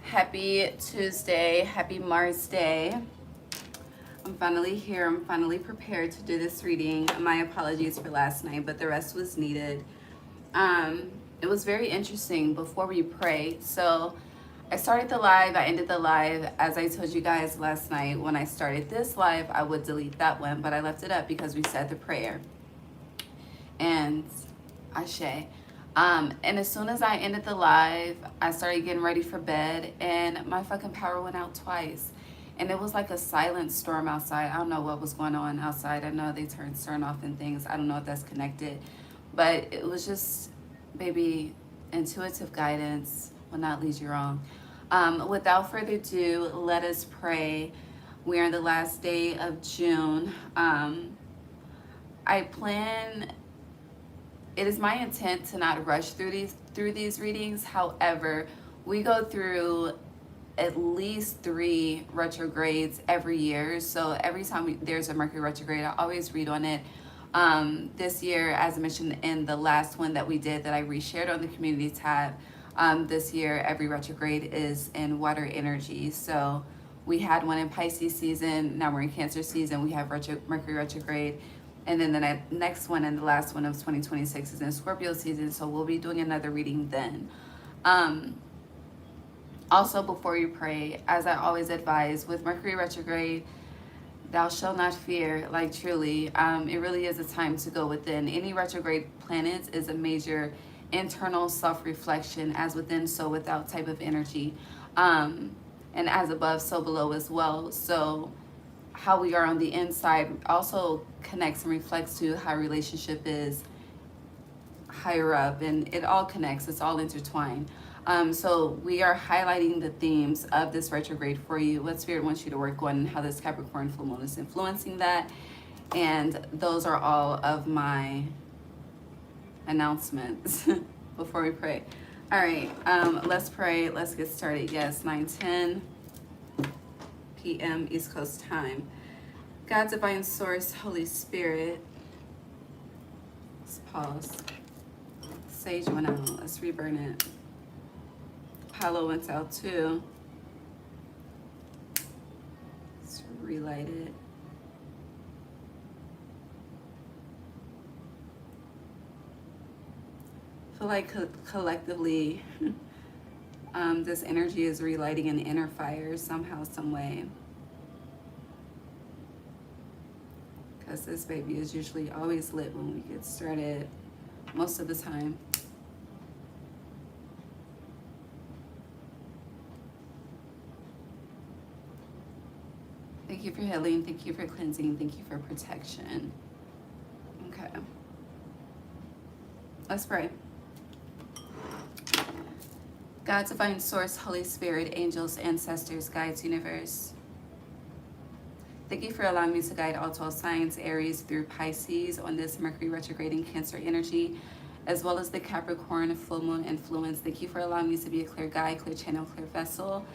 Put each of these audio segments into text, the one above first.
Happy Tuesday, happy Mars Day. I'm finally here. I'm finally prepared to do this reading. My apologies for last night, but the rest was needed. It was very interesting before we prayed. So I started the live, I ended the live. As I told you guys last night, when I started this live, I would delete that one, but I left it up because we said the prayer. And Ashe. And as soon as I ended the live, I started getting ready for bed and my fucking power went out twice. And it was like a silent storm outside. I don't know what was going on outside. I know they turned CERN off and things. I don't know if that's connected. But it was just, baby, intuitive guidance will not lead you wrong. Without further ado, let us pray. We are in the last day of June. It is my intent to not rush through these readings. However, we go through at least 3 retrogrades every year. So every time there's a Mercury retrograde, I always read on it. This year, as I mentioned in the last one that we did that I reshared on the community tab, this year every retrograde is in water energy. So we had one in Pisces season, now we're in Cancer season, we have Mercury retrograde. And then the next one and the last one of 2026 is in Scorpio season, so we'll be doing another reading then. Also, before you pray, as I always advise, with Mercury retrograde, thou shalt not fear, like truly. It really is a time to go within. Any retrograde planets is a major internal self-reflection, as within, so without type of energy. And as above, so below as well. So how we are on the inside also connects and reflects to how relationship is higher up, and it all connects, it's all intertwined. So we are highlighting the themes of this retrograde for you, what Spirit wants you to work on, and how this Capricorn full moon is influencing that. And those are all of my announcements before we pray. All right, let's pray. Let's get started. Yes, 9:10 p.m. East Coast time. God, Divine Source, Holy Spirit. Let's pause. Sage went out. Let's reburn it. Apollo went out too. Let's relight it. I feel like collectively this energy is relighting an inner fire somehow, some way. Because this baby is usually always lit when we get started, most of the time. Thank you for healing. Thank you for cleansing. Thank you for protection. Okay. Let's pray. God, Divine Source, Holy Spirit, angels, ancestors, guides, universe. Thank you for allowing me to guide all 12 signs, Aries through Pisces, on this Mercury retrograde in Cancer energy, as well as the Capricorn full moon influence. Thank you for allowing me to be a clear guide, clear channel, clear vessel.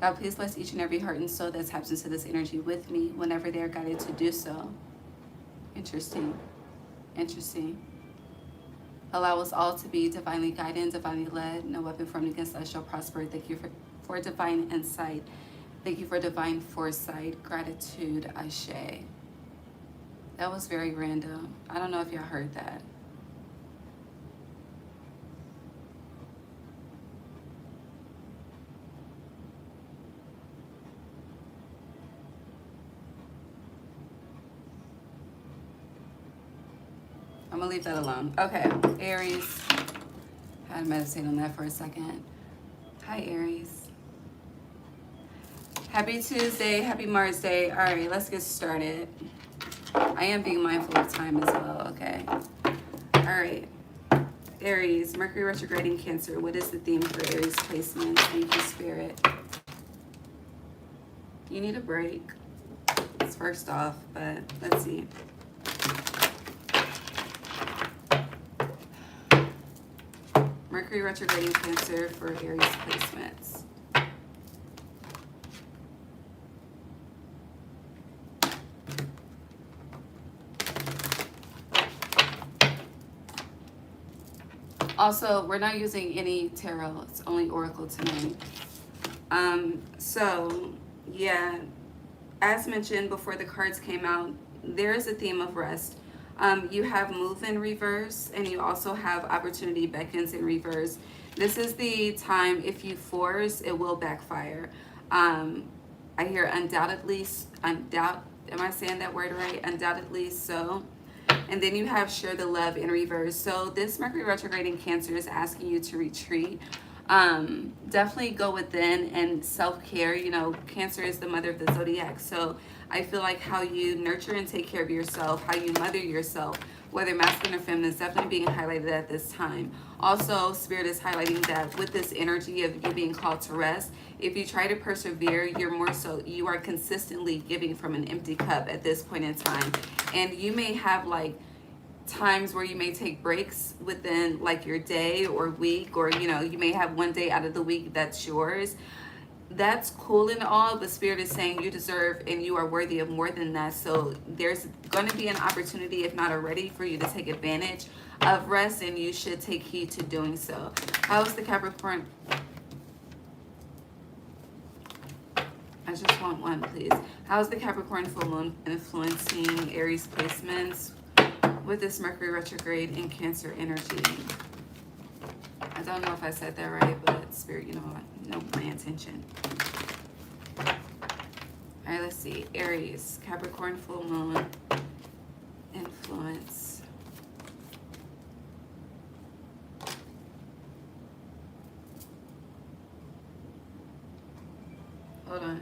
God, please bless each and every heart and soul that taps into this energy with me whenever they are guided to do so. Interesting. Interesting. Allow us all to be divinely guided and divinely led. No weapon formed against us shall prosper. Thank you for divine insight. Thank you for divine foresight. Gratitude, Ashe. That was very random. I don't know if y'all heard that. I'm gonna leave that alone. Okay, Aries. Had to meditate on that for a second. Hi, Aries. Happy Tuesday, happy Mars Day. All right, let's get started. I am being mindful of time as well, okay? All right, Aries, Mercury retrograde in Cancer. What is the theme for Aries placement? Thank you, Spirit. You need a break. It's first off, but let's see. Mercury retrograde in Cancer for Aries placements. Also, we're not using any tarot. It's only oracle tonight. So yeah, as mentioned before the cards came out, there is a theme of rest. You have move in reverse, and you also have opportunity beckons in reverse. This is the time, if you force, it will backfire. I hear undoubtedly, am I saying that word right? Undoubtedly so. And then you have share the love in reverse. So this Mercury retrograde in Cancer is asking you to retreat. Definitely go within and self-care. You know, Cancer is the mother of the zodiac. So I feel like how you nurture and take care of yourself, how you mother yourself, whether masculine or feminine, is definitely being highlighted at this time. Also, Spirit is highlighting that with this energy of you being called to rest, if you try to persevere, you're more so, you are consistently giving from an empty cup at this point in time. And you may have like times where you may take breaks within like your day or week, or you know, you may have one day out of the week that's yours. That's cool and all, but Spirit is saying you deserve and you are worthy of more than that. So there's going to be an opportunity, if not already, for you to take advantage of rest, and you should take heed to doing so. How is the Capricorn? I just want one, please. How is the Capricorn full moon influencing Aries placements with this Mercury retrograde in Cancer energy? I don't know if I said that right, but Spirit, you know my intention. All right, let's see. Aries, Capricorn full moon influence. Hold on.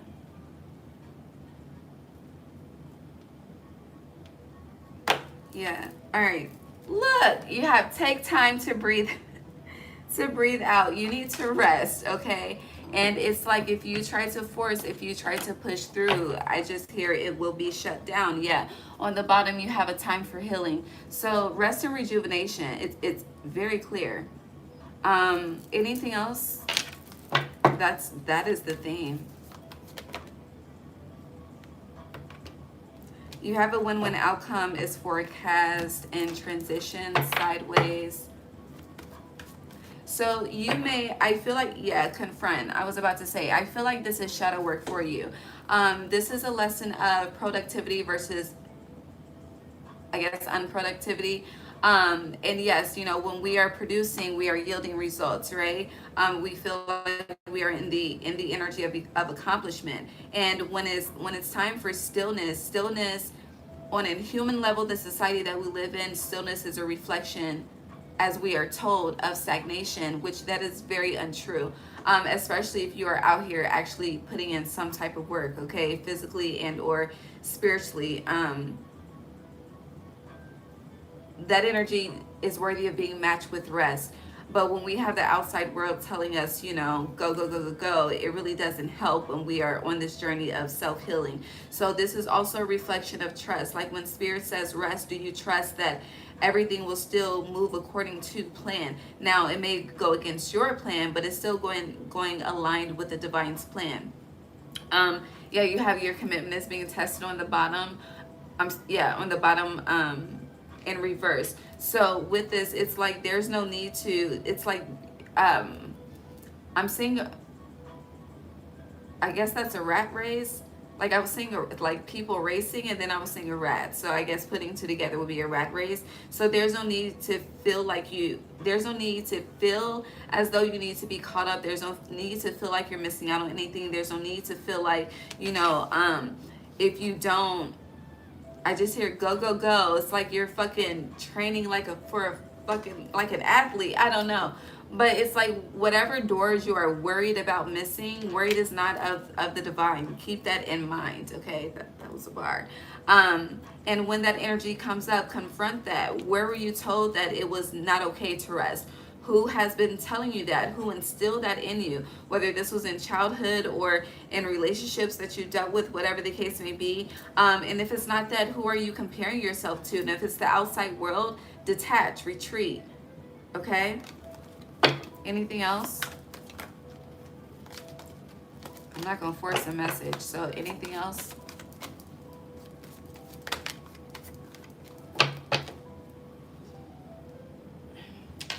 Yeah. All right. Look, you have take time to breathe. To breathe out. You need to rest, okay? And it's like if you try to force, if you try to push through, I just hear it will be shut down. Yeah. On the bottom, you have a time for healing. So rest and rejuvenation. It's very clear. Anything else? That is the theme. You have a win-win outcome is forecast and transition sideways. So you may, I feel like, yeah, confront. I was about to say, I feel like this is shadow work for you. This is a lesson of productivity versus, I guess, unproductivity. And yes, you know, when we are producing, we are yielding results, right? We feel like we are in the energy of accomplishment. And when it's time for stillness on a human level, the society that we live in, stillness is a reflection, as we are told, of stagnation, which that is very untrue. Especially if you are out here actually putting in some type of work, okay, physically and or spiritually. That energy is worthy of being matched with rest. But when we have the outside world telling us, you know, go, go, go, go, go, it really doesn't help when we are on this journey of self-healing. So this is also a reflection of trust. Like when Spirit says rest, do you trust that everything will still move according to plan? Now, it may go against your plan, but it's still going aligned with the divine's plan. Yeah, you have your commitment is being tested on the bottom. On the bottom, in reverse. So with this, it's like there's no need to, it's like I'm seeing, I guess that's a rat race. Like I was seeing like people racing, and then I was seeing a rat. So I guess putting two together would be a rat race. So there's no need to feel like there's no need to feel as though you need to be caught up. There's no need to feel like you're missing out on anything. There's no need to feel like, you know, if you don't, I just hear go, go, go. It's like you're fucking training like for a fucking, like an athlete. I don't know. But it's like whatever doors you are worried about missing, worried is not of the divine. Keep that in mind, okay? That was a bar. And when that energy comes up, confront that. Where were you told that it was not okay to rest? Who has been telling you that? Who instilled that in you? Whether this was in childhood or in relationships that you dealt with, whatever the case may be. And if it's not that, who are you comparing yourself to? And if it's the outside world, detach, retreat. Okay? Anything else? I'm not going to force a message. So anything else?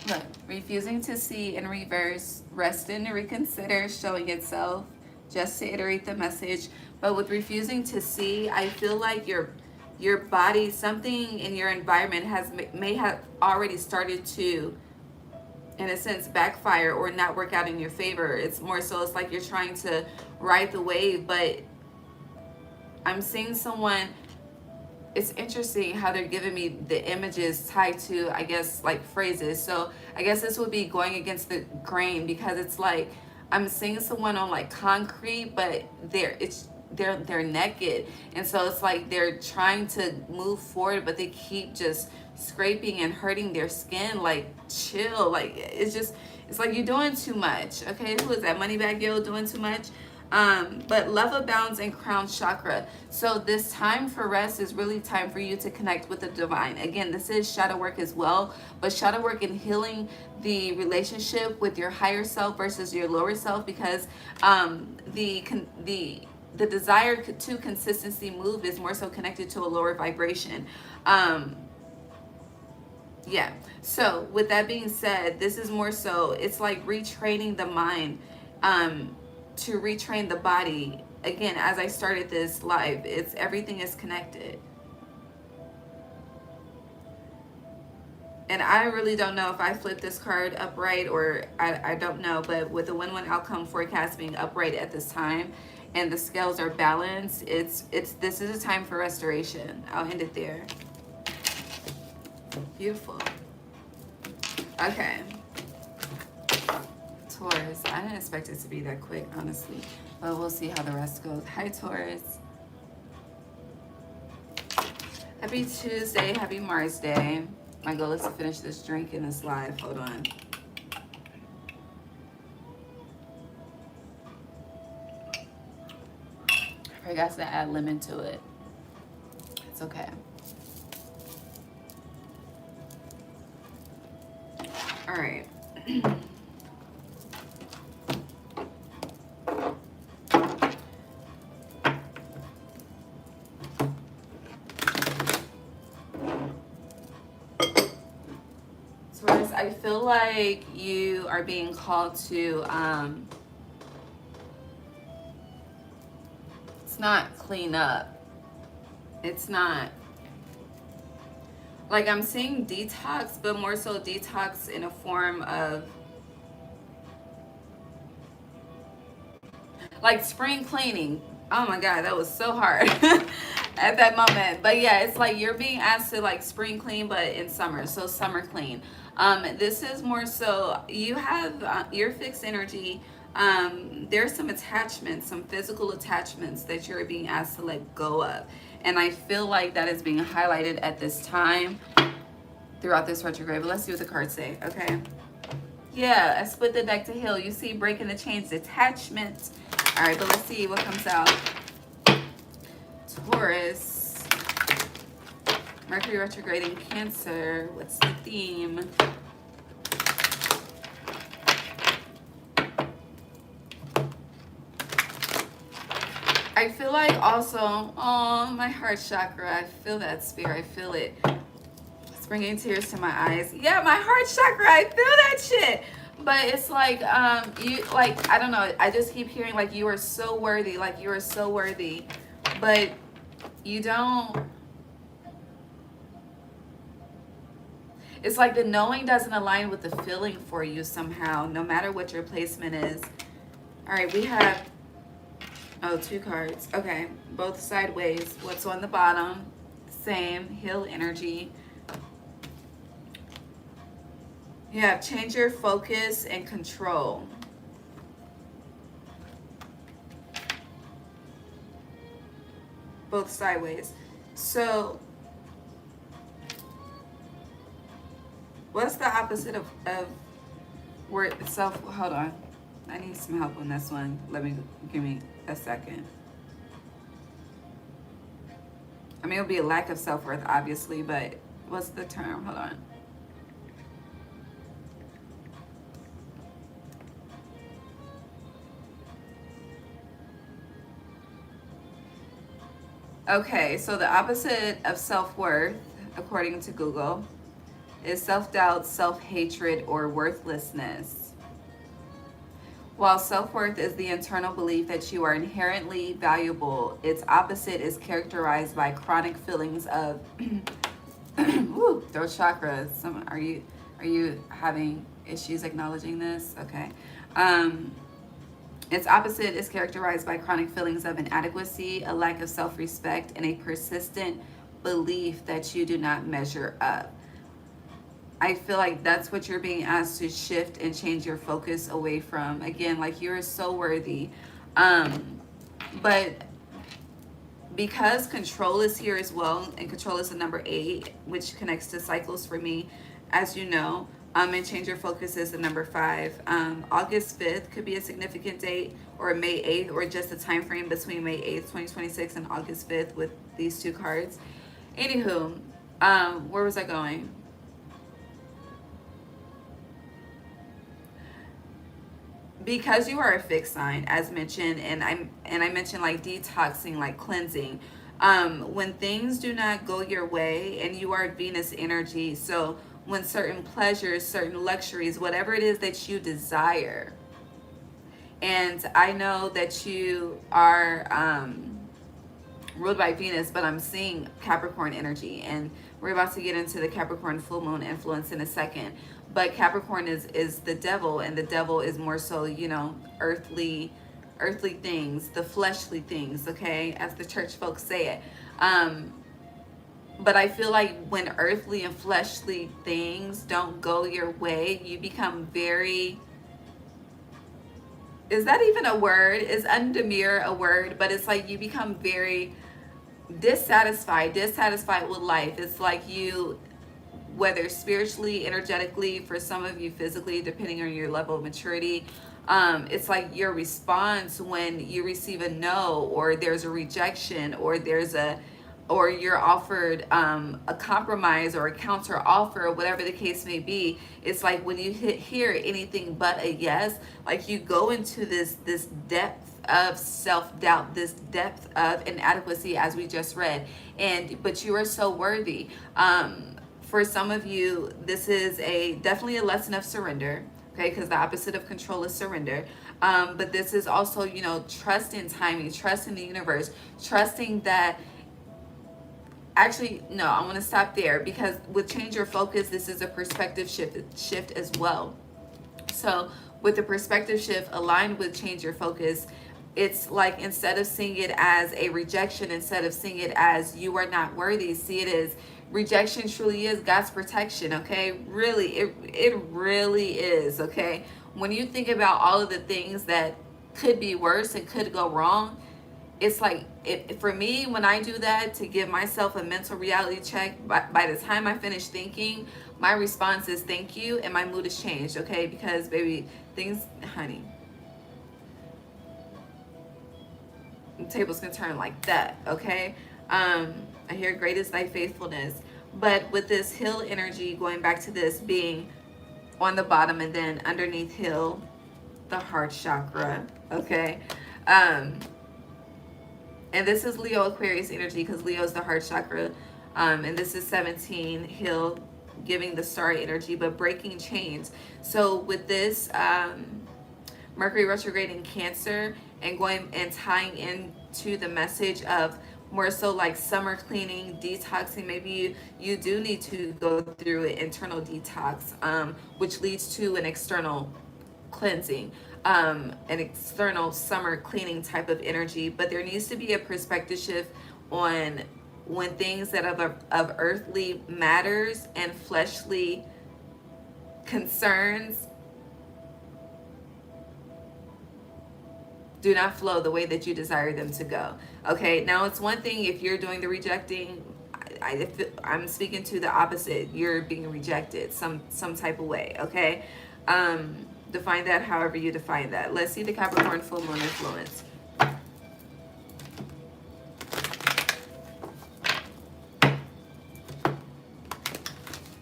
Look, refusing to see in reverse, rest and reconsider, showing itself. just to iterate the message. But with refusing to see, I feel like your body, something in your environment may have already started to, in a sense, backfire or not work out in your favor. It's more so, it's like you're trying to ride the wave, but I'm seeing someone, it's interesting how they're giving me the images tied to, I guess, like phrases. So I guess this would be going against the grain, because it's like I'm seeing someone on like concrete, but they're naked, and so it's like they're trying to move forward, but they keep just scraping and hurting their skin. Like, chill. Like, it's like you're doing too much. Okay, who is that? Moneybag Yo doing too much. But love abounds in crown chakra. So this time for rest is really time for you to connect with the divine. Again, this is shadow work as well, but shadow work in healing the relationship with your higher self versus your lower self, because the desire to consistency move is more so connected to a lower vibration. Yeah. So with that being said, this is more so, it's like retraining the mind, to retrain the body. Again, as I started this live, everything is connected. And I really don't know if I flipped this card upright, or I don't know, but with the win-win outcome forecast being upright at this time and the scales are balanced, this is a time for restoration. I'll end it there. Beautiful. Okay. Taurus. I didn't expect it to be that quick, honestly, but we'll see how the rest goes. Hi, Taurus. Happy Tuesday. Happy Mars Day. My goal is to finish this drink in this live. Hold on. I forgot to add lemon to it. It's okay. All right. Taurus, I feel like you are being called to, it's not clean up. It's not, like, I'm seeing detox, but more so detox in a form of like spring cleaning. Oh my God, that was so hard at that moment. But yeah, it's like you're being asked to like spring clean, but in summer. So summer clean. This is more so you have your fixed energy. There's some attachments, some physical attachments that you're being asked to let go of. And I feel like that is being highlighted at this time throughout this retrograde. But let's see what the cards say, okay? Yeah, I split the deck to heal. You see, breaking the chains, detachment. All right, but let's see what comes out. Taurus. Mercury retrograde in Cancer. What's the theme? I feel like also, oh, my heart chakra. I feel that, spirit. I feel it. It's bringing tears to my eyes. Yeah, my heart chakra. I feel that shit. But it's like, you, like, I don't know. I just keep hearing like you are so worthy. Like you are so worthy. But you don't. It's like the knowing doesn't align with the feeling for you somehow, no matter what your placement is. All right, we have, oh, 2 cards. Okay, both sideways. What's on the bottom? Same, heal energy. Yeah, change your focus and control. Both sideways. So, what's the opposite of word itself? Hold on. I need some help on this one. Give me a second. I mean, it'll be a lack of self-worth, obviously, but what's the term? Hold on. Okay, so the opposite of self-worth, according to Google, is self-doubt, self-hatred, or worthlessness. While self-worth is the internal belief that you are inherently valuable, its opposite is characterized by chronic feelings of Ooh, throat chakra. Are you having issues acknowledging this? Okay. Its opposite is characterized by chronic feelings of inadequacy, a lack of self-respect, and a persistent belief that you do not measure up. I feel like that's what you're being asked to shift and change your focus away from. Again, like, you're so worthy. But because control is here as well, and control is the number 8, which connects to cycles for me, as you know, and change your focus is the number 5. August 5th could be a significant date, or May 8th, or just a time frame between May 8th, 2026 and August 5th with these 2 cards. Anywho, where was I going? Because you are a fixed sign, as mentioned, and I mentioned like detoxing, like cleansing. When things do not go your way, and you are Venus energy, so when certain pleasures, certain luxuries, whatever it is that you desire, and I know that you are ruled by Venus, but I'm seeing Capricorn energy, and we're about to get into the Capricorn full moon influence in a second. But Capricorn is the devil, and the devil is more so, you know, earthly things, the fleshly things, okay, as the church folks say it. But I feel like when earthly and fleshly things don't go your way, you become very, is that even a word? Is undemure a word? But it's like you become very dissatisfied with life. It's like you, whether spiritually, energetically, for some of you physically, depending on your level of maturity, it's like your response when you receive a no, or there's a rejection, or or you're offered a compromise or a counter offer, or whatever the case may be. It's like when you hear anything but a yes, like you go into this depth of self-doubt, this depth of inadequacy, as we just read. But you are so worthy. For some of you, this is definitely a lesson of surrender, okay? Because the opposite of control is surrender. But this is also, you know, trust in timing, trust in the universe, trusting that. Actually, no, I want to stop there, because with change your focus, this is a perspective shift as well. So with the perspective shift aligned with change your focus, it's like, instead of seeing it as a rejection, instead of seeing it as you are not worthy, see it as rejection truly is God's protection, okay? Really, it really is, okay? When you think about all of the things that could be worse and could go wrong, it's like, for me, when I do that to give myself a mental reality check, by the time I finish thinking, my response is thank you, and my mood has changed, okay? Because, baby, things, honey, tables can turn like that, okay? I hear great is thy faithfulness. But with this hill energy, going back to this being on the bottom and then underneath hill, the heart chakra, okay? And this is Leo Aquarius energy, because Leo is the heart chakra. And this is 17 hill, giving the star energy, but breaking chains. So with this Mercury retrograde in Cancer, and going and tying into the message of more so like summer cleaning, detoxing, maybe you do need to go through an internal detox, which leads to an external cleansing, an external summer cleaning type of energy. But there needs to be a perspective shift on when things that of earthly matters and fleshly concerns do not flow the way that you desire them to go. Okay, now it's one thing if you're doing the rejecting. I'm speaking to the opposite. You're being rejected some type of way. Okay, define that however you define that. Let's see the Capricorn full moon influence.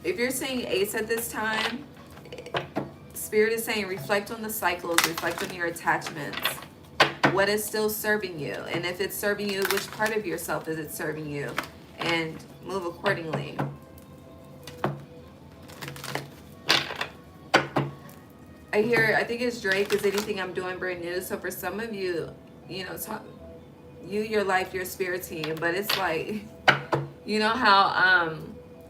If you're seeing Ace at this time, Spirit is saying reflect on the cycles, reflect on your attachments. What is still serving you? And if it's serving you, which part of yourself is it serving you? And move accordingly. I think it's Drake, is anything I'm doing brand new. So for some of you, you know, your life, your spirit team, but it's like, you know how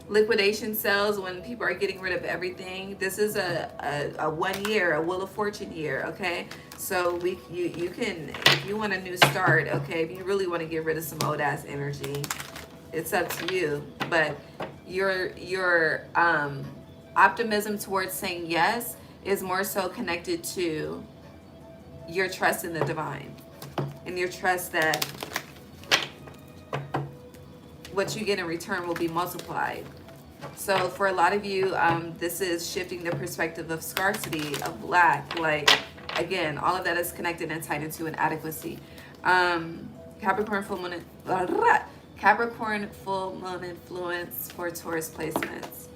liquidation sells when people are getting rid of everything. This is a 1 year, a Wheel of Fortune year, okay? So you can, if you want a new start, okay, if you really want to get rid of some old ass energy, it's up to you. But your optimism towards saying yes is more so connected to your trust in the divine and your trust that what you get in return will be multiplied. So for a lot of you, this is shifting the perspective of scarcity, of lack. Like, again, all of that is connected and tied into inadequacy. Capricorn full moon influence for Taurus placements.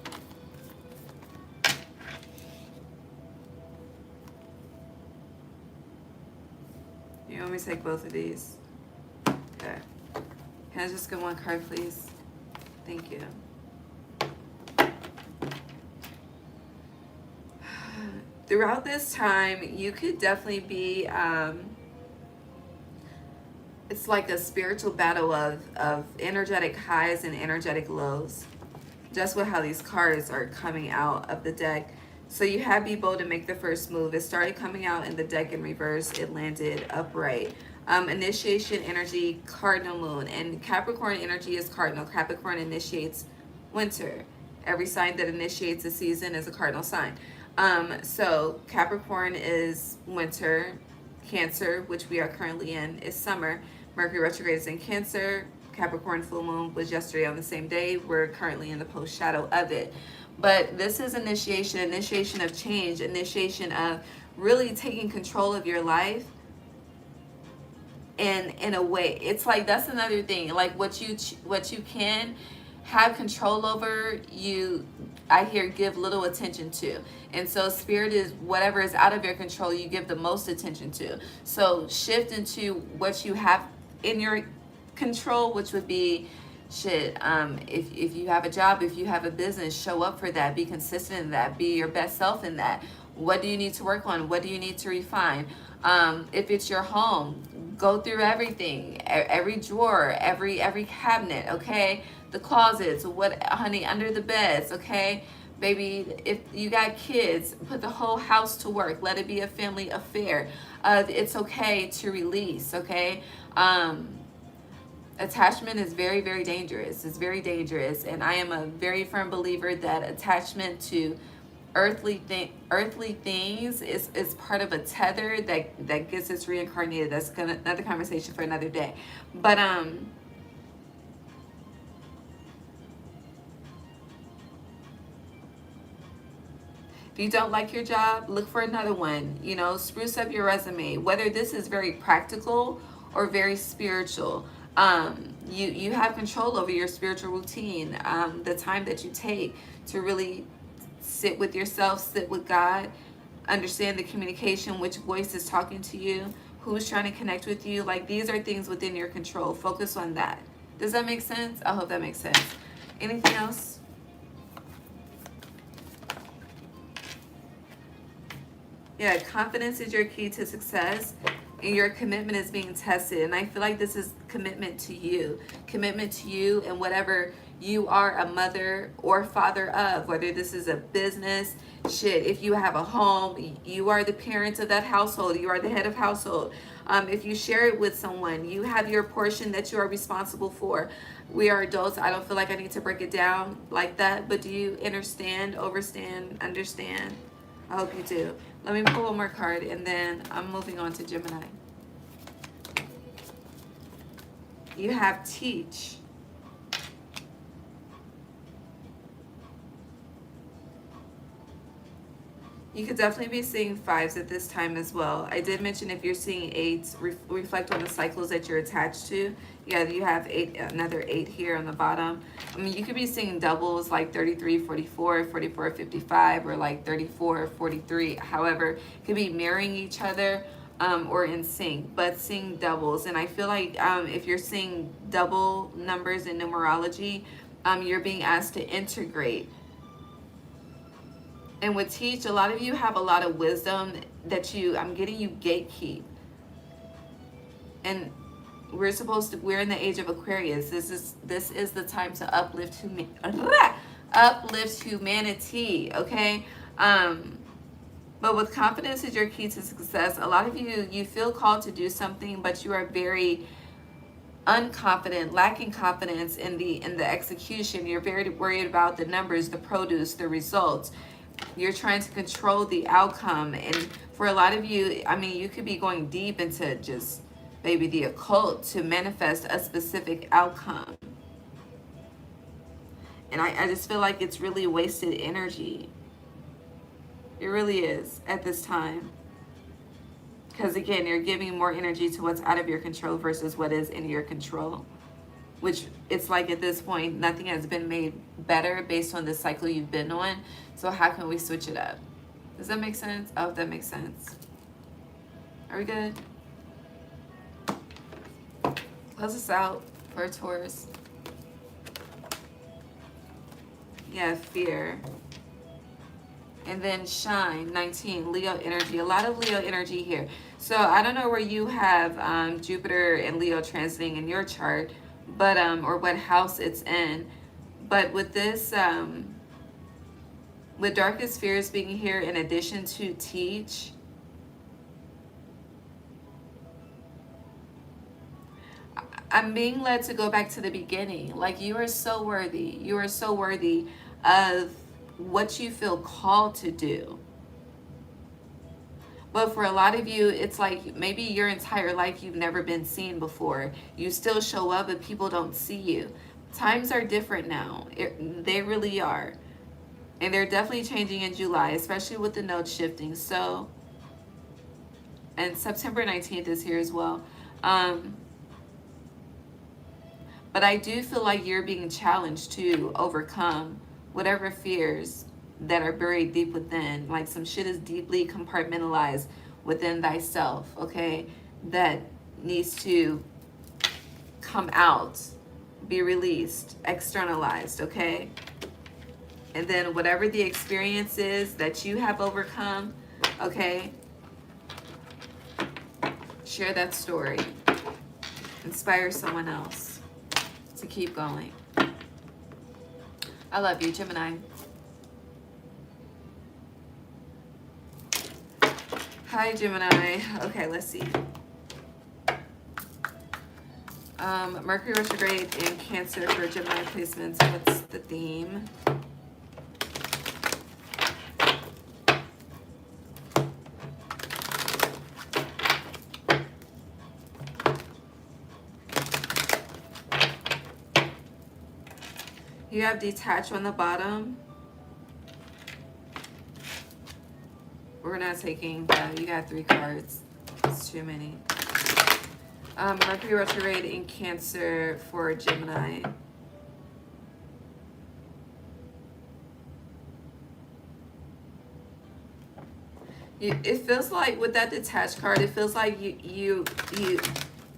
You want me to take both of these? Okay. Can I just get one card, please? Thank you. Throughout this time, you could definitely be, it's like a spiritual battle of energetic highs and energetic lows. Just with how these cards are coming out of the deck. So you have Be Bold to make the first move. It started coming out in the deck in reverse. It landed upright. Initiation energy, cardinal moon. And Capricorn energy is cardinal. Capricorn initiates winter. Every sign that initiates a season is a cardinal sign. So Capricorn is winter. Cancer, which we are currently in, is summer. Mercury Retrograde is in Cancer. Capricorn full moon was yesterday on the same day. We're currently in the post shadow of it. But this is initiation of change, initiation of really taking control of your life. And in a way, it's like, that's another thing. Like what you can have control over, I hear, give little attention to. And so spirit is whatever is out of your control, you give the most attention to. So shift into what you have in your control, which would be if you have a job, if you have a business, show up for that, be consistent in that, be your best self in that. What do you need to work on? What do you need to refine? If it's your home, go through everything, every drawer, every cabinet, okay? The closets, honey, under the beds, okay? Baby, if you got kids, put the whole house to work. Let it be a family affair. It's okay to release, okay? Attachment is very, very dangerous. It's very dangerous. And I am a very firm believer that attachment to earthly things is part of a tether that gets us reincarnated. That's another conversation for another day. But if you don't like your job, look for another one. You know, spruce up your resume. Whether this is very practical or very spiritual, you have control over your spiritual routine. The time that you take to really sit with yourself, sit with God, understand the communication, which voice is talking to you, who's trying to connect with you. Like, these are things within your control. Focus on that. Does that make sense? I hope that makes sense. Anything else? Yeah, confidence is your key to success, and your commitment is being tested. And I feel like this is commitment to you and whatever you are a mother or father of, whether this is a business, if you have a home, you are the parent of that household, you are the head of household. If you share it with someone, you have your portion that you are responsible for. We are adults. I don't feel like I need to break it down like that, but do you understand, understand? I hope you do. Let me pull one more card, and then I'm moving on to Gemini. You have teach. You could definitely be seeing 5s at this time as well. I did mention if you're seeing 8s, reflect on the cycles that you're attached to. Yeah, you have 8, another 8 here on the bottom. I mean, you could be seeing doubles like 33, 44, 44, 55, or like 34, 43. However, it could be mirroring each other or in sync, but seeing doubles. And I feel like if you're seeing double numbers in numerology, you're being asked to integrate And with teach, a lot of you have a lot of wisdom that I'm getting you gatekeep. And we're in the age of Aquarius. This is the time to uplift humanity, okay? But with confidence is your key to success. A lot of you feel called to do something, but you are very unconfident, lacking confidence in the execution. You're very worried about the numbers, the produce, the results. You're trying to control the outcome. And for a lot of you, I mean, you could be going deep into just maybe the occult to manifest a specific outcome. And I just feel like it's really wasted energy. It really is at this time. Because again, you're giving more energy to what's out of your control versus what is in your control. Which it's like at this point, nothing has been made better based on the cycle you've been on. So how can we switch it up? Does that make sense? I hope that makes sense. Are we good? Close us out for Taurus. Yeah, fear. And then shine, 19, Leo energy. A lot of Leo energy here. So I don't know where you have Jupiter and Leo transiting in your chart, but or what house it's in. But with this, with darkest fears being here in addition to teach, I'm being led to go back to the beginning. Like, you are so worthy. You are so worthy of what you feel called to do. But for a lot of you, it's like maybe your entire life you've never been seen before. You still show up, but people don't see you. Times are different now. They really are. And they're definitely changing in July, especially with the nodes shifting. So, and September 19th is here as well. But I do feel like you're being challenged to overcome whatever fears that are buried deep within. Like, some shit is deeply compartmentalized within thyself, okay? That needs to come out, be released, externalized, okay? And then whatever the experience is that you have overcome, okay? Share that story. Inspire someone else to keep going. I love you, Gemini. Hi, Gemini. Okay, let's see. Mercury Retrograde in Cancer for Gemini placements. What's the theme? You have detach on the bottom. We're not taking, you got 3 cards. It's too many. Mercury Retrograde in Cancer for Gemini. It feels like with that detached card, it feels like you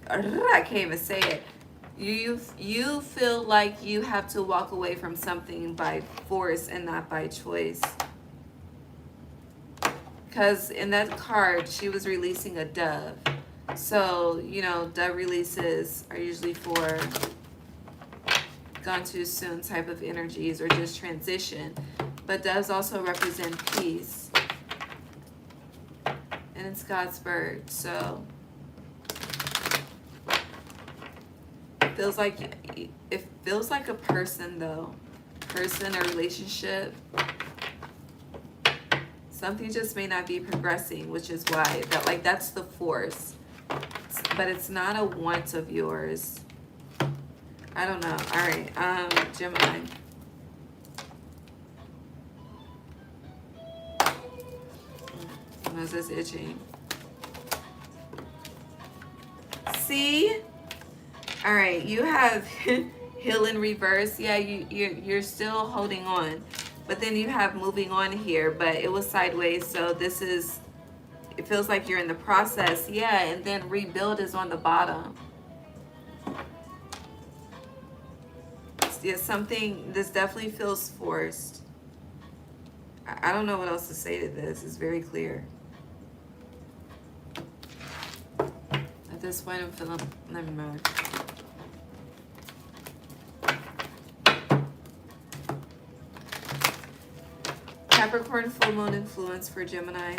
I can't even say it. You feel like you have to walk away from something by force and not by choice. Because in that card, she was releasing a dove. So, you know, dove releases are usually for gone too soon type of energies or just transition. But doves also represent peace. And it's God's bird, so it feels like a person though. Person or relationship. Something just may not be progressing, which is why that's the force. But it's not a want of yours. I don't know. All right, Gemini. My nose is itching. See? All right, you have heal in reverse. Yeah, you're still holding on. But then you have moving on here, but it was sideways, so this is, it feels like you're in the process. Yeah, and then rebuild is on the bottom. Yeah, something, this definitely feels forced. I don't know what else to say to this. It's very clear. At this point, I'm feeling, never mind. Capricorn full moon influence for Gemini.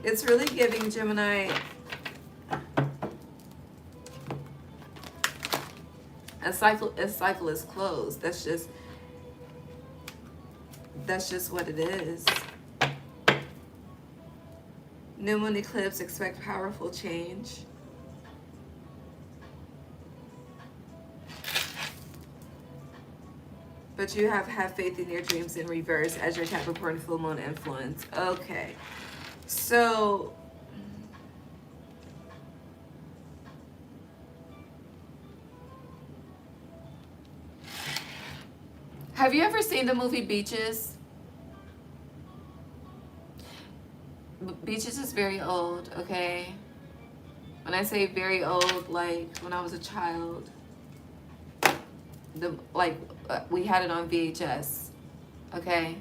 It's really giving Gemini a cycle is closed. That's just what it is. New moon eclipse, expect powerful change. But you have faith in your dreams in reverse as your Capricorn full moon influence. Okay. So have you ever seen the movie Beaches? Beaches is very old, okay? When I say very old, like when I was a child, we had it on VHS, okay?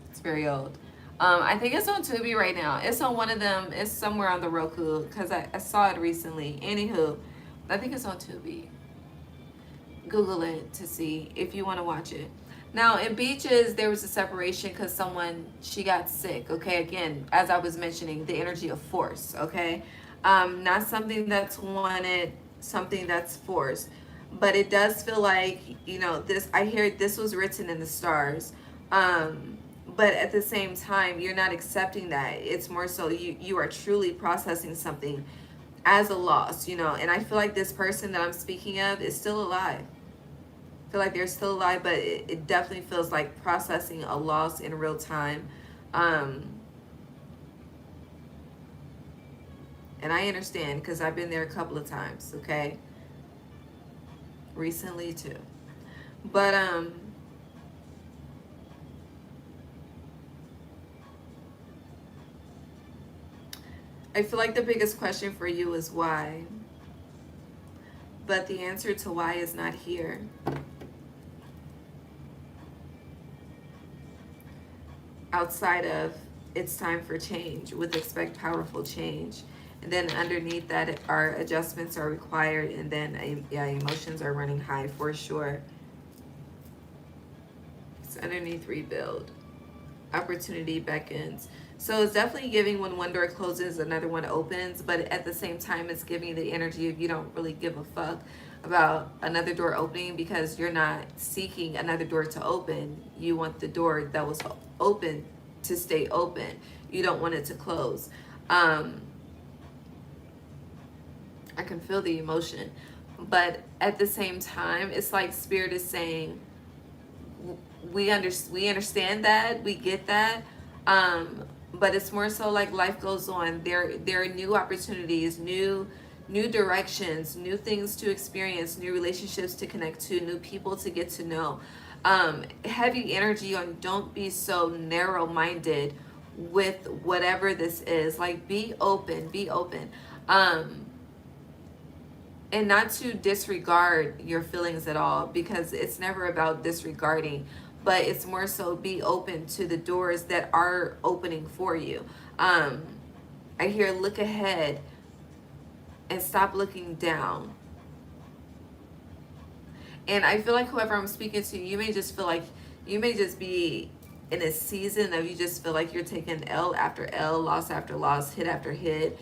It's very old. I think it's on Tubi right now. It's on one of them. It's somewhere on the Roku because I saw it recently. Anywho, I think it's on Tubi. Google it to see if you want to watch it. Now, in Beaches, there was a separation because she got sick, okay? Again, as I was mentioning, the energy of force, okay? Not something that's wanted, something that's forced. But it does feel like, I hear this was written in the stars. But at the same time, you're not accepting that. It's more so you are truly processing something as a loss, and I feel like this person that I'm speaking of is still alive. I feel like they're still alive, but it definitely feels like processing a loss in real time. And I understand because I've been there a couple of times, okay? Recently too. But I feel like the biggest question for you is why. But the answer to why is not here. Outside of it's time for change, with expect powerful change. And then underneath that, our adjustments are required, and then emotions are running high for sure. It's underneath rebuild. Opportunity beckons. So it's definitely giving when one door closes, another one opens, but at the same time, it's giving the energy of you don't really give a fuck about another door opening because you're not seeking another door to open. You want the door that was open to stay open. You don't want it to close. I can feel the emotion, but at the same time, it's like Spirit is saying, we understand that, we get that, but it's more so like life goes on. There are new opportunities, new directions, new things to experience, new relationships to connect to, new people to get to know. Heavy energy on don't be so narrow-minded with whatever this is. Like, be open. And not to disregard your feelings at all, because it's never about disregarding, but it's more so be open to the doors that are opening for you. I hear look ahead and stop looking down. And I feel like whoever I'm speaking to, you may just feel like, you may just be in a season of you just feel like you're taking L after L, loss after loss, hit after hit,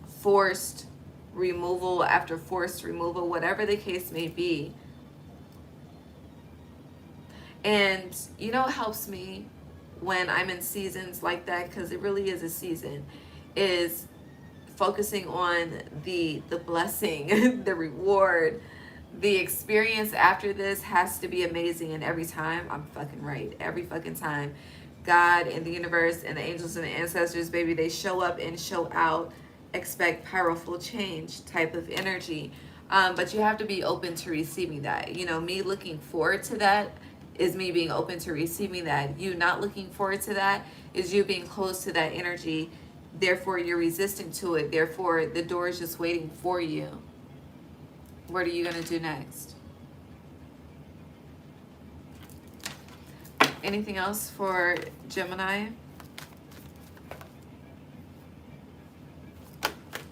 forced removal after forced removal, whatever the case may be. And it helps me when I'm in seasons like that, because it really is a season, is focusing on the blessing, the reward. The experience after this has to be amazing, and every time I'm fucking right. Every fucking time God and the universe and the angels and the ancestors, baby, they show up and show out. Expect powerful change type of energy. But you have to be open to receiving that. Me looking forward to that is me being open to receiving that. You not looking forward to that is you being close to that energy. Therefore, you're resistant to it. Therefore, the door is just waiting for you. What are you going to do next? Anything else for Gemini?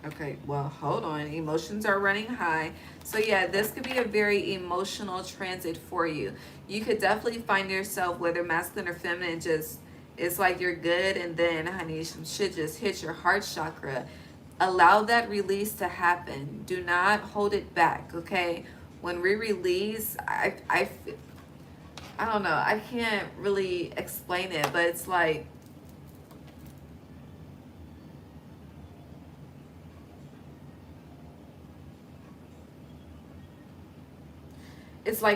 Okay, well, hold on. Emotions are running high. So yeah, this could be a very emotional transit for you. You could definitely find yourself, whether masculine or feminine, just, it's like you're good, and then, honey, some shit just hits your heart chakra. Allow that release to happen. Do not hold it back, okay? When we release, I don't know. I can't really explain it, but it's like,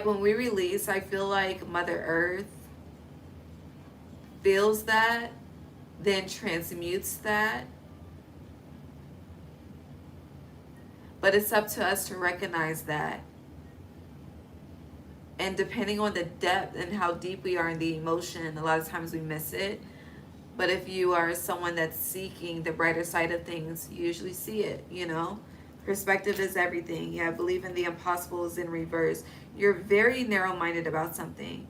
when we release, I feel like Mother Earth feels that, then transmutes that. But it's up to us to recognize that. And depending on the depth and how deep we are in the emotion, a lot of times we miss it. But if you are someone that's seeking the brighter side of things, you usually see it, you know? Perspective is everything. Yeah, believe in the impossible is in reverse. You're very narrow-minded about something.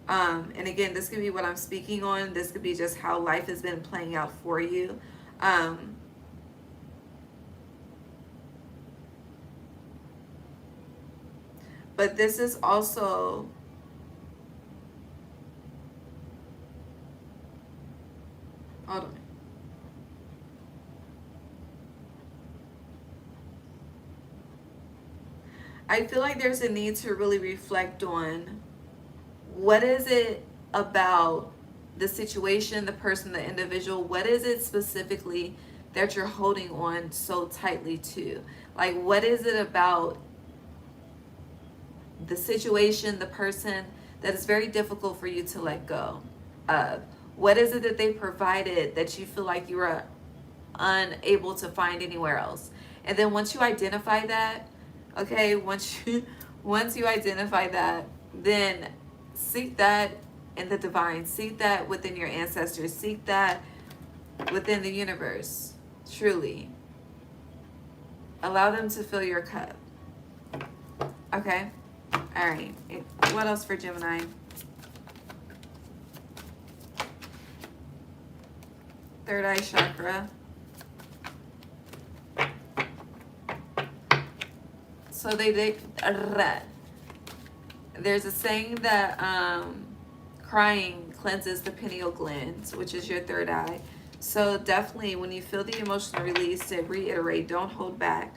And again, this could be what I'm speaking on. This could be just how life has been playing out for you. But this is also, hold on. I feel like there's a need to really reflect on what is it about the situation, the person, the individual, what is it specifically that you're holding on so tightly to? Like, what is it about the situation, the person, that is very difficult for you to let go of? What is it that they provided that you feel like you are unable to find anywhere else? And then once you identify that, okay, once you identify that, then seek that in the divine, seek that within your ancestors, seek that within the universe. Truly allow them to fill your cup. Okay, all right, what else for Gemini? Third eye chakra. So there's a saying that crying cleanses the pineal gland, which is your third eye. So definitely when you feel the emotional release, to reiterate, don't hold back.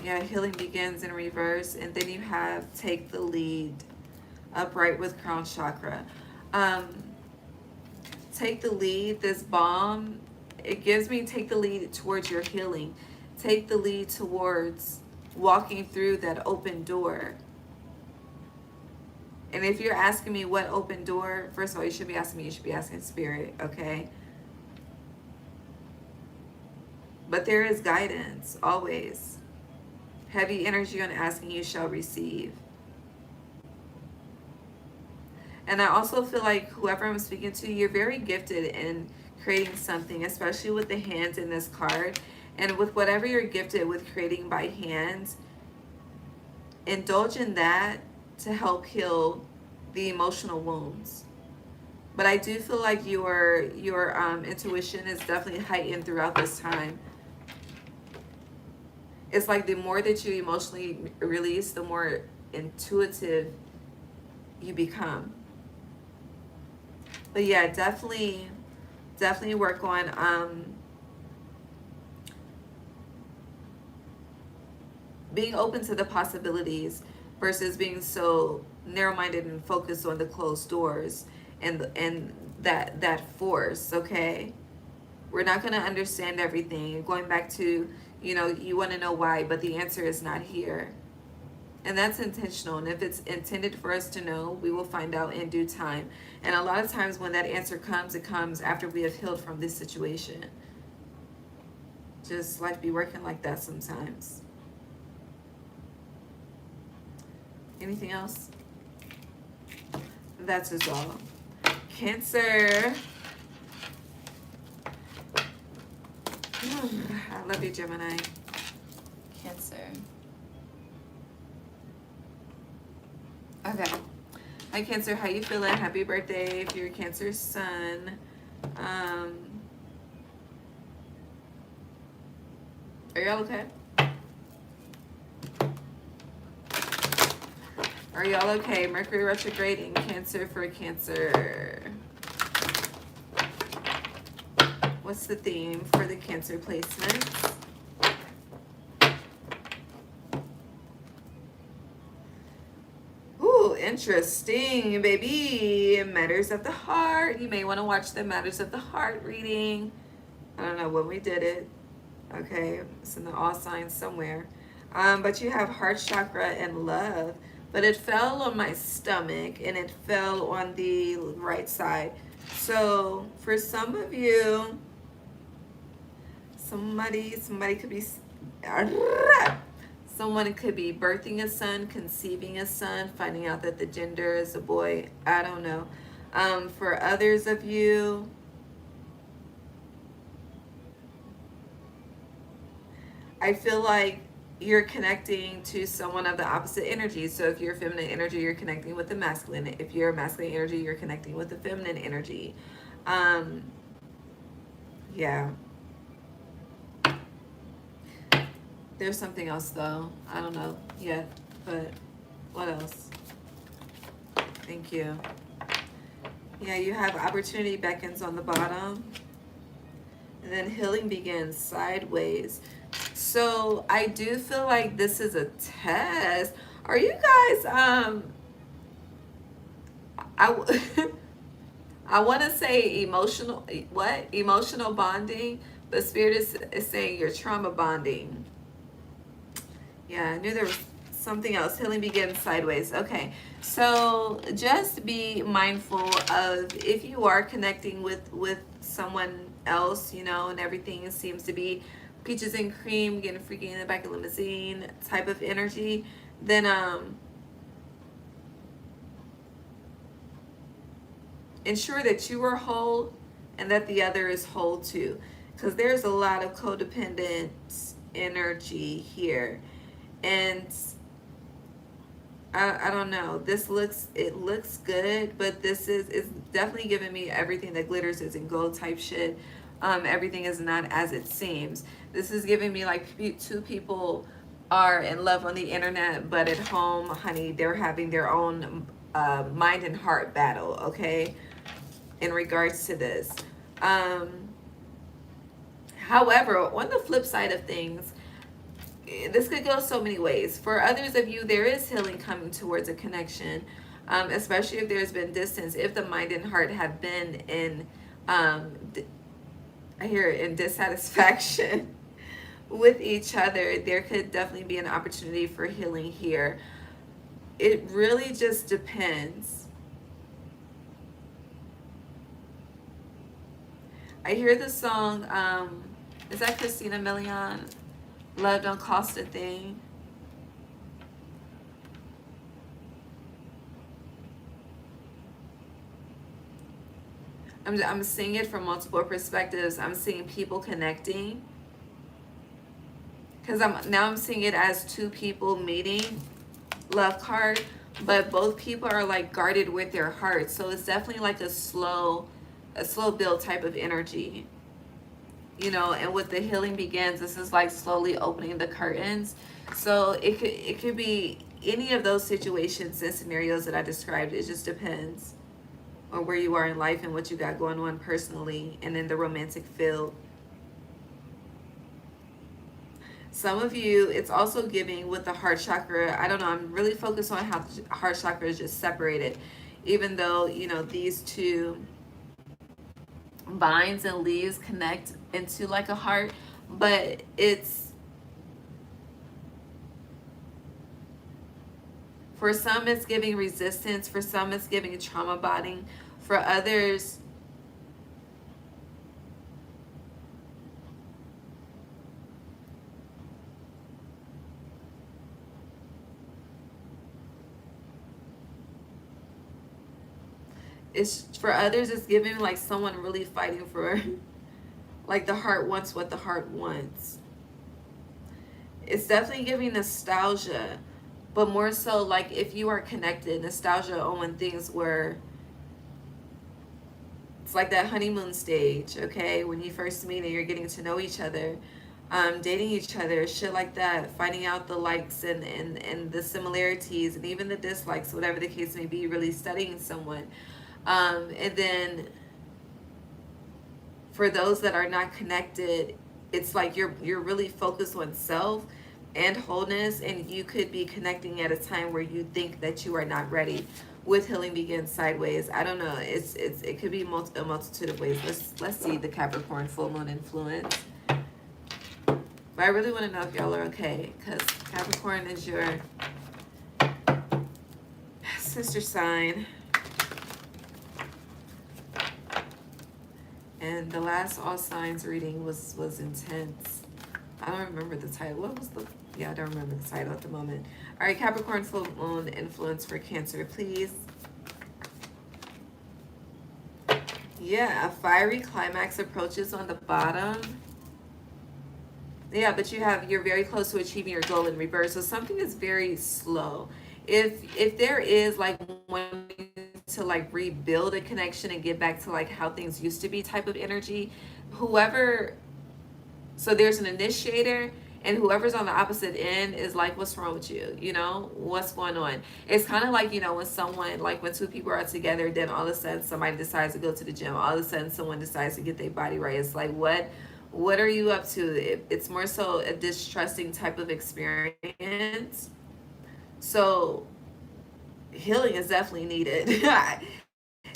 Yeah, healing begins in reverse. And then you have take the lead, upright with crown chakra. Take the lead, this balm, it gives me take the lead towards your healing. Take the lead towards walking through that open door. And if you're asking me what open door, first of all, you should be asking me, you should be asking Spirit, okay? But there is guidance, always. Heavy energy on asking, you shall receive. And I also feel like whoever I'm speaking to, you're very gifted in creating something, especially with the hands in this card. And with whatever you're gifted with creating by hand, indulge in that to help heal the emotional wounds. But I do feel like your intuition is definitely heightened throughout this time. It's like the more that you emotionally release, the more intuitive you become. But yeah, definitely work on being open to the possibilities versus being so narrow-minded and focused on the closed doors and that force, okay? We're not going to understand everything. Going back to, you know, you want to know why, but the answer is not here. And that's intentional. And if it's intended for us to know, we will find out in due time. And a lot of times when that answer comes, it comes after we have healed from this situation. Just life be working like that sometimes. Anything else? That's is all. Cancer. I love you, Gemini. Cancer. Okay. Hi, Cancer. How you feeling? Happy birthday if you're a Cancer sun. Are y'all okay? Are y'all okay? Mercury retrograde in Cancer for Cancer. What's the theme for the Cancer placements? Ooh, interesting, baby. Matters of the heart. You may want to watch the Matters of the Heart reading. I don't know when we did it. Okay, it's in the all signs somewhere. But you have heart chakra and love. But it fell on my stomach and it fell on the right side. So for some of you, somebody could be someone could be birthing a son, conceiving a son, finding out that the gender is a boy. I don't know. For others of you, I feel like you're connecting to someone of the opposite energy. So if you're feminine energy, you're connecting with the masculine. If you're masculine energy, you're connecting with the feminine energy. Yeah. There's something else though. I don't know yet, but what else? Thank you. Yeah, you have opportunity beckons on the bottom. And then healing begins sideways. So I do feel like this is a test. Are you guys I I want to say emotional bonding, but spirit is saying you're trauma bonding. Yeah, I knew there was something else. Healing begins sideways. Okay, so just be mindful of if you are connecting with someone else, you know, and everything seems to be peaches and cream, getting freaky in the back of limousine type of energy, then ensure that you are whole and that the other is whole too, because there's a lot of codependent energy here. And I don't know, it looks good, but this is definitely giving me everything that glitters isn't gold type shit. Everything is not as it seems. This is giving me like two people are in love on the internet, but at home, honey, they're having their own mind and heart battle, okay, in regards to this. However, on the flip side of things, this could go so many ways. For others of you, there is healing coming towards a connection, especially if there's been distance. If the mind and heart have been in, I hear in dissatisfaction with each other, there could definitely be an opportunity for healing here. It really just depends. I hear the song, is that Christina Milian? Love don't cost a thing. I'm seeing it from multiple perspectives. I'm seeing people connecting, because I'm seeing it as two people meeting, love card, but both people are like guarded with their hearts. So it's definitely like a slow build type of energy, you know. And with the healing begins, this is like slowly opening the curtains. So it could be any of those situations and scenarios that I described. It just depends on where you are in life and what you got going on personally and in the romantic field. Some of you, it's also giving with the heart chakra. I don't know, I'm really focused on how the heart chakra is just separated, even though, you know, these two vines and leaves connect into like a heart, but it's, for some it's giving resistance, for some it's giving trauma bonding, for others it's giving like someone really fighting for like the heart wants what the heart wants. It's definitely giving nostalgia. but more so like if you are connected, nostalgia on when things were, it's like that honeymoon stage, okay? When you first meet and you're getting to know each other, dating each other, shit like that, finding out the likes and the similarities and even the dislikes, whatever the case may be, really studying someone. And then for those that are not connected, it's like you're really focused on self and wholeness, and you could be connecting at a time where you think that you are not ready. With healing begins sideways. I don't know. It could be a multitude of ways. Let's see the Capricorn full moon influence. But I really want to know if y'all are okay, because Capricorn is your sister sign. And the last all signs reading was intense. I don't remember the title. What was the... Yeah, I don't remember the title at the moment. All right, Capricorn full moon influence for Cancer, please. Yeah, a fiery climax approaches on the bottom. Yeah, but you're very close to achieving your goal in reverse. So something is very slow. If there is like wanting to like rebuild a connection and get back to like how things used to be type of energy, whoever, so there's an initiator, and whoever's on the opposite end is like, what's wrong with you? You know, what's going on? It's kind of like, you know, when someone, like when two people are together, then all of a sudden somebody decides to go to the gym. All of a sudden someone decides to get their body right. It's like, what are you up to? It's more so a distrusting type of experience. So healing is definitely needed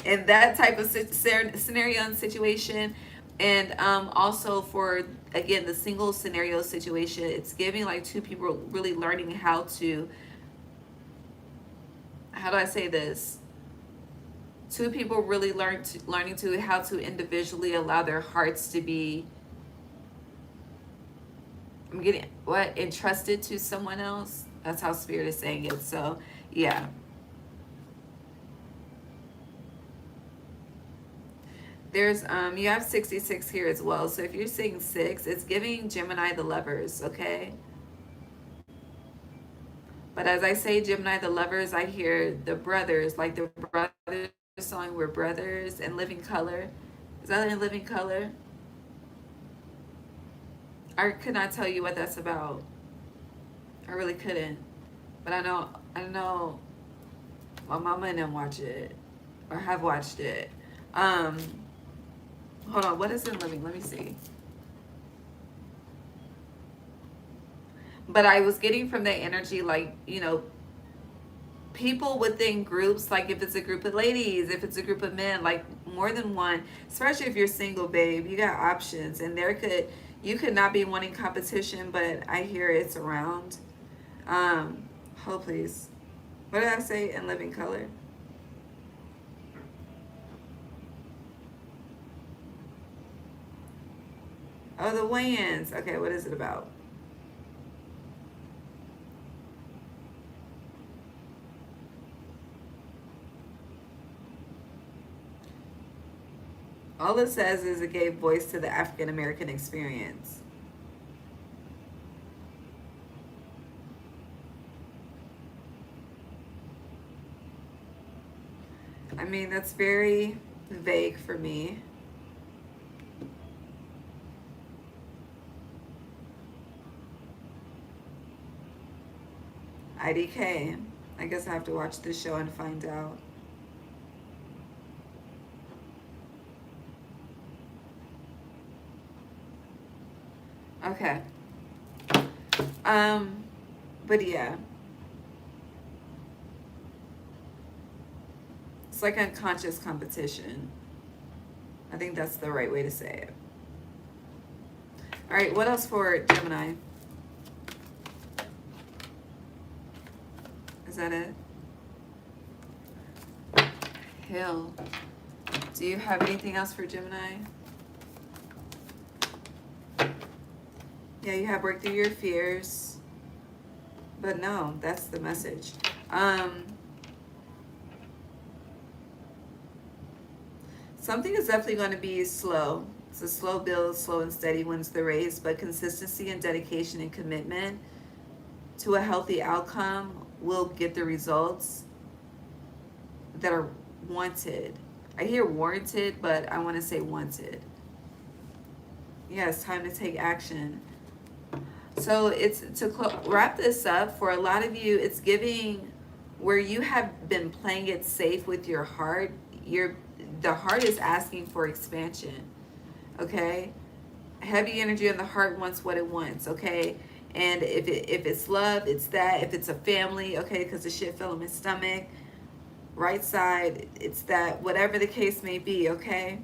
in that type of scenario and situation. And also for, again, the single scenario situation, it's giving like two people really learning how to, how do I say this? Two people really learning to how to individually allow their hearts to be, I'm getting, what, entrusted to someone else. That's how Spirit is saying it. So yeah. There's you have 66 here as well. So if you're seeing 6, it's giving Gemini the Lovers, okay? But as I say Gemini the Lovers, I hear the brothers, like the brothers song, We're Brothers, and Living Color. Is that in Living Color? I could not tell you what that's about. I really couldn't. But I know my mama and them watch it, or have watched it. Hold on, what is in Living? Let me see. But I was getting from that energy, like, you know, people within groups, like if it's a group of ladies, if it's a group of men, like more than one, especially if you're single, babe, you got options. And you could not be wanting competition, but I hear it's around. Hold please. What did I say in Living Color? Oh, the weigh-ins. Okay, what is it about? All it says is it gave voice to the African American experience. I mean, that's very vague for me. IDK. I guess I have to watch this show and find out. Okay. But yeah. It's like unconscious competition. I think that's the right way to say it. All right, what else for Gemini? Is that it? Hill. Do you have anything else for Gemini? Yeah, you have worked through your fears. But no, that's the message. Something is definitely going to be slow. It's a slow build, slow and steady wins the race, but consistency and dedication and commitment to a healthy outcome will get the results that are wanted. I hear warranted, but I want to say wanted. Yeah, it's time to take action. So it's to wrap this up, for a lot of you, it's giving where you have been playing it safe with your heart. The heart is asking for expansion. Okay? Heavy energy in the heart wants what it wants, okay? And if it's love, it's that. If it's a family, okay, because the shit fell in my stomach. Right side, it's that. Whatever the case may be, okay?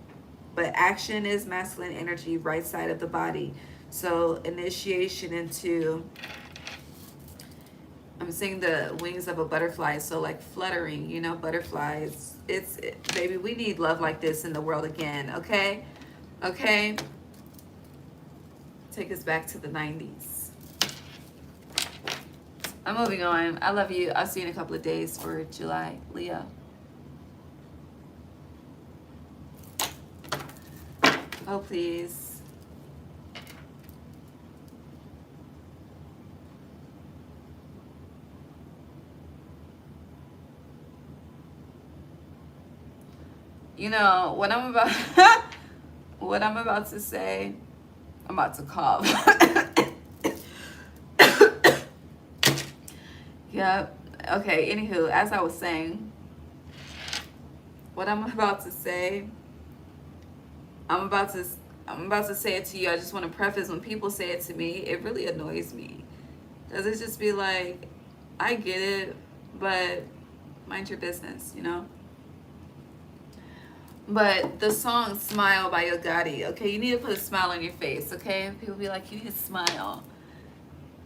But action is masculine energy, right side of the body. So initiation into, I'm seeing the wings of a butterfly. So like fluttering, you know, butterflies. Baby, we need love like this in the world again, okay? Okay? Take us back to the 90s. I'm moving on. I love you. I'll see you in a couple of days for July, Leo. Oh, please. You know, what I'm about what I'm about to say, I'm about to cough. Yep. Okay, anywho, as I was saying, what I'm about to say, I'm about to say it to you. I just want to preface, when people say it to me, it really annoys me. Does it just be like, I get it, but mind your business, you know? But the song Smile by Yo Gotti, okay, you need to put a smile on your face, okay? People be like, you need to smile.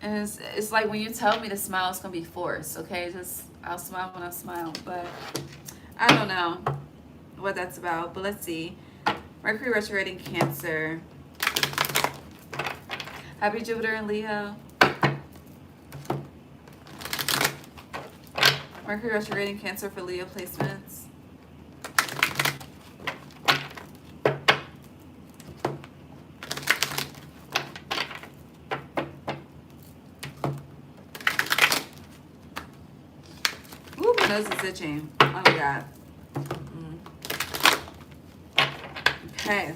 And it's like when you tell me to smile, it's going to be forced, okay? I'll smile when I smile. But I don't know what that's about. But let's see. Mercury Retrograde in Cancer. Happy Jupiter in Leo. Mercury Retrograde in Cancer for Leo placements. My nose is itching. Oh my God. Okay.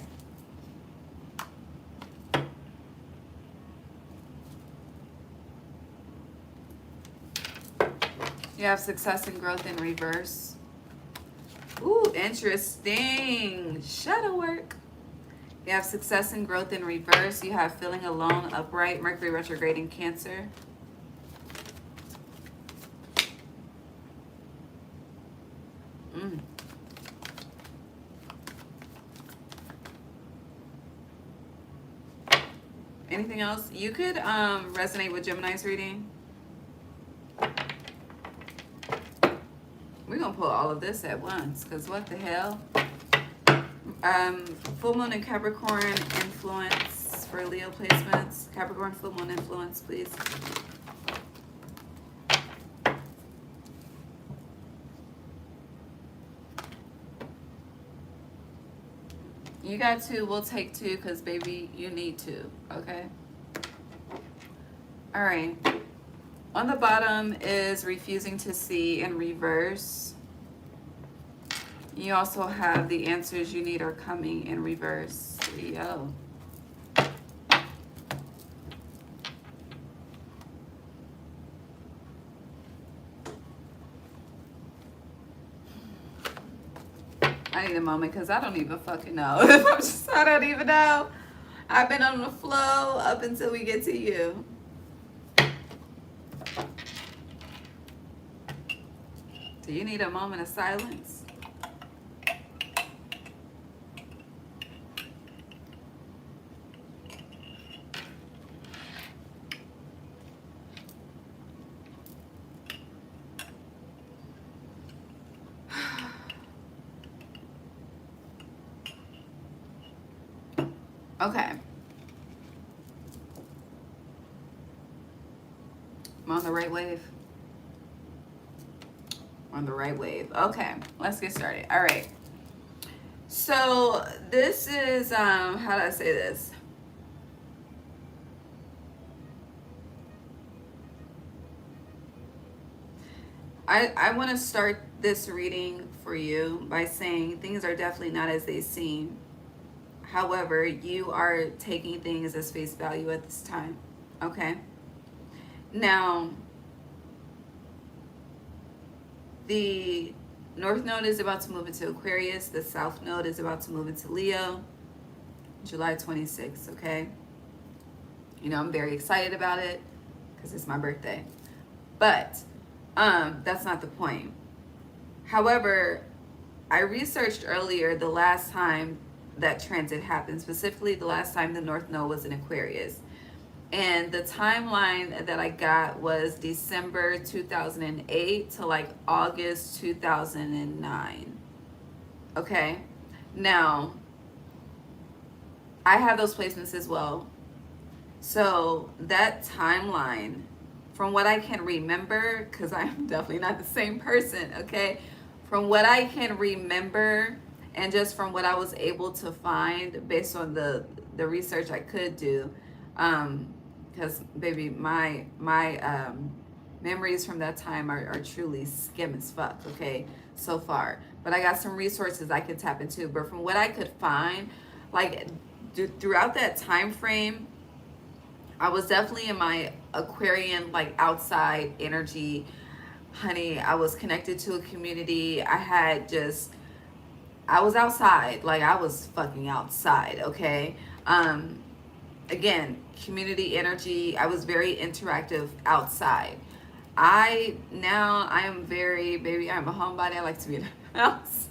You have success and growth in reverse. Ooh, interesting. Shadow work. You have success and growth in reverse. You have feeling alone, upright. Mercury retrograde in Cancer. Anything else? You could resonate with Gemini's reading. We're going to pull all of this at once, because what the hell? Full moon and Capricorn influence for Leo placements. Capricorn full moon influence, please. You got two, we'll take two, because baby, you need two, okay? All right. On the bottom is refusing to see in reverse. You also have the answers you need are coming in reverse. Leo. I need a moment because I don't even fucking know. I don't even know. I've been on the flow up until we get to you. Do you need a moment of silence? Okay. I'm on the right wave. On the right wave. Okay, let's get started. All right. So this is, how do I say this? I want to start this reading for you by saying things are definitely not as they seem. However, you are taking things as face value at this time. Okay? Now, the North Node is about to move into Aquarius. The South Node is about to move into Leo, July 26th, okay? You know, I'm very excited about it because it's my birthday. But that's not the point. However, I researched earlier the last time that transit happened, specifically the last time the North Node was in Aquarius. And the timeline that I got was December 2008 to like August 2009. Okay? Now, I have those placements as well. So that timeline, from what I can remember, because I'm definitely not the same person, okay? From what I can remember, and just from what I was able to find based on the research I could do, because baby, my memories from that time are truly skim as fuck, okay, so far. But I got some resources I could tap into. But from what I could find, like throughout that time frame, I was definitely in my Aquarian, like outside energy, honey. I was connected to a community. I was outside, like I was fucking outside, okay? Again, community energy. I was very interactive outside. I am very, baby, I'm a homebody. I like to be in the house.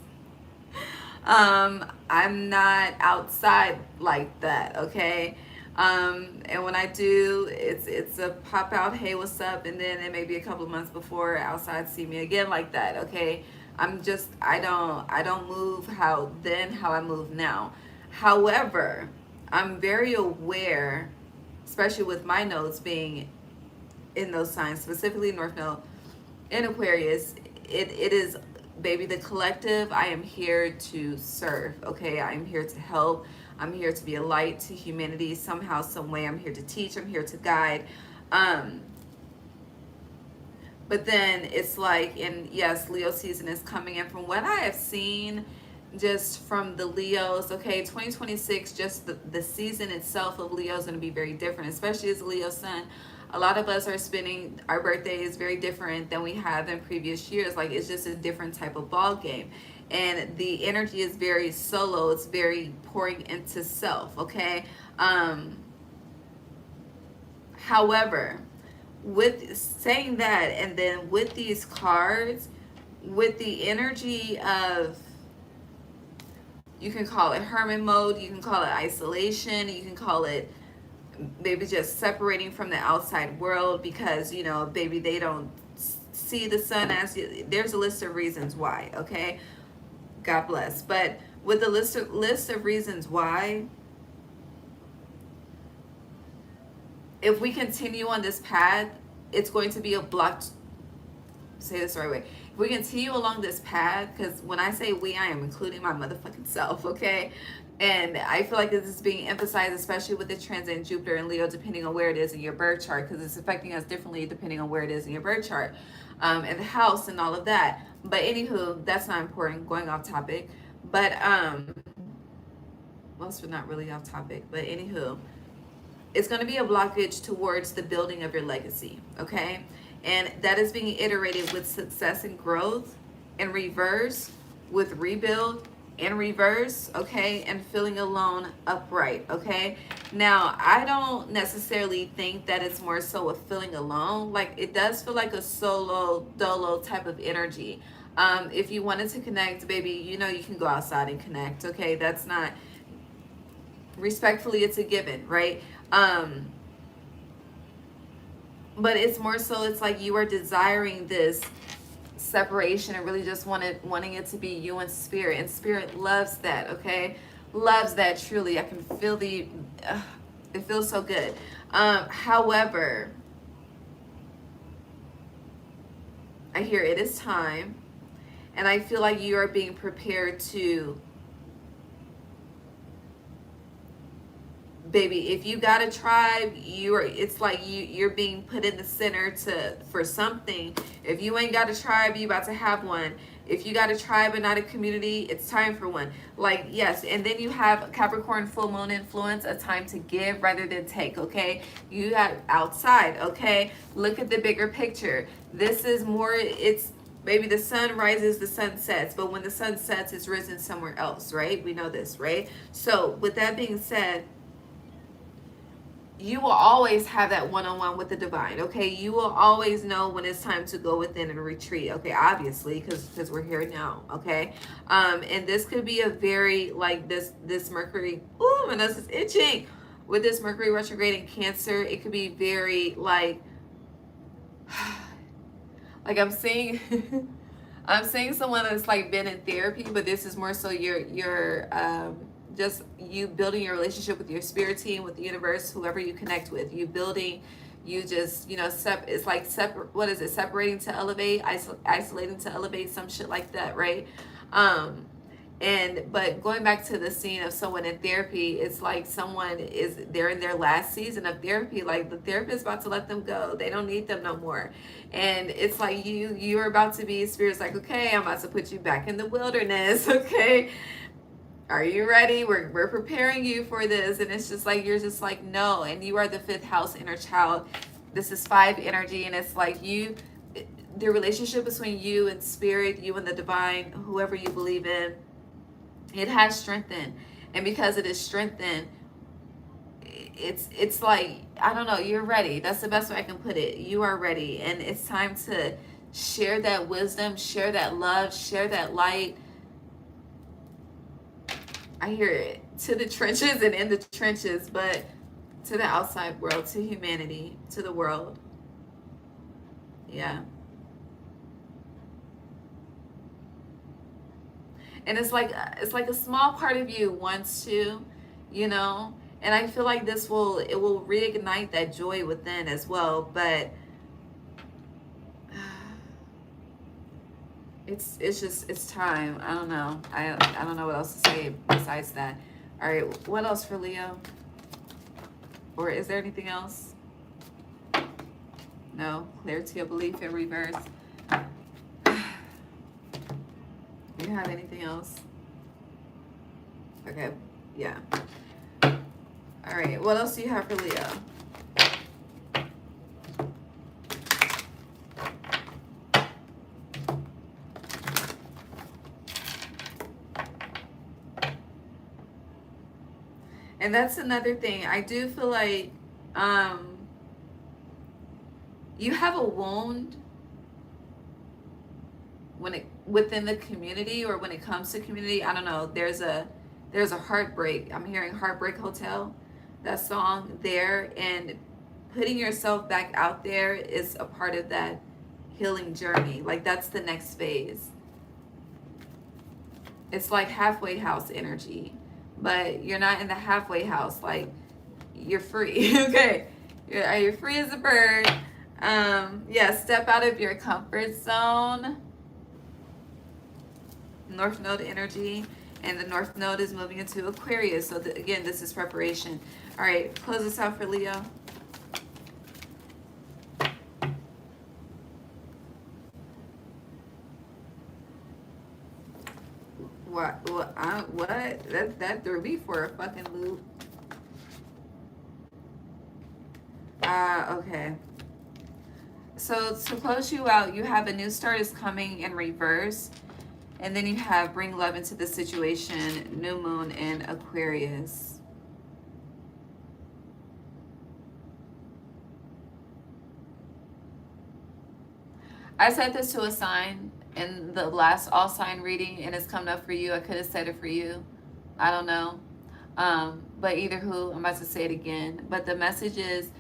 I'm not outside like that, okay? And when I do, it's a pop out, hey, what's up? And then it may be a couple of months before outside see me again like that, okay? I don't move how I move now. However, I'm very aware, especially with my nodes being in those signs, specifically North Node in Aquarius, it is, baby, the collective. I am here to serve, okay? I am here to help. I'm here to be a light to humanity somehow, some way. I'm here to teach. I'm here to guide. But then it's like, and yes, Leo season is coming in. From what I have seen, just from the Leos, okay, 2026, just the season itself of Leo is going to be very different, especially as a Leo sun. A lot of us are spending our birthdays very different than we have in previous years. Like, it's just a different type of ball game. And the energy is very solo. It's very pouring into self, okay? However, with saying that, and then with these cards, with the energy of, you can call it hermit mode, you can call it isolation, you can call it maybe just separating from the outside world because, you know, baby, they don't see the sun as you. There's a list of reasons why, okay? God bless. But with the list of reasons why, if we continue on this path, it's going to be a blocked, say this the right way. If we continue along this path, because when I say we, I am including my motherfucking self, okay? And I feel like this is being emphasized, especially with the transit in Jupiter and Leo, depending on where it is in your birth chart, because it's affecting us differently depending on where it is in your birth chart, and the house and all of that. But anywho, that's not important, going off topic. But, most are not really off topic, but anywho, it's going to be a blockage towards the building of your legacy, okay? And that is being iterated with success and growth, in reverse with rebuild, in reverse, okay, and feeling alone upright, okay? Now, I don't necessarily think that it's more so a feeling alone. Like, it does feel like a solo, dolo type of energy. If you wanted to connect, baby, you know you can go outside and connect, okay? That's not, respectfully, it's a given, right? But it's more so, it's like you are desiring this separation and really just wanting it to be you and spirit, and spirit loves that, okay? Loves that truly. I can feel it feels so good. However, I hear it is time, and I feel like you are being prepared to baby, if you got a tribe, it's like you're being put in the center for something. If you ain't got a tribe, you about to have one. If you got a tribe and not a community, it's time for one. Like, yes. And then you have Capricorn full moon influence, a time to give rather than take, okay? You got outside, okay? Look at the bigger picture. This is more, it's maybe the sun rises, the sun sets, but when the sun sets, it's risen somewhere else, right? We know this, right? So with that being said, you will always have that one-on-one with the divine, okay? You will always know when it's time to go within and retreat, okay? Obviously, because we're here now, okay? And this could be a very, like, this Mercury, ooh, my nose is itching. With this Mercury retrograde in Cancer, it could be very, like I'm seeing, I'm seeing someone that's, like, been in therapy, but this is more so your just you building your relationship with your spirit team, with the universe, whoever you connect with. You building, you just, it's like what is it? Separating to elevate, isolating to elevate, some shit like that, right? But going back to the scene of someone in therapy, it's like they're in their last season of therapy. Like, the therapist is about to let them go. They don't need them no more. And it's like you're about to be, spirit's like, okay, I'm about to put you back in the wilderness, okay? Are you ready? We're preparing you for this. And it's just like, you're just like, no. And you are the 5th house inner child. This is 5 energy. And it's like the relationship between you and spirit, you and the divine, whoever you believe in, it has strengthened. And because it is strengthened, it's like, I don't know, you're ready. That's the best way I can put it. You are ready. And it's time to share that wisdom, share that love, share that light. I hear it, to the trenches and in the trenches, but to the outside world, to humanity, to the world. Yeah. And it's like a small part of you wants to, and I feel like it will reignite that joy within as well. But it's time. I don't know. I don't know what else to say besides that. All right, what else for Leo? Or is there anything else? No, clarity of belief in reverse. Do you have anything else? Okay, yeah. All right, what else do you have for Leo? And that's another thing. I do feel like you have a wound within the community, or when it comes to community. I don't know. There's a heartbreak. I'm hearing Heartbreak Hotel, that song there, and putting yourself back out there is a part of that healing journey. Like, that's the next phase. It's like halfway house energy. But you're not in the halfway house. Like, you're free. Okay, you're free as a bird. Yeah, step out of your comfort zone. North Node energy, and the North Node is moving into Aquarius. So again, this is preparation. All right, close this out for Leo. What? That threw me for a fucking loop. Okay. So to close you out, you have a new start is coming in reverse. And then you have bring love into the situation, new moon in Aquarius. I said this to a sign in the last all sign reading, and it's coming up for you. I could have said it for you. I don't know. But either who, I'm about to say it again. But the message is,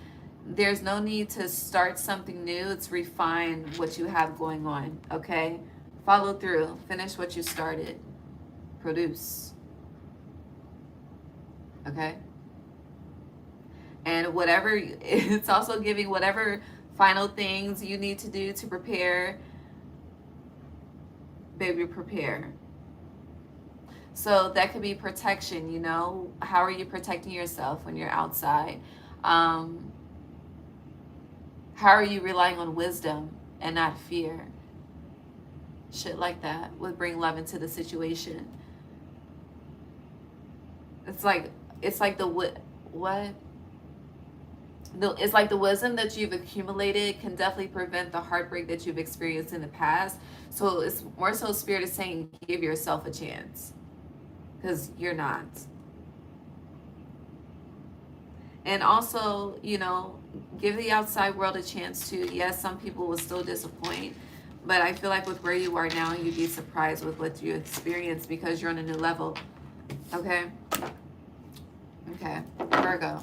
there's no need to start something new. It's refine what you have going on, okay? Follow through. Finish what you started. Produce. Okay? And whatever, it's also giving whatever final things you need to do to prepare. Baby, prepare. So that could be protection, you know. How are you protecting yourself when you're outside? How are you relying on wisdom and not fear? Shit like that would bring love into the situation. It's like the what? It's like the wisdom that you've accumulated can definitely prevent the heartbreak that you've experienced in the past. So it's more so Spirit is saying give yourself a chance, because you're not. And also, you know, give the outside world a chance to. Yes, some people will still disappoint, but I feel like with where you are now, you'd be surprised with what you experience because you're on a new level. Okay? Okay. Virgo.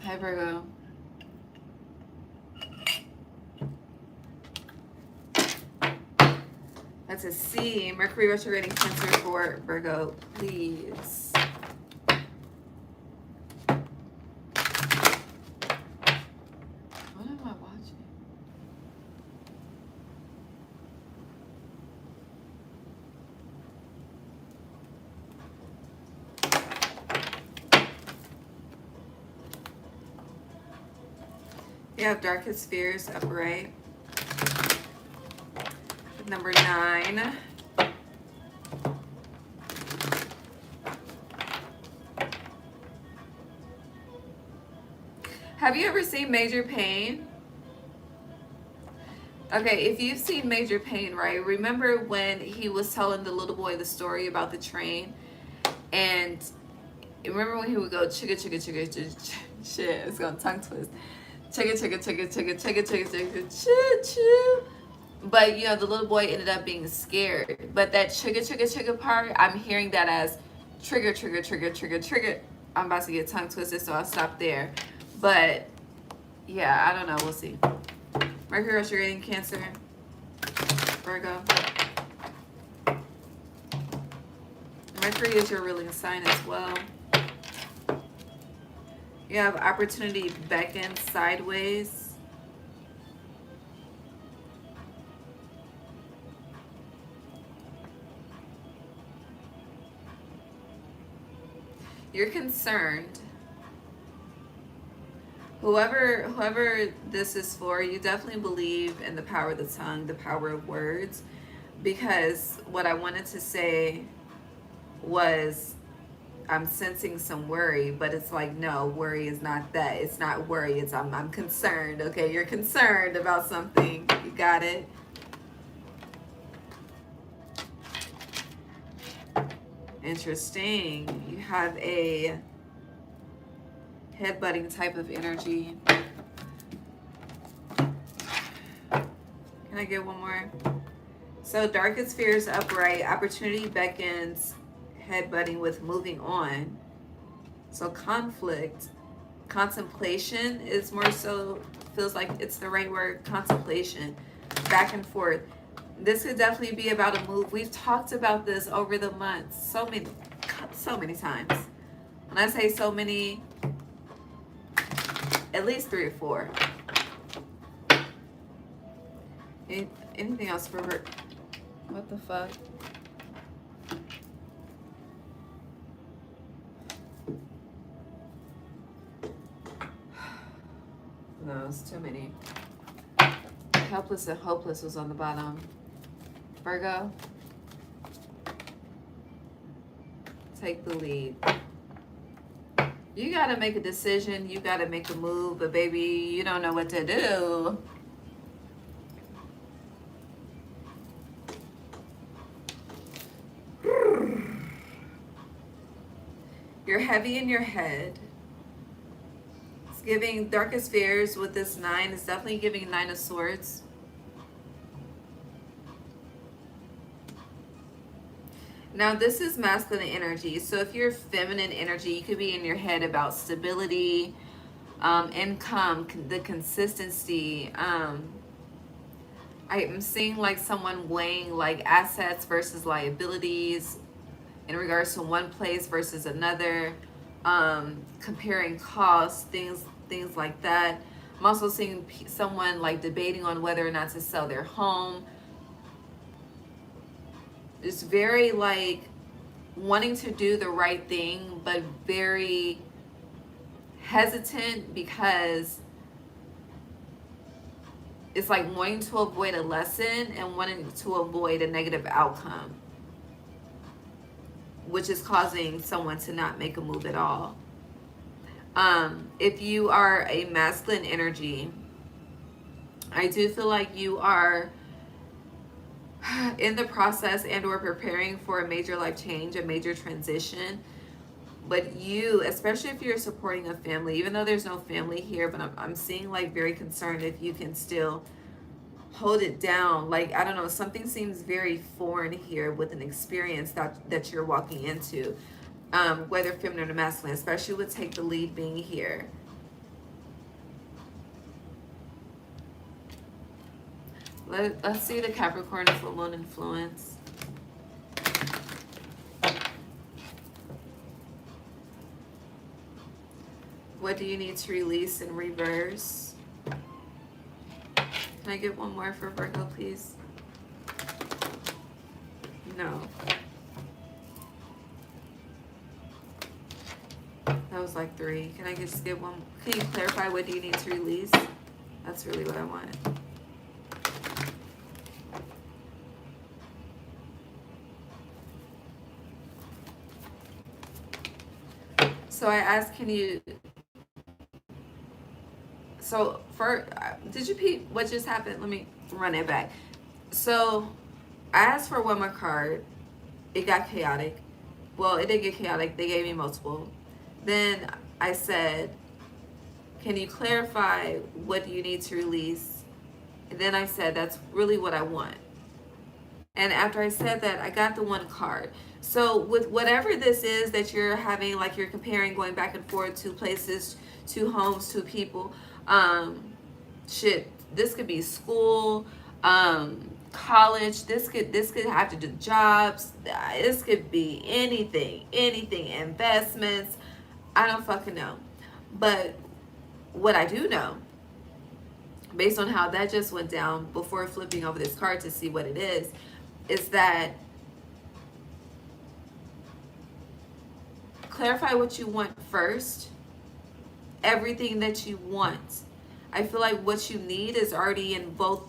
Hi, Virgo. That's a C. Mercury retrograde in Cancer for Virgo, please. What am I watching? You have darkest fears upright. Number 9. Have you ever seen Major Pain? Okay, if you've seen Major Pain, right, remember when he was telling the little boy the story about the train? And remember when he would go chugga chugga chugga chugga, shit, it's gonna tongue twist. Chugga chugga chugga chugga chugga chugga chugga choo choo. But you know, the little boy ended up being scared. But that chugga chugga chugga part, I'm hearing that as trigger trigger trigger trigger trigger. I'm about to get tongue twisted, so I'll stop there. But yeah, I don't know. We'll see. Mercury retrograde in Cancer, Virgo. Mercury is your ruling sign as well. You have opportunity beckon sideways. You're concerned. Whoever this is for, you definitely believe in the power of the tongue, the power of words, because what I wanted to say was I'm sensing some worry, but it's like, no, worry is not that. It's not worry. It's I'm concerned. Okay, you're concerned about something. You got it. Interesting. You have a headbutting type of energy. Can I get one more? So darkest fears upright, opportunity beckons, headbutting with moving on. So conflict, contemplation is more so, feels like it's the right word, contemplation, back and forth. This could definitely be about a move. We've talked about this over the months so many times. When I say so many, at least 3 or 4. Anything else for her? What the fuck? No, it's too many. Helpless and hopeless was on the bottom. Virgo, take the lead. You gotta make a decision. You gotta make a move, but baby, you don't know what to do. You're heavy in your head. It's giving darkest fears with this 9. It's definitely giving 9 of Swords. Now, this is masculine energy. So if you're feminine energy, you could be in your head about stability, income, the consistency. I'm seeing like someone weighing like assets versus liabilities in regards to one place versus another, comparing costs, things like that. I'm also seeing someone like debating on whether or not to sell their home. is very like wanting to do the right thing, but very hesitant because it's like wanting to avoid a lesson and wanting to avoid a negative outcome, which is causing someone to not make a move at all. If you are a masculine energy, I do feel like you are in the process and or preparing for a major life change, a major transition. But you, especially if you're supporting a family, even though there's no family here, but I'm seeing like very concerned if you can still hold it down. Like, I don't know, something seems very foreign here with an experience that you're walking into, whether feminine or masculine, especially with take the lead being here. Let's see the Capricorn full moon influence. What do you need to release in reverse? Can I get one more for Virgo, please? No. That was like 3. Can I just get one? Can you clarify what do you need to release? That's really what I want. So I asked, can you... So for, did you peep what just happened? Let me run it back. So I asked for one more card. It got chaotic. Well, it didn't get chaotic. They gave me multiple. Then I said, can you clarify what you need to release? And then I said, that's really what I want. And after I said that, I got the one card. So with whatever this is that you're having, like you're comparing, going back and forth to places, to homes, to people, shit, this could be school, college, this could have to do jobs, this could be anything, investments, I don't fucking know. But what I do know, based on how that just went down before flipping over this card to see what it is that clarify what you want first. Everything that you want. I feel like what you need is already in both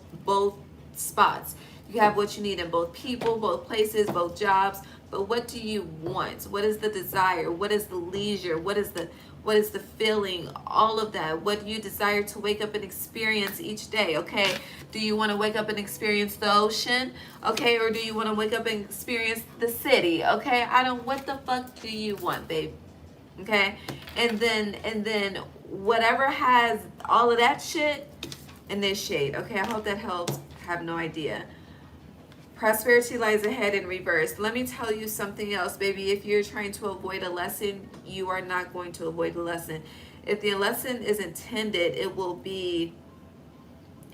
spots. You have what you need in both people, both places, both jobs. But what do you want? What is the desire? What is the leisure? What is the feeling? All of that. What do you desire to wake up and experience each day? Okay. Do you want to wake up and experience the ocean? Okay. Or do you want to wake up and experience the city? Okay. What the fuck do you want, babe? Okay. And then whatever has all of that shit in this shade. Okay. I hope that helps. I have no idea. Prosperity lies ahead in reverse. Let me tell you something else, baby. If you're trying to avoid a lesson, you are not going to avoid a lesson. If the lesson is intended, it will be,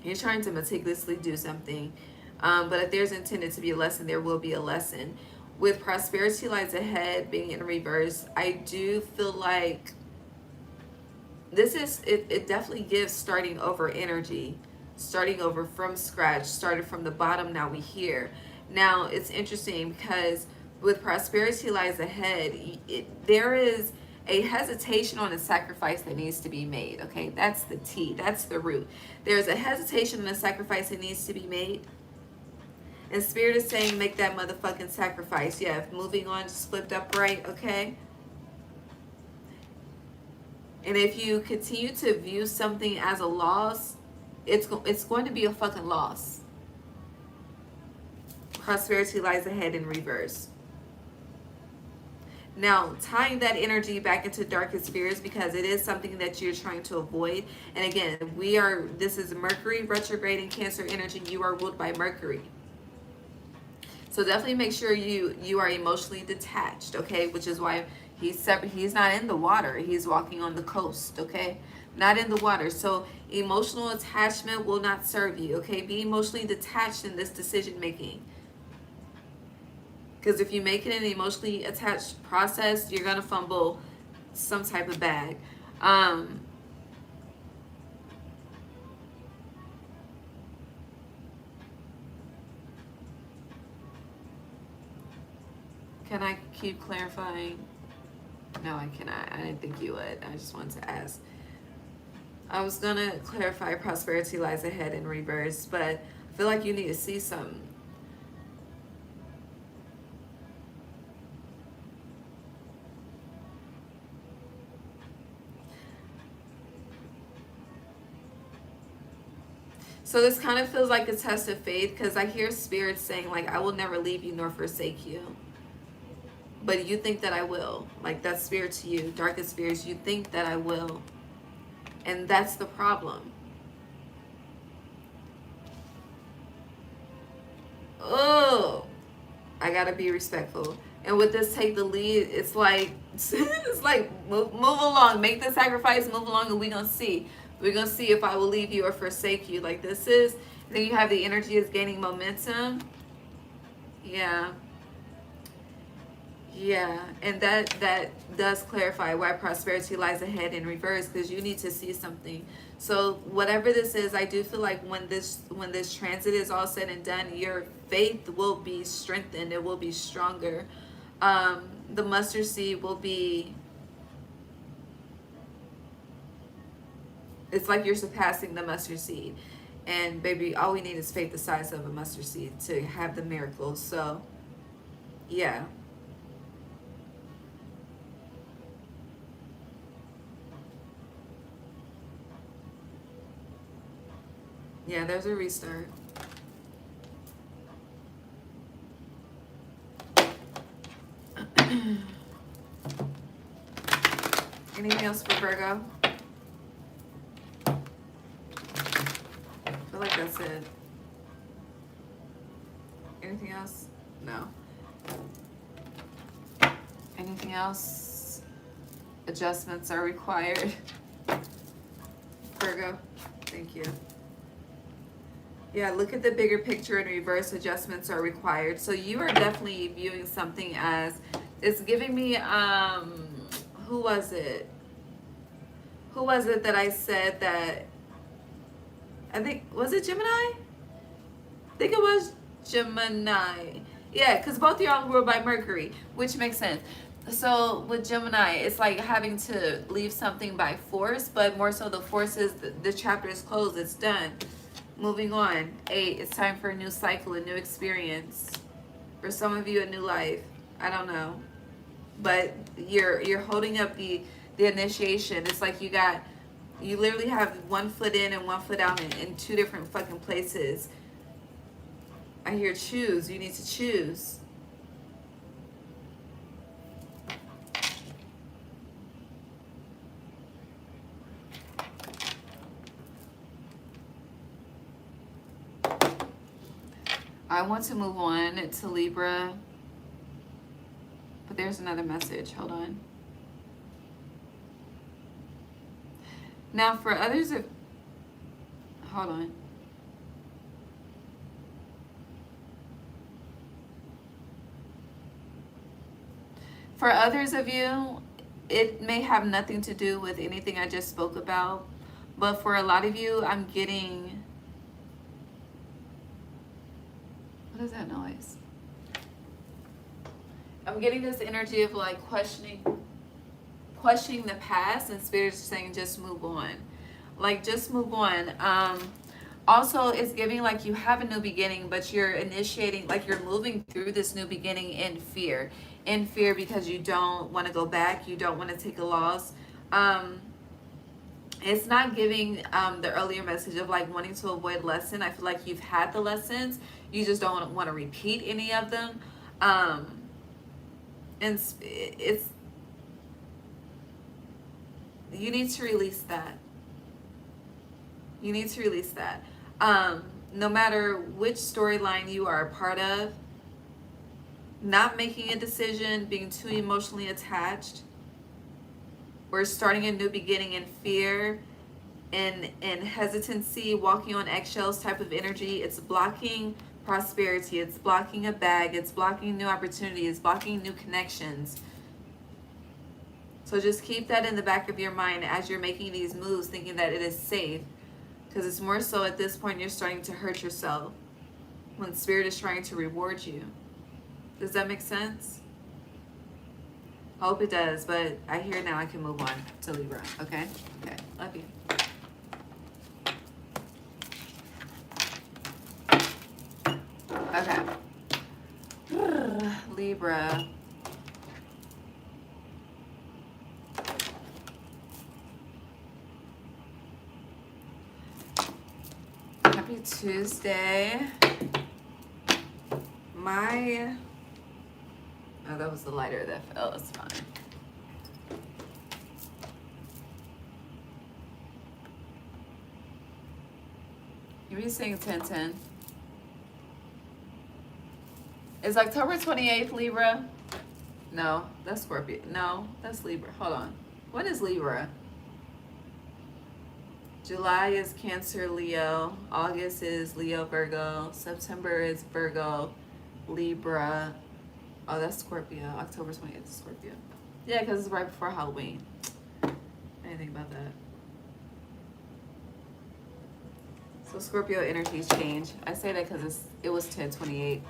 you're trying to meticulously do something. But if there's intended to be a lesson, there will be a lesson. With prosperity lies ahead being in reverse, I do feel like this is, it definitely gives starting over energy. Starting over from scratch, started from the bottom, now we here. Now it's interesting because with prosperity lies ahead, there is a hesitation on a sacrifice that needs to be made. Okay, that's the T, that's the root. There's a hesitation on a sacrifice that needs to be made. And Spirit is saying make that motherfucking sacrifice. Yeah, moving on, just flipped upright, okay? And if you continue to view something as a loss, it's going to be a fucking loss. Prosperity lies ahead in reverse. Now, tying that energy back into darkest spheres, because it is something that you're trying to avoid. And again, this is Mercury retrograde in Cancer energy. You are ruled by Mercury. So definitely make sure you are emotionally detached, okay? Which is why he's separate. He's not in the water. He's walking on the coast, okay? Not in the water. So emotional attachment will not serve you, okay? Be emotionally detached in this decision making. Because if you make it an emotionally attached process, you're going to fumble some type of bag. Can I keep clarifying? No, I cannot. I didn't think you would. I just wanted to ask. I was going to clarify prosperity lies ahead in reverse, but I feel like you need to see something. So this kind of feels like a test of faith, because I hear spirits saying, like, I will never leave you nor forsake you. But you think that I will. Like, that's spirit to you. Darkest spirits, you think that I will. And that's the problem. Oh, I gotta be respectful. And with this take the lead, it's like it's like move along, make the sacrifice, move along, and we're gonna see. We're gonna see if I will leave you or forsake you. Like this is, then you have the energy is gaining momentum. Yeah. Yeah, and that does clarify why prosperity lies ahead in reverse, because you need to see something. So whatever this is, I do feel like when this transit is all said and done, your faith will be strengthened. It will be stronger. The mustard seed will be. It's like you're surpassing the mustard seed, and baby, all we need is faith the size of a mustard seed to have the miracles. So, yeah. Yeah, there's a restart. Anything else for Virgo? I feel like that's it. Anything else? No. Anything else? Adjustments are required. Virgo, thank you. Yeah, look at the bigger picture in reverse. Adjustments are required. So you are definitely viewing something as, it's giving me, who was it? Who was it that I said that, I think, was it Gemini? I think it was Gemini. Yeah, because both of y'all were by Mercury, which makes sense. So with Gemini, it's like having to leave something by force, but more so the force is, the chapter is closed, it's done. Moving on. 8, it's time for a new cycle, a new experience. For some of you, a new life. I don't know. But you're holding up the initiation. It's like you literally have one foot in and one foot out in two different fucking places. I hear choose. You need to choose. I want to move on to Libra, but there's another message. Hold on. Now for others of, hold on. For others of you, it may have nothing to do with anything I just spoke about, but for a lot of you, I'm getting, what is that noise? I'm getting this energy of like questioning the past, and spirits saying just move on. Like just move on. Also, it's giving like you have a new beginning, but you're initiating, like you're moving through this new beginning in fear. In fear because you don't want to go back. You don't want to take a loss. It's not giving the earlier message of like wanting to avoid lesson. I feel like you've had the lessons. You just don't want to repeat any of them. And it's, you need to release that. You need to release that. No matter which storyline you are a part of, not making a decision, being too emotionally attached, or starting a new beginning in fear and hesitancy, walking on eggshells type of energy, it's blocking prosperity, it's blocking a bag, it's blocking new opportunities, it's blocking new connections. So just keep that in the back of your mind as you're making these moves, thinking that it is safe. Because it's more so at this point you're starting to hurt yourself when Spirit is trying to reward you. Does that make sense? Hope it does, but I hear now I can move on to Libra. Okay? Okay. Love you. Okay. Libra. Happy Tuesday. Oh, that was the lighter that fell. It's fine. You be saying 10-10. Is October 28th Libra? No, that's Scorpio. No, that's Libra. Hold on. What is Libra? July is Cancer, Leo. August is Leo, Virgo. September is Virgo, Libra. Oh, that's Scorpio. October 28th is Scorpio. Yeah, because it's right before Halloween. I didn't think about that. So Scorpio energies change. I say that because it was 10:28.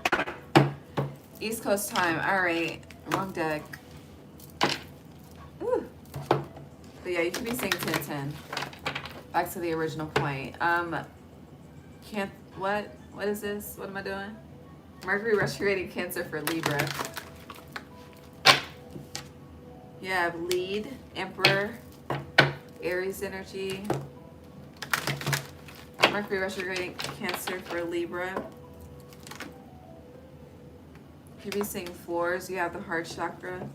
East Coast time. All right. Wrong deck. Ooh. But yeah, you could be saying 10-10. Back to the original point. What is this? What am I doing? Mercury retrograde Cancer for Libra. You have lead, Emperor, Aries energy. Mercury retrograde Cancer for Libra. You could be seeing fours. You have the heart chakra.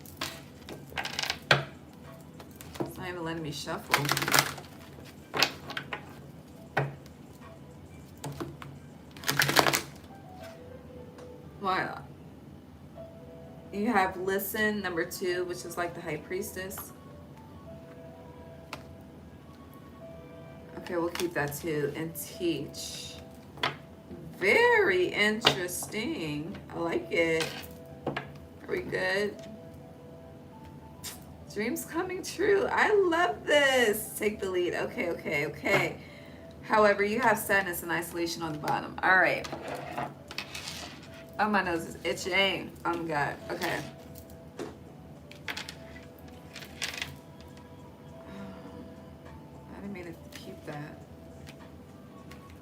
It's not even letting me shuffle. Well, you have listen, number 2, which is like the high priestess. Okay, we'll keep that too. And teach. Very interesting. I like it. Are we good? Dreams coming true. I love this. Take the lead. Okay. However, you have sadness and isolation on the bottom. All right. Oh, my nose is itching. Oh, my God. Okay. I didn't mean to keep that.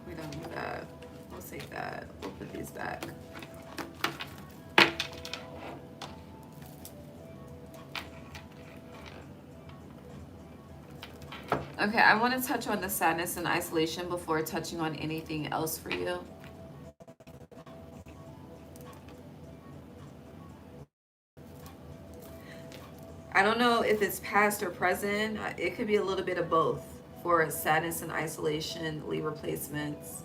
We don't need that. We'll take that. We'll put these back. Okay, I want to touch on the sadness and isolation before touching on anything else for you. I don't know if it's past or present. It could be a little bit of both for sadness and isolation, Libra placements.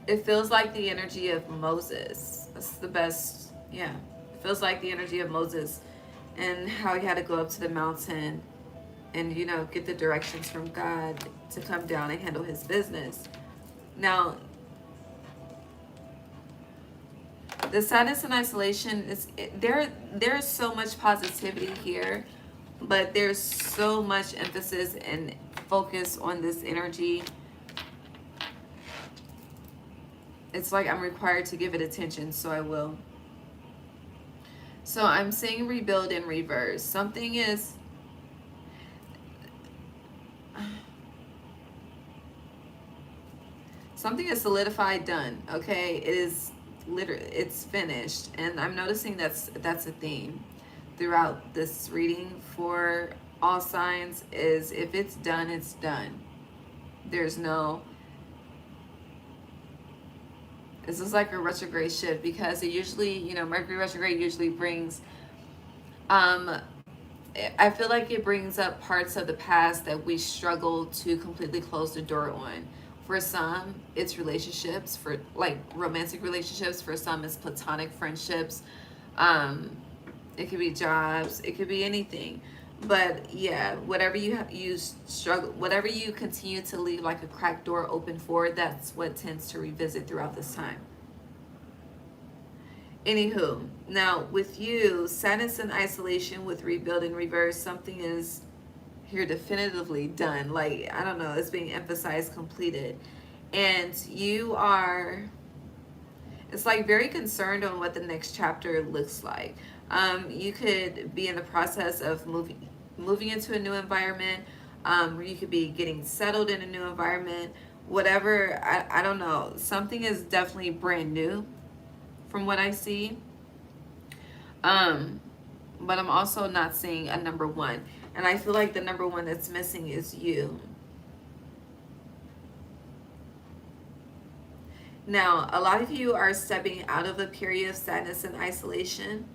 It feels like the energy of Moses. That's the best, yeah. It feels like the energy of Moses and how he had to go up to the mountain and, you know, get the directions from God to come down and handle his business. Now, the sadness and isolation is there's so much positivity here, but there's so much emphasis and focus on this energy. It's like I'm required to give it attention, so I will. So I'm saying rebuild in reverse. Something is solidified, done. Okay, it is literally, it's finished, and I'm noticing that's a theme throughout this reading for all signs. Is if it's done, it's done. There's no, this is like a retrograde shift, because it usually, you know, Mercury retrograde usually brings I feel like it brings up parts of the past that we struggle to completely close the door on. For some, it's relationships, for like romantic relationships. For some, it's platonic friendships. It could be jobs. It could be anything. But yeah, whatever you struggle, whatever you continue to leave like a cracked door open for, that's what tends to revisit throughout this time. Anywho, now with you, sadness and isolation with rebuild in reverse, something is here definitively done. Like, I don't know, it's being emphasized, completed. And you are, It's like very concerned on what the next chapter looks like. You could be in the process of moving into a new environment. You could be getting settled in a new environment. Whatever, I don't know. Something is definitely brand new from what I see. But I'm also not seeing a number one. And I feel like the number one that's missing is you. Now, a lot of you are stepping out of a period of sadness and isolation.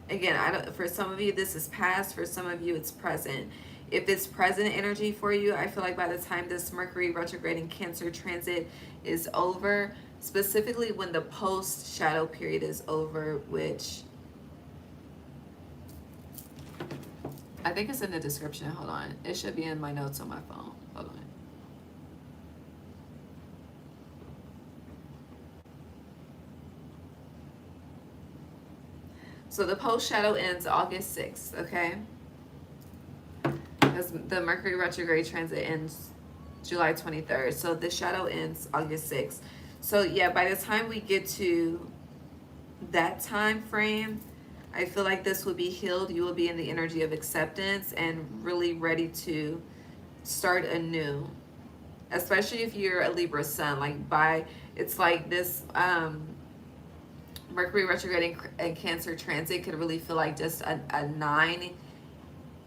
Again, for some of you, this is past. For some of you, it's present. If it's present energy for you, I feel like by the time this Mercury retrograde and Cancer transit is over, specifically when the post-shadow period is over, which I think it's in the description. Hold on. It should be in my notes on my phone. Hold on. So the post-shadow ends August 6th, okay? Because the Mercury retrograde transit ends July 23rd. So the shadow ends August 6th. So yeah, by the time we get to that time frame, I feel like this will be healed. You will be in the energy of acceptance and really ready to start anew. Especially if you're a Libra sun. It's like this Mercury retrograde and Cancer transit could really feel like just a 9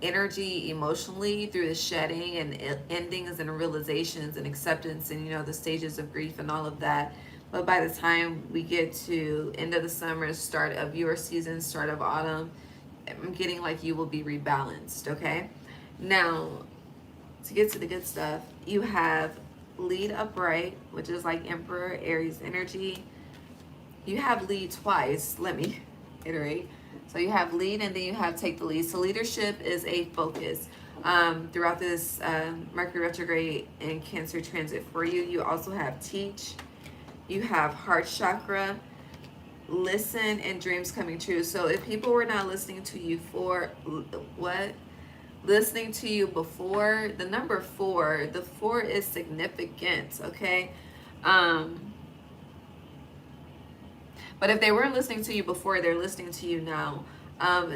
energy emotionally through the shedding and endings and realizations and acceptance and, you know, the stages of grief and all of that. But by the time we get to end of the summer, start of your season, start of autumn, I'm getting like you will be rebalanced, okay? Now, to get to the good stuff, you have lead upright, which is like Emperor, Aries energy. You have lead twice. Let me iterate. So you have lead and then you have take the lead. So leadership is a focus throughout this Mercury retrograde and Cancer transit for you. You also have teach. You have heart chakra, listen, and dreams coming true. So if people were not listening to you listening to you before, the number 4, the 4 is significant, okay? But if they weren't listening to you before, they're listening to you now.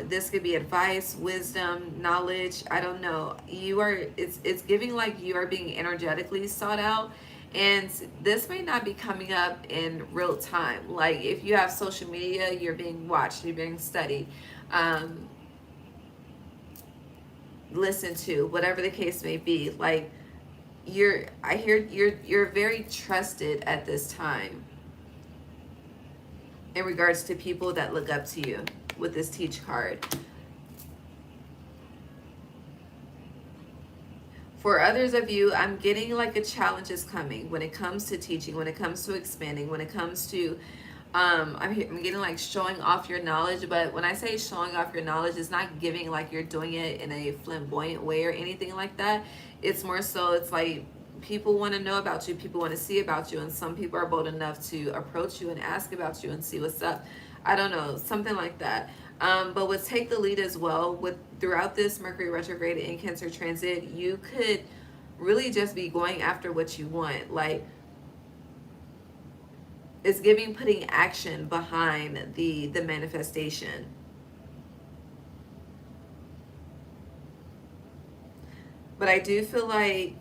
This could be advice, wisdom, knowledge. I don't know. It's giving like you are being energetically sought out. And this may not be coming up in real time. Like if you have social media, you're being watched, you're being studied, listened to, whatever the case may be. Like I hear you're very trusted at this time in regards to people that look up to you with this teach card. For others of you, I'm getting like a challenge is coming when it comes to teaching, when it comes to expanding, when it comes to, I'm getting like showing off your knowledge. But when I say showing off your knowledge, it's not giving like you're doing it in a flamboyant way or anything like that. It's more so, it's like people want to know about you, people want to see about you, and some people are bold enough to approach you and ask about you and see what's up. I don't know, something like that. But with take the lead as well, throughout this Mercury retrograde and Cancer transit, you could really just be going after what you want. Like it's giving putting action behind the manifestation. But I do feel like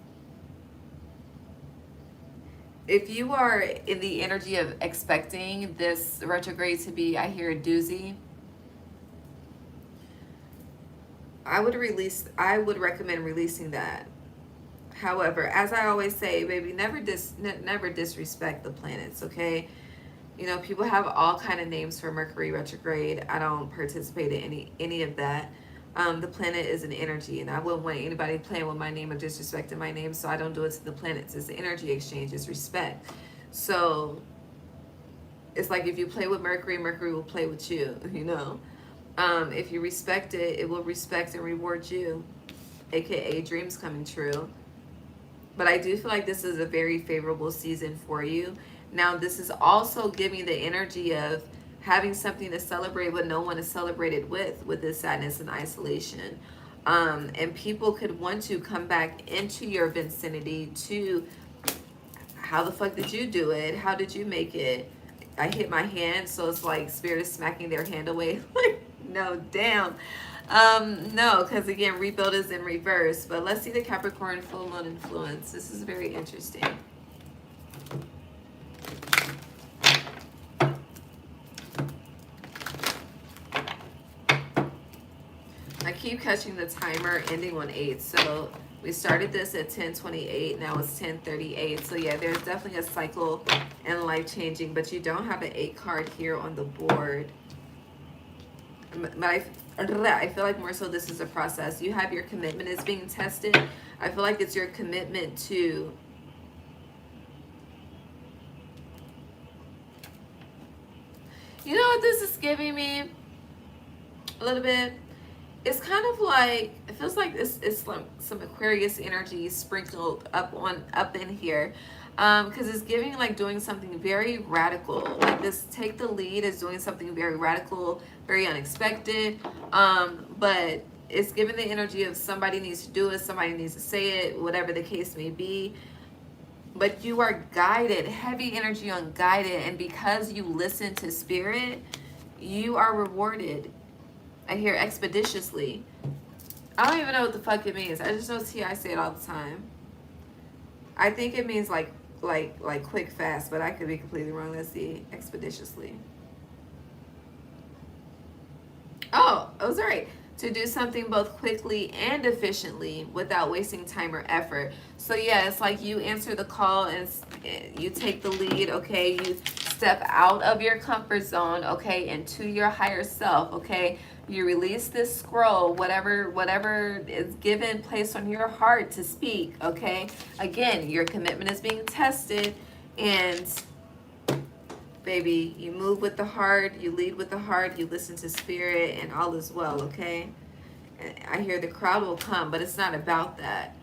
if you are in the energy of expecting this retrograde to be, I hear, a doozy, I would recommend releasing that. However, as I always say, baby, never disrespect the planets, okay? You know, people have all kind of names for Mercury retrograde. I don't participate in any of that. The planet is an energy, and I wouldn't want anybody playing with my name or disrespecting my name, so I don't do it to the planets. It's an energy exchange. It's respect. So it's like if you play with Mercury, Mercury will play with you, you know. If you respect it, it will respect and reward you, aka dreams coming true. But I do feel like this is a very favorable season for you. Now, this is also giving the energy of having something to celebrate but no one to celebrate it with this sadness and isolation. And people could want to come back into your vicinity to, how the fuck did you do it? How did you make it? I hit my hand, so it's like Spirit is smacking their hand away. Like, no, damn. No, because again, rebuild is in reverse. But let's see the Capricorn full moon influence. This is very interesting. I keep catching the timer ending on 8. So we started this at 10:28. Now it's 10:38. So yeah, there's definitely a cycle and life changing, but you don't have an 8 card here on the board. But I feel like more so this is a process. You have your commitment is being tested. I feel like it's your commitment to you know what this is giving me a little bit. It's kind of like, it feels like it's like some Aquarius energy sprinkled up in here, because it's giving like doing something very radical. Like this take the lead is doing something very radical, very unexpected, but it's giving the energy of somebody needs to do it, somebody needs to say it, whatever the case may be. But you are guided, heavy energy on guided, and because you listen to Spirit, you are rewarded. I hear expeditiously. I don't even know what the fuck it means. I just know T.I. say it all the time. I think it means like quick, fast, but I could be completely wrong. Let's see. Expeditiously. Oh, it was all right. To do something both quickly and efficiently without wasting time or effort. So yeah, it's like you answer the call and you take the lead, okay? You step out of your comfort zone, okay, into your higher self, okay? You release this scroll, whatever is given, placed on your heart to speak, okay? Again, your commitment is being tested, and baby, you move with the heart, you lead with the heart, you listen to Spirit, and all is well, okay? And I hear the crowd will come, but it's not about that.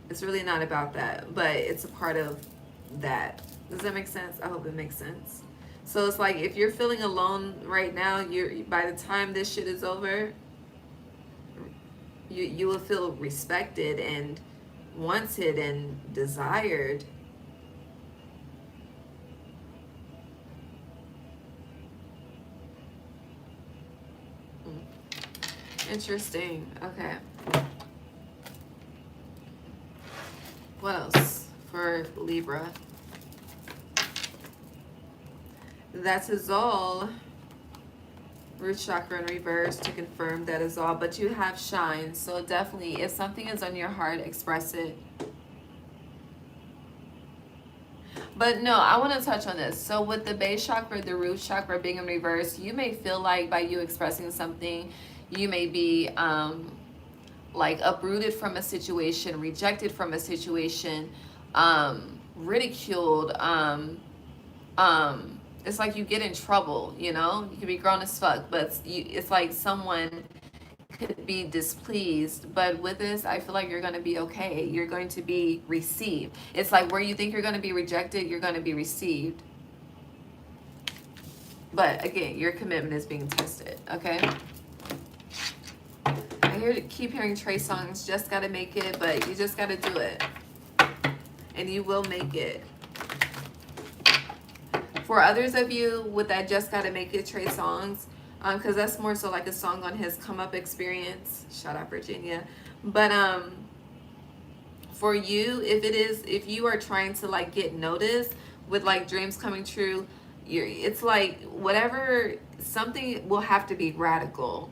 It's really not about that, but it's a part of that. Does that make sense? I hope it makes sense. So it's like if you're feeling alone right now, by the time this shit is over, you will feel respected and wanted and desired. Interesting. Okay. What else for Libra? That's Azal. Root chakra in reverse to confirm that is all. But you have shine. So definitely, if something is on your heart, express it. But no, I want to touch on this. So with the base chakra, the root chakra being in reverse, you may feel like by you expressing something, you may be like uprooted from a situation, rejected from a situation, ridiculed. It's like you get in trouble, you know? You can be grown as fuck, but it's like someone could be displeased. But with this, I feel like you're going to be okay. You're going to be received. It's like where you think you're going to be rejected, you're going to be received. But again, your commitment is being tested, okay? Keep hearing Trey songs, just got to make it, but you just got to do it. And you will make it. For others of you with that just gotta make it Trey songs, because that's more so like a song on his come up experience. Shout out Virginia. But for you, if you are trying to like get noticed with like dreams coming true, it's like whatever, something will have to be radical,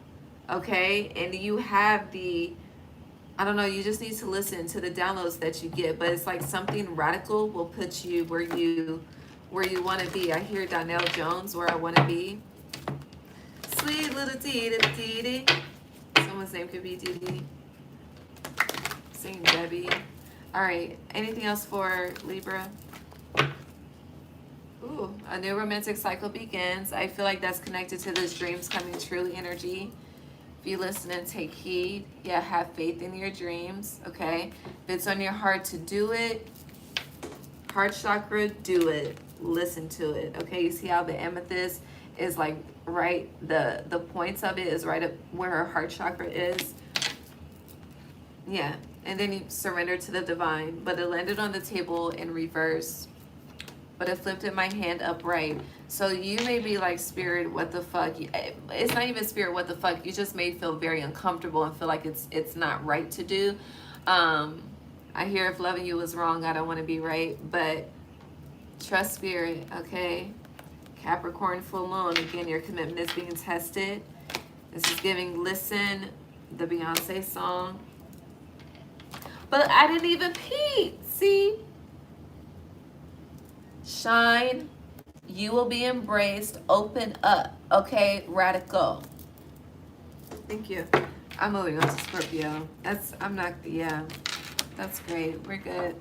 okay? And you have I don't know, you just need to listen to the downloads that you get, but it's like something radical will put you where you want to be. I hear Donnell Jones, where I want to be. Sweet little Dee. Someone's name could be Dee. Sing Debbie. All right. Anything else for Libra? Ooh, a new romantic cycle begins. I feel like that's connected to this dreams coming true energy. If you listen and take heed, yeah, have faith in your dreams, okay? If it's on your heart to do it, heart chakra, do it. Listen to it, okay? You see how the amethyst is like right, the points of it is right up where her heart chakra is. Yeah, and then you surrender to the divine, but it landed on the table in reverse. but it flipped in my hand upright. So you may be like, Spirit, what the fuck? It's not even Spirit, what the fuck? You just may feel very uncomfortable and feel like it's not right to do. I hear if loving you was wrong, I don't want to be right, but trust Spirit, okay? Capricorn full moon, again, your commitment is being tested. This is giving Listen, the Beyonce song. But I didn't even peep, see? Shine, you will be embraced, open up, okay? Radical. Thank you. I'm moving on to Scorpio. That's great. We're good.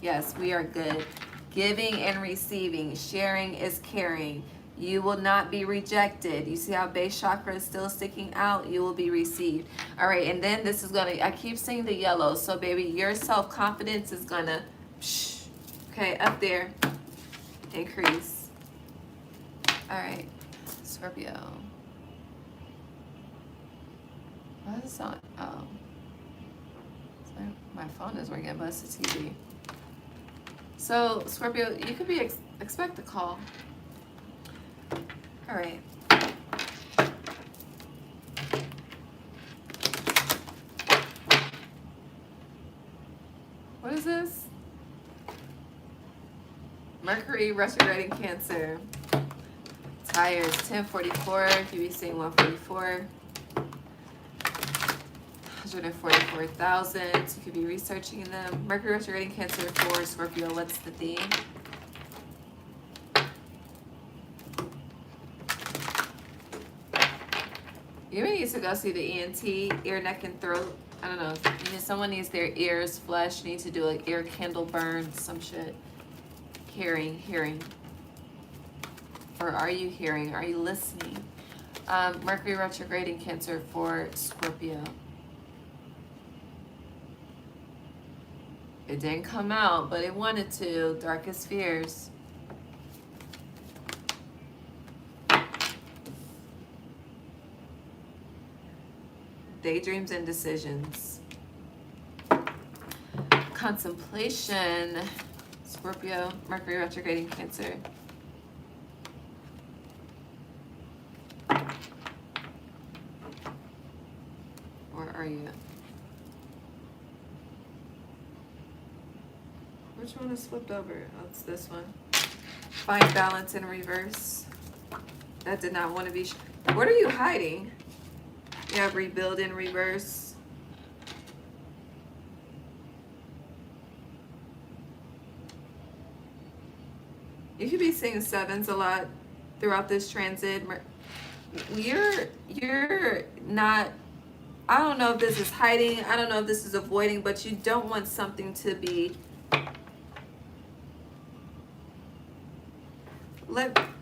Yes, we are good. Giving and receiving, sharing is caring. You will not be rejected. You see how base chakra is still sticking out? You will be received. All right, and then this is gonna, I keep seeing the yellow. So baby, your self-confidence is gonna, okay, up there, increase. All right, Scorpio. Why does it sound, oh. My phone is ringing, but it's the TV. So, Scorpio, you could be expect a call. All right. What is this? Mercury retrograde in Cancer. Tires 1044. You be seeing 144. 144,000. You could be researching them. Mercury retrograde in Cancer for Scorpio. What's the theme? You may need to go see the ENT, ear, neck, and throat. I don't know. Someone needs their ears flushed. You need to do an ear candle burn, some shit. Hearing. Or are you hearing? Are you listening? Mercury retrograde in Cancer for Scorpio. It didn't come out, but it wanted to. Darkest fears. Daydreams and decisions. Contemplation. Scorpio, Mercury retrograde in Cancer. Where are you? Which one is flipped over? Oh, it's this one. Find balance in reverse. That did not want to be. What are you hiding? You have rebuild in reverse. You could be seeing sevens a lot throughout this transit. You're not, I don't know if this is hiding, I don't know if this is avoiding, but you don't want something to be,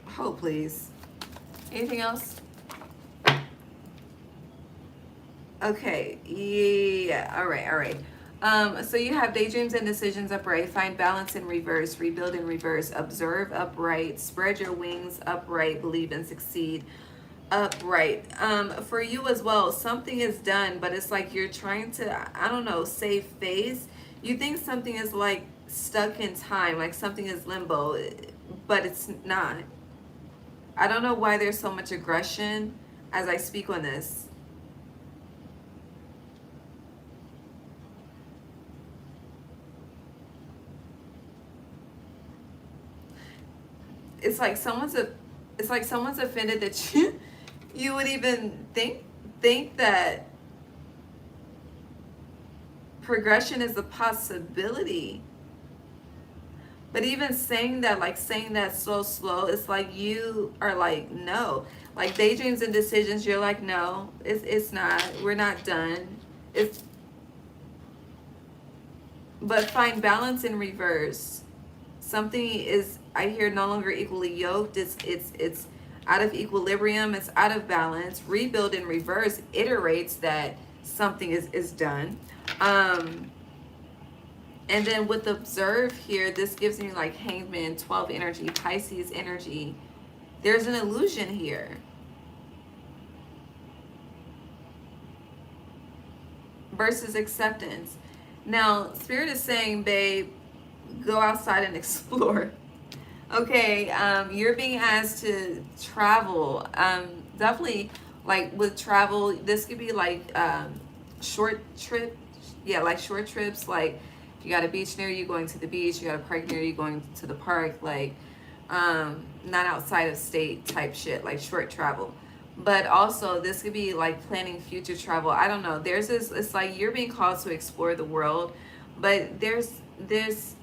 hold please. Anything else? Okay, yeah, all right. So you have daydreams and decisions upright, find balance in reverse, rebuild in reverse, observe upright, spread your wings upright, believe and succeed upright. For you as well, something is done, but it's like you're trying to, I don't know, save face. You think something is like stuck in time, like something is limbo, but it's not. I don't know why there's so much aggression as I speak on this. It's like someone's offended that you would even think that progression is a possibility. But even saying that so slow, it's like you are like, no. Like daydreams and decisions, you're like, no, it's not. We're not done. But find balance in reverse. Something is, I hear, no longer equally yoked. It's out of equilibrium. It's out of balance. Rebuild in reverse iterates that something is done. And then with observe here, this gives me like Hangman, 12 energy, Pisces energy. There's an illusion here. Versus acceptance. Now, Spirit is saying, babe, go outside and explore. Okay, you're being asked to travel. Definitely, like with travel, this could be like short trip. Yeah, like short trips. Like if you got a beach near you, going to the beach. You got a park near you, going to the park. Like not outside of state type shit. Like short travel. But also, this could be like planning future travel. I don't know. There's this. It's like you're being called to explore the world, but there's this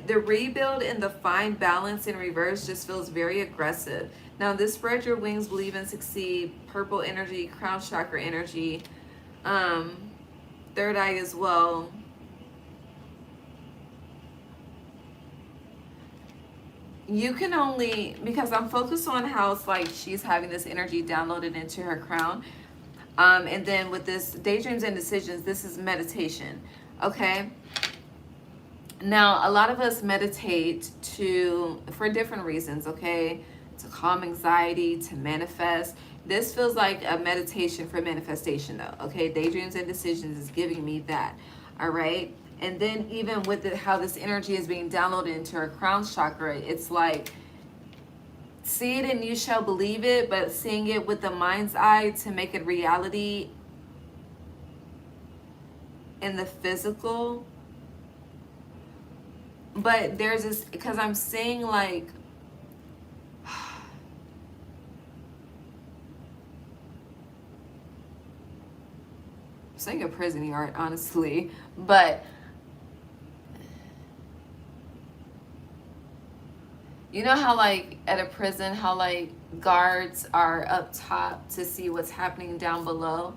the rebuild and the fine balance in reverse just feels very aggressive. Now, this spread your wings, believe and succeed, purple energy, crown chakra energy, um, third eye as well. You can only, because I'm focused on how it's like she's having this energy downloaded into her crown. And then with this daydreams and decisions, this is meditation. Okay. Now, a lot of us meditate for different reasons, okay? To calm anxiety, to manifest. This feels like a meditation for manifestation, though, okay? Daydreams and decisions is giving me that, all right? And then even with how this energy is being downloaded into her crown chakra, it's like, see it and you shall believe it, but seeing it with the mind's eye to make it reality in the physical. But there's this, because I'm seeing like, I'm saying a prison yard, honestly, but you know how like at a prison, how like guards are up top to see what's happening down below?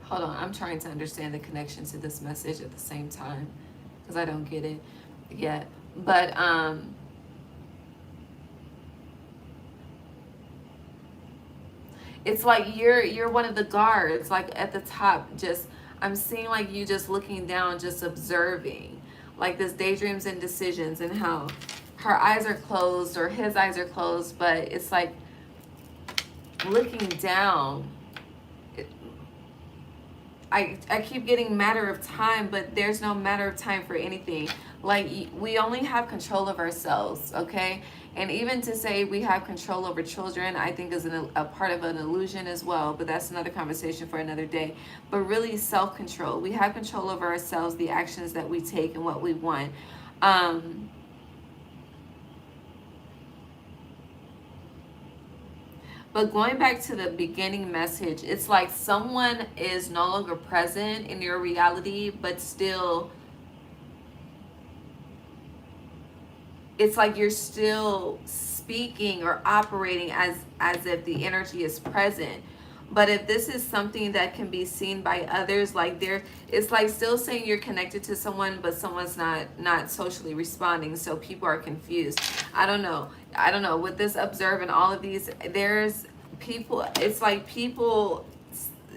Hold on, I'm trying to understand the connection to this message at the same time because I don't get it yet. But it's like you're one of the guards, like at the top. Just I'm seeing like you just looking down, just observing, like this daydreams and decisions, and how her eyes are closed or his eyes are closed, but it's like looking down. I keep getting matter of time, but there's no matter of time for anything. Like, we only have control of ourselves, okay? And even to say we have control over children, I think is a part of an illusion as well, but that's another conversation for another day. But really, self-control. We have control over ourselves, the actions that we take and what we want. But going back to the beginning message, it's like someone is no longer present in your reality, but still, it's like you're still speaking or operating as if the energy is present. But if this is something that can be seen by others, like it's like still saying you're connected to someone, but someone's not socially responding, so people are confused. I don't know. With this observe and all of these, there's people. It's like people,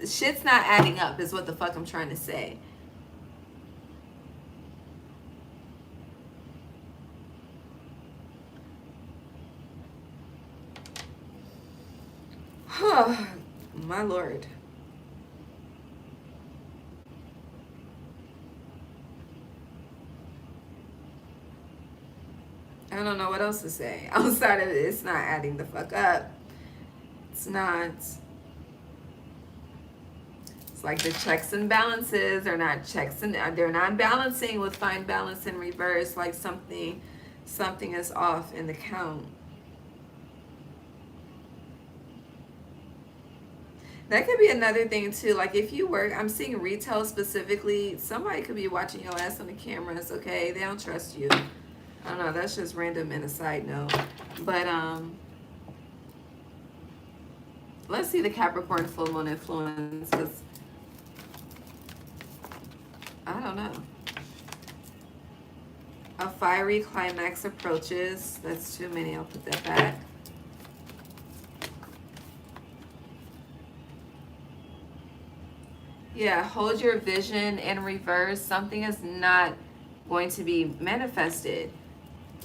shit's not adding up. Is what the fuck I'm trying to say. My Lord. I don't know what else to say. Outside of it, it's not adding the fuck up. It's not. It's like the checks and balances are not checks and they're not balancing with fine balance in reverse. Like something is off in the count. That could be another thing too. Like if you work, I'm seeing retail specifically, somebody could be watching your ass on the cameras, okay? They don't trust you. I don't know, that's just random and a side note. But let's see the Capricorn full moon influence, because I don't know. A fiery climax approaches. That's too many, I'll put that back. Yeah, hold your vision in reverse. Something is not going to be manifested.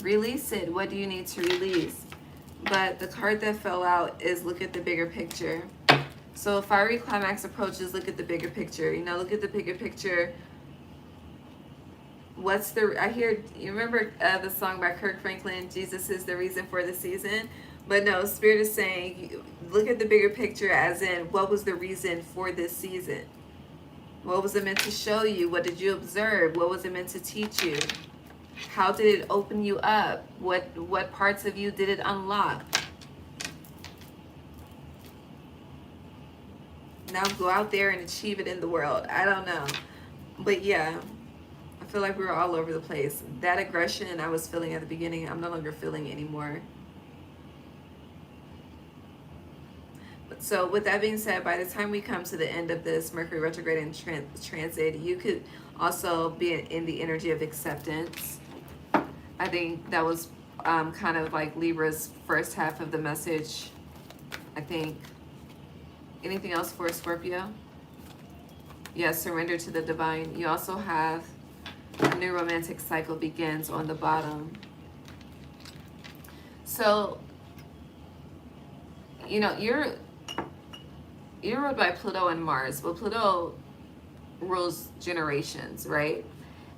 Release it. What do you need to release? But the card that fell out is look at the bigger picture. So fiery climax approaches, look at the bigger picture. You know, look at the bigger picture. I hear, you remember the song by Kirk Franklin, Jesus is the reason for the season? But no, Spirit is saying, look at the bigger picture, as in, what was the reason for this season? What was it meant to show you? What did you observe? What was it meant to teach you? How did it open you up? What parts of you did it unlock? Now go out there and achieve it in the world. I don't know. But yeah, I feel like we were all over the place. That aggression I was feeling at the beginning, I'm no longer feeling anymore. So with that being said, by the time we come to the end of this Mercury retrograde and transit, you could also be in the energy of acceptance. I think that was kind of like Libra's first half of the message, I think. Anything else for Scorpio? Yes, surrender to the divine. You also have a new romantic cycle begins on the bottom. So, you know, you're ruled by Pluto and Mars. Well, Pluto rules generations, right?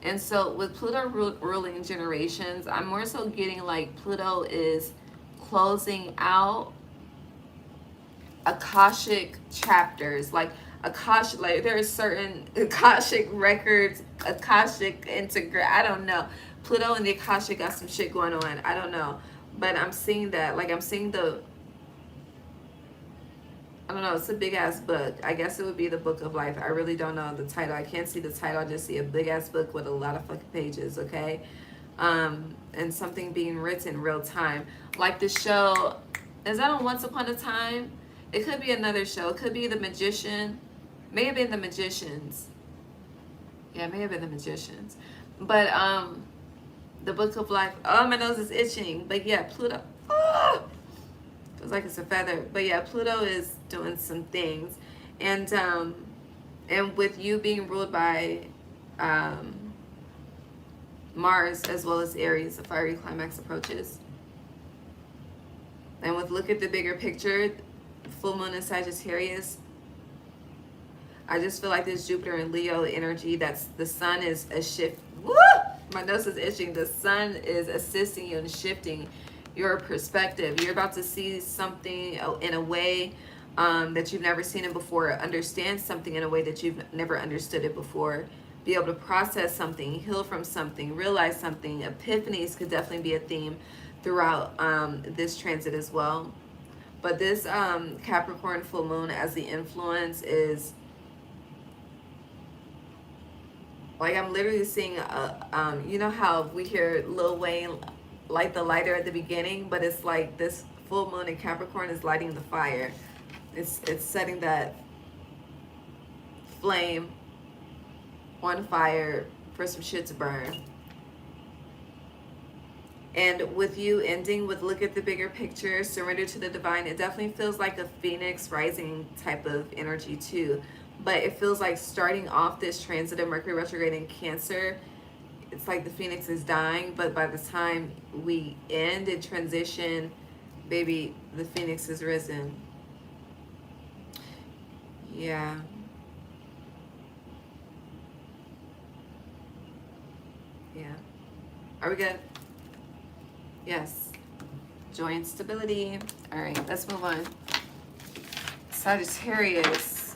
And so with Pluto ruling generations, I'm more so getting like Pluto is closing out Akashic chapters, like Akashic, like there are certain Akashic records, Akashic I don't know. Pluto and the Akashic got some shit going on. I don't know. But I'm seeing that, like I'm seeing I don't know, it's a big ass book. I guess it would be the Book of Life. I really don't know the title. I can't see the title. I just see a big ass book with a lot of fucking pages, okay? And something being written real time. Like the show, is that on Once Upon a Time? It could be another show. It could be The Magician. May have been The Magicians. Yeah, it may have been The Magicians. But the Book of Life. Oh, my nose is itching. But yeah, Pluto. Oh! Feels like it's a feather. But yeah, Pluto is doing some things. And with you being ruled by Mars as well as Aries, the fiery climax approaches. And with look at the bigger picture, full moon in Sagittarius, I just feel like this Jupiter and Leo energy, that's the sun is a shift. Woo! My nose is itching. The sun is assisting you in shifting your perspective. You're about to see something in a way that you've never seen it before, understand something in a way that you've never understood it before, be able to process something, heal from something, realize something. Epiphanies could definitely be a theme throughout this transit as well. But this Capricorn full moon as the influence is like, I'm literally seeing you know how we hear Lil Wayne light the lighter at the beginning, but it's like this full moon in Capricorn is lighting the fire. It's setting that flame on fire for some shit to burn. And with you ending with look at the bigger picture, surrender to the divine, it definitely feels like a phoenix rising type of energy too. But it feels like starting off this transit of Mercury retrograde in Cancer, it's like the phoenix is dying, but by the time we end and transition, baby, the phoenix is risen. Yeah. Yeah. Are we good? Yes. Joy and stability. All right, let's move on. Sagittarius.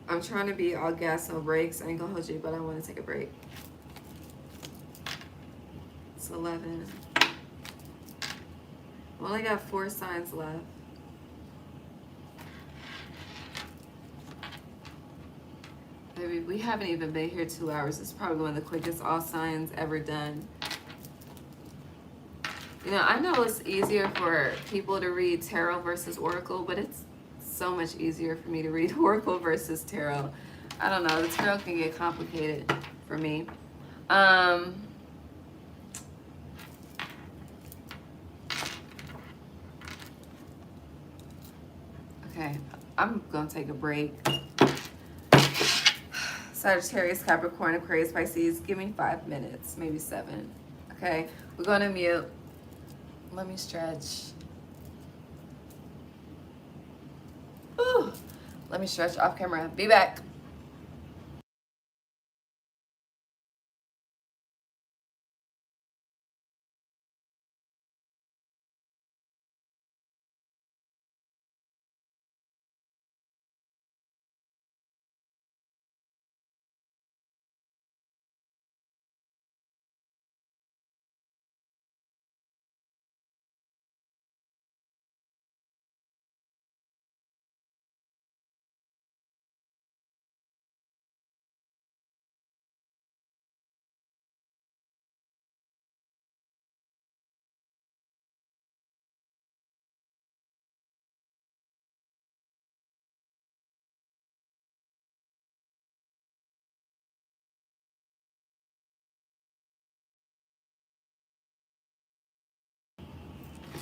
I'm trying to be all gas, no breaks. I ain't gonna hold you, but I want to take a break. It's 11. I only got 4 signs left. Baby, we haven't even been here 2 hours. It's probably one of the quickest all signs ever done. You know, I know it's easier for people to read tarot versus oracle, but it's so much easier for me to read oracle versus tarot. I don't know, the tarot can get complicated for me. Okay, I'm gonna take a break. Sagittarius, Capricorn, Aquarius, Pisces, give me 5 minutes, maybe 7. Okay, we're gonna mute. Let me stretch. Whew. Let me stretch off camera. Be back.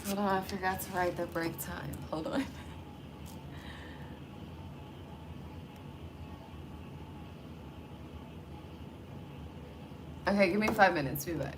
Hold on, I forgot to write the break time. Hold on. Okay, give me 5 minutes. Be back.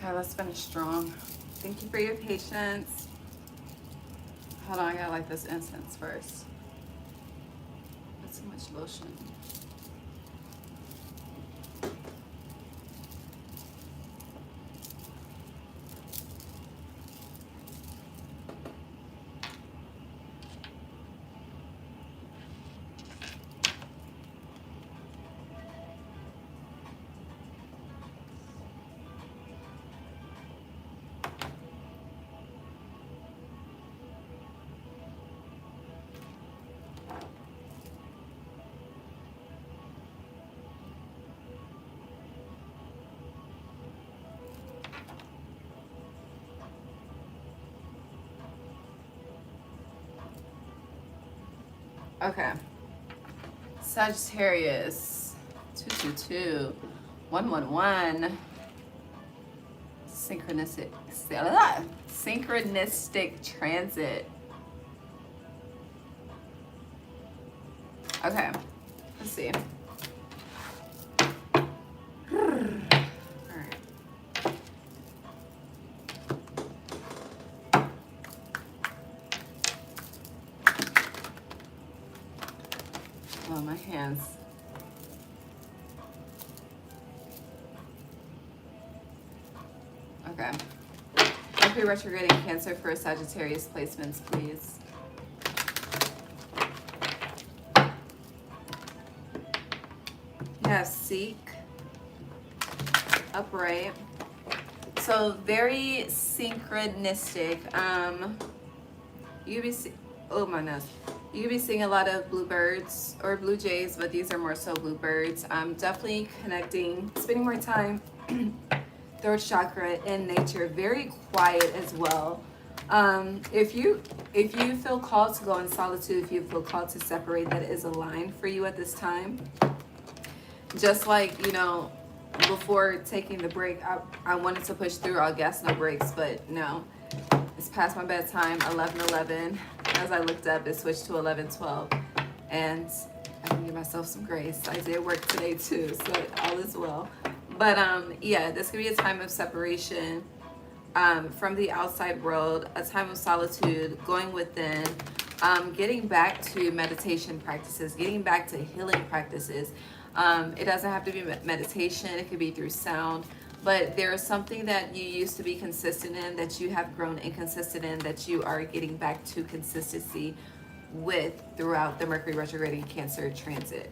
Okay, let's finish strong. Thank you for your patience. Hold on, I gotta light this incense first. That's too much lotion. Okay. Sagittarius. 222. 111. Synchronistic transit. Okay. Let's see. Oh, my hands. Okay. Mercury retrograde in Cancer for Sagittarius placements, please. You have Seek, upright. So very synchronistic. You be oh my nose. You could be seeing a lot of bluebirds or blue jays, but these are more so bluebirds. Definitely connecting, spending more time, throat chakra in nature, very quiet as well. If you feel called to go in solitude, if you feel called to separate, that is a line for you at this time. Just like, you know, before taking the break, I wanted to push through all gas, no breaks, but no. It's past my bedtime, 11:11. As I looked up, it switched to 11:12. And I can give myself some grace. I did work today too, so all is well. But yeah, this could be a time of separation from the outside world, a time of solitude, going within, getting back to meditation practices, getting back to healing practices. It doesn't have to be meditation, it could be through sound. But there is something that you used to be consistent in, that you have grown inconsistent in, that you are getting back to consistency with throughout the Mercury retrograde in Cancer transit.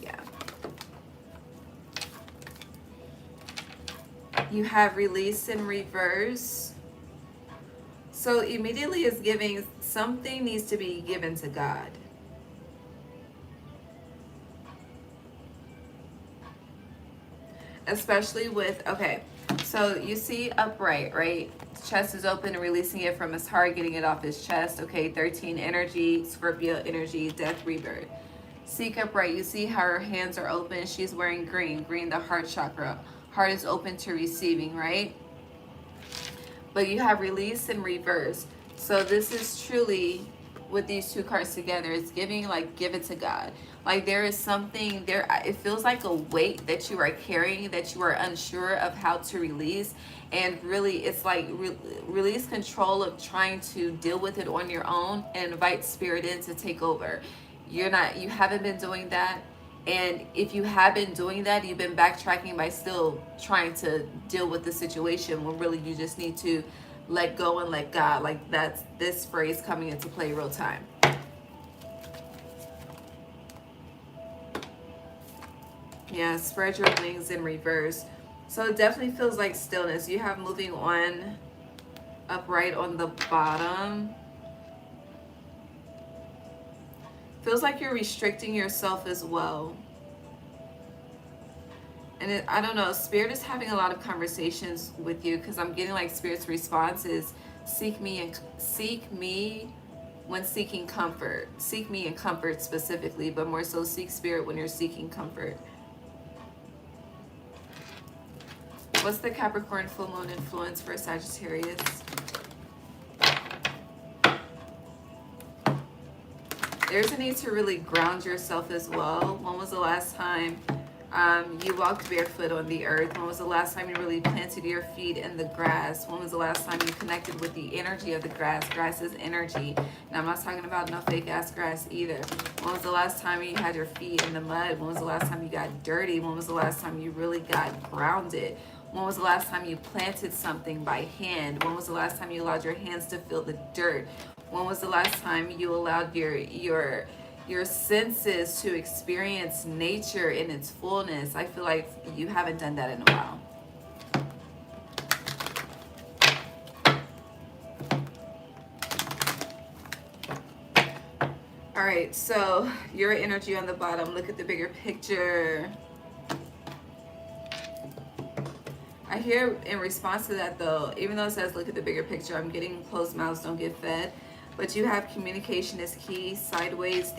Yeah. You have release in reverse. So immediately is giving, something needs to be given to God. Especially with, okay, so you see upright, right? Chest is open and releasing it from his heart, getting it off his chest. Okay, 13 energy, Scorpio energy, death, rebirth. Seek upright, you see how her hands are open. She's wearing green, the heart chakra. Heart is open to receiving, right? But you have release in reverse. So this is truly, with these two cards together, it's giving, like, give it to God. Like there is something there, it feels like a weight that you are carrying, that you are unsure of how to release. And really it's like release control of trying to deal with it on your own and invite spirit in to take over. You haven't been doing that. And if you have been doing that, you've been backtracking by still trying to deal with the situation, when really you just need to let go and let God. Like that's this phrase coming into play real time. Yeah, spread your wings in reverse. So it definitely feels like stillness. You have moving on upright on the bottom. Feels like you're restricting yourself as well. And I don't know, Spirit is having a lot of conversations with you, because I'm getting like Spirit's response is seek me when seeking comfort. Seek me in comfort specifically, but more so seek Spirit when you're seeking comfort. What's the Capricorn full moon influence for Sagittarius? There's a need to really ground yourself as well. When was the last time You walked barefoot on the earth. When was the last time you really planted your feet in the grass? When was the last time you connected with the energy of the grass? Grass is energy. And I'm not talking about no fake ass grass either. When was the last time you had your feet in the mud? When was the last time you got dirty? When was the last time you really got grounded? When was the last time you planted something by hand? When was the last time you allowed your hands to feel the dirt? When was the last time you allowed your senses to experience nature in its fullness? I feel like you haven't done that in a while. All right, so your energy on the bottom, look at the bigger picture. I hear in response to that though, even though it says look at the bigger picture, I'm getting closed mouths don't get fed. But you have communication is key, sideways.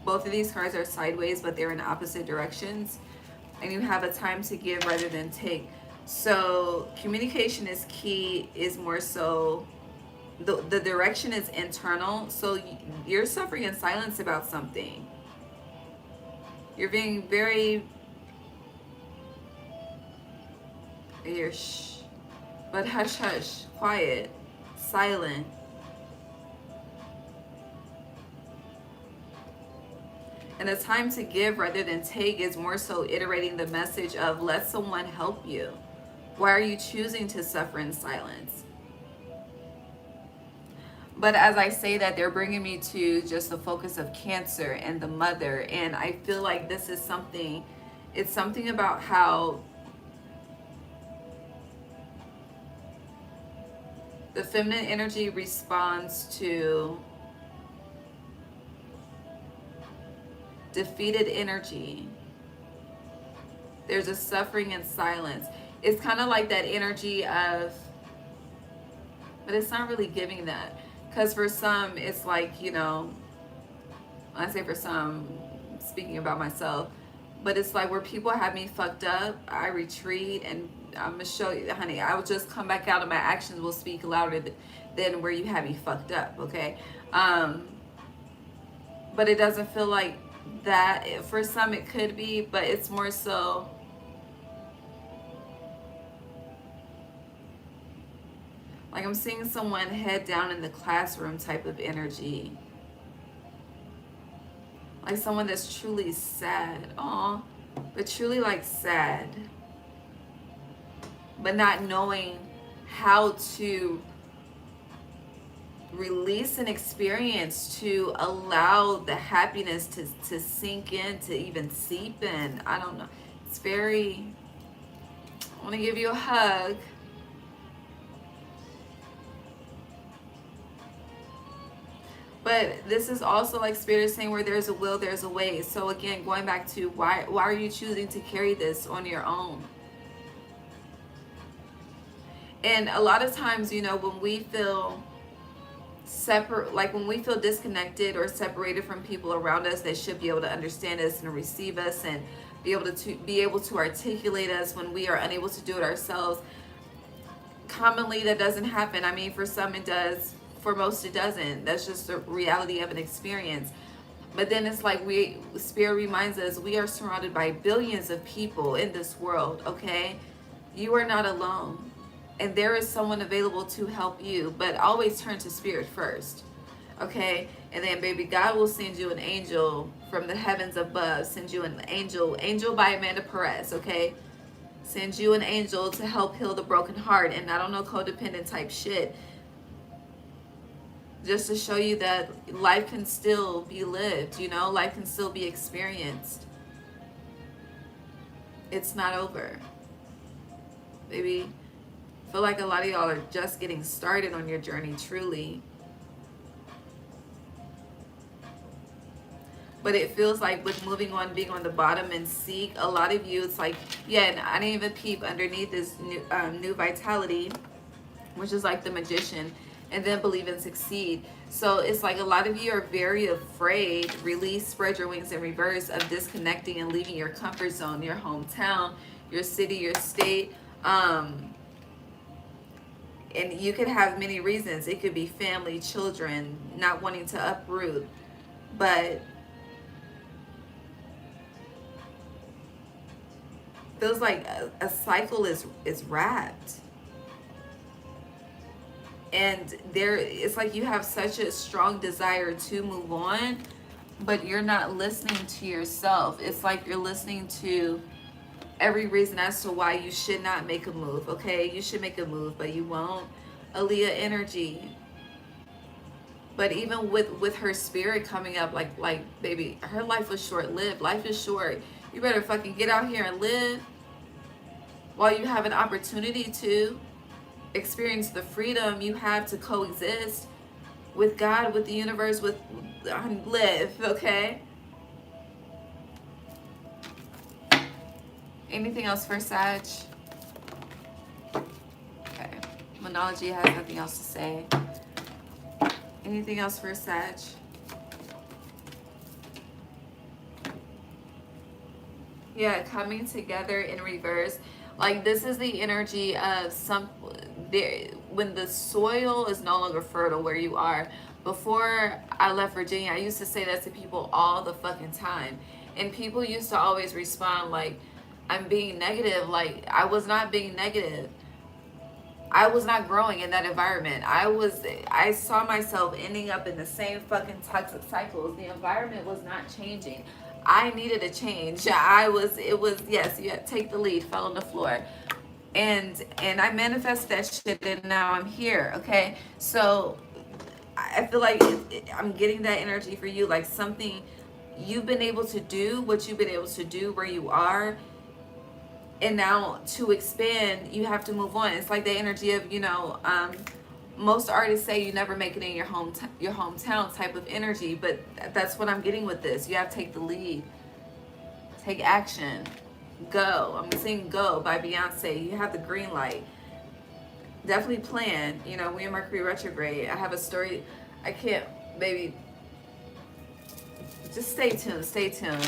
Both of these cards are sideways, but they're in opposite directions. And you have a time to give rather than take. So communication is key, is more so, the direction is internal. So you're suffering in silence about something. You're being very, you're shh, but hush hush, quiet, silent. And the time to give rather than take is more so iterating the message of let someone help you. Why are you choosing to suffer in silence? But as I say that, they're bringing me to just the focus of Cancer and the mother. And I feel like this is something, it's something about how the feminine energy responds to defeated energy. There's a suffering in silence. It's kind of like that energy of, but it's not really giving that. Because for some, it's like, you know, I say for some, speaking about myself, but it's like where people have me fucked up, I retreat and I'm going to show you, honey, I will just come back out and my actions will speak louder than where you have me fucked up, okay? But it doesn't feel like that. For some it could be, but it's more so like I'm seeing someone head down in the classroom type of energy, like someone that's truly sad, but truly like sad, but not knowing how to release an experience to allow the happiness to sink in, to even seep in. I don't know. It's very, I want to give you a hug. But this is also like Spirit is saying where there's a will, there's a way. So again, going back to why are you choosing to carry this on your own? And a lot of times, you know, when we feel separate, like when we feel disconnected or separated from people around us that should be able to understand us and receive us and be able to articulate us when we are unable to do it ourselves, commonly that doesn't happen. I mean, for some it does, for most it doesn't. That's just the reality of an experience. But then it's like Spirit reminds us we are surrounded by billions of people in this world, okay? You are not alone. And there is someone available to help you, but always turn to Spirit first, okay? And then, baby, God will send you an angel from the heavens above, send you an angel by Amanda Perez, okay? Send you an angel to help heal the broken heart and not on no codependent type shit. Just to show you that life can still be lived, you know? Life can still be experienced. It's not over. Baby, I feel like a lot of y'all are just getting started on your journey, truly. But it feels like with moving on, being on the bottom and seek, a lot of you, it's like, yeah, and I didn't even peep underneath this new vitality, which is like the magician, and then believe and succeed. So it's like a lot of you are very afraid, release, spread your wings in reverse, of disconnecting and leaving your comfort zone, your hometown, your city, your state. And you could have many reasons. It could be family, children, not wanting to uproot. But Feels like a cycle is wrapped. And it's like you have such a strong desire to move on, but you're not listening to yourself. It's like you're listening to every reason as to why you should not make a move. Okay, you should make a move, but you won't. Aaliyah energy. But even with her spirit coming up, like baby, her life was short-lived. Life is short. You better fucking get out here and live while you have an opportunity to experience the freedom you have to coexist with God, with the universe, with live, okay? Anything else for Sag? Okay. Monology has nothing else to say. Anything else for Sag? Yeah, coming together in reverse. Like, this is the energy of when the soil is no longer fertile where you are. Before I left Virginia, I used to say that to people all the fucking time. And people used to always respond like, I'm being negative. Like, I was not being negative. I was not growing in that environment. I saw myself ending up in the same fucking toxic cycles. The environment was not changing. I needed a change. Yes, you had to take the lead, fell on the floor. And I manifested that shit, and now I'm here, okay? So I feel like I'm getting that energy for you, like something you've been able to do, what you've been able to do where you are. And now to expand, you have to move on. It's like the energy of, most artists say you never make it in your hometown type of energy, but that's what I'm getting with this. You have to take the lead, take action, go. I'm singing "Go" by Beyonce. You have the green light. Definitely plan. We in Mercury Retrograde. I have a story. I can't, baby. Just stay tuned. Stay tuned.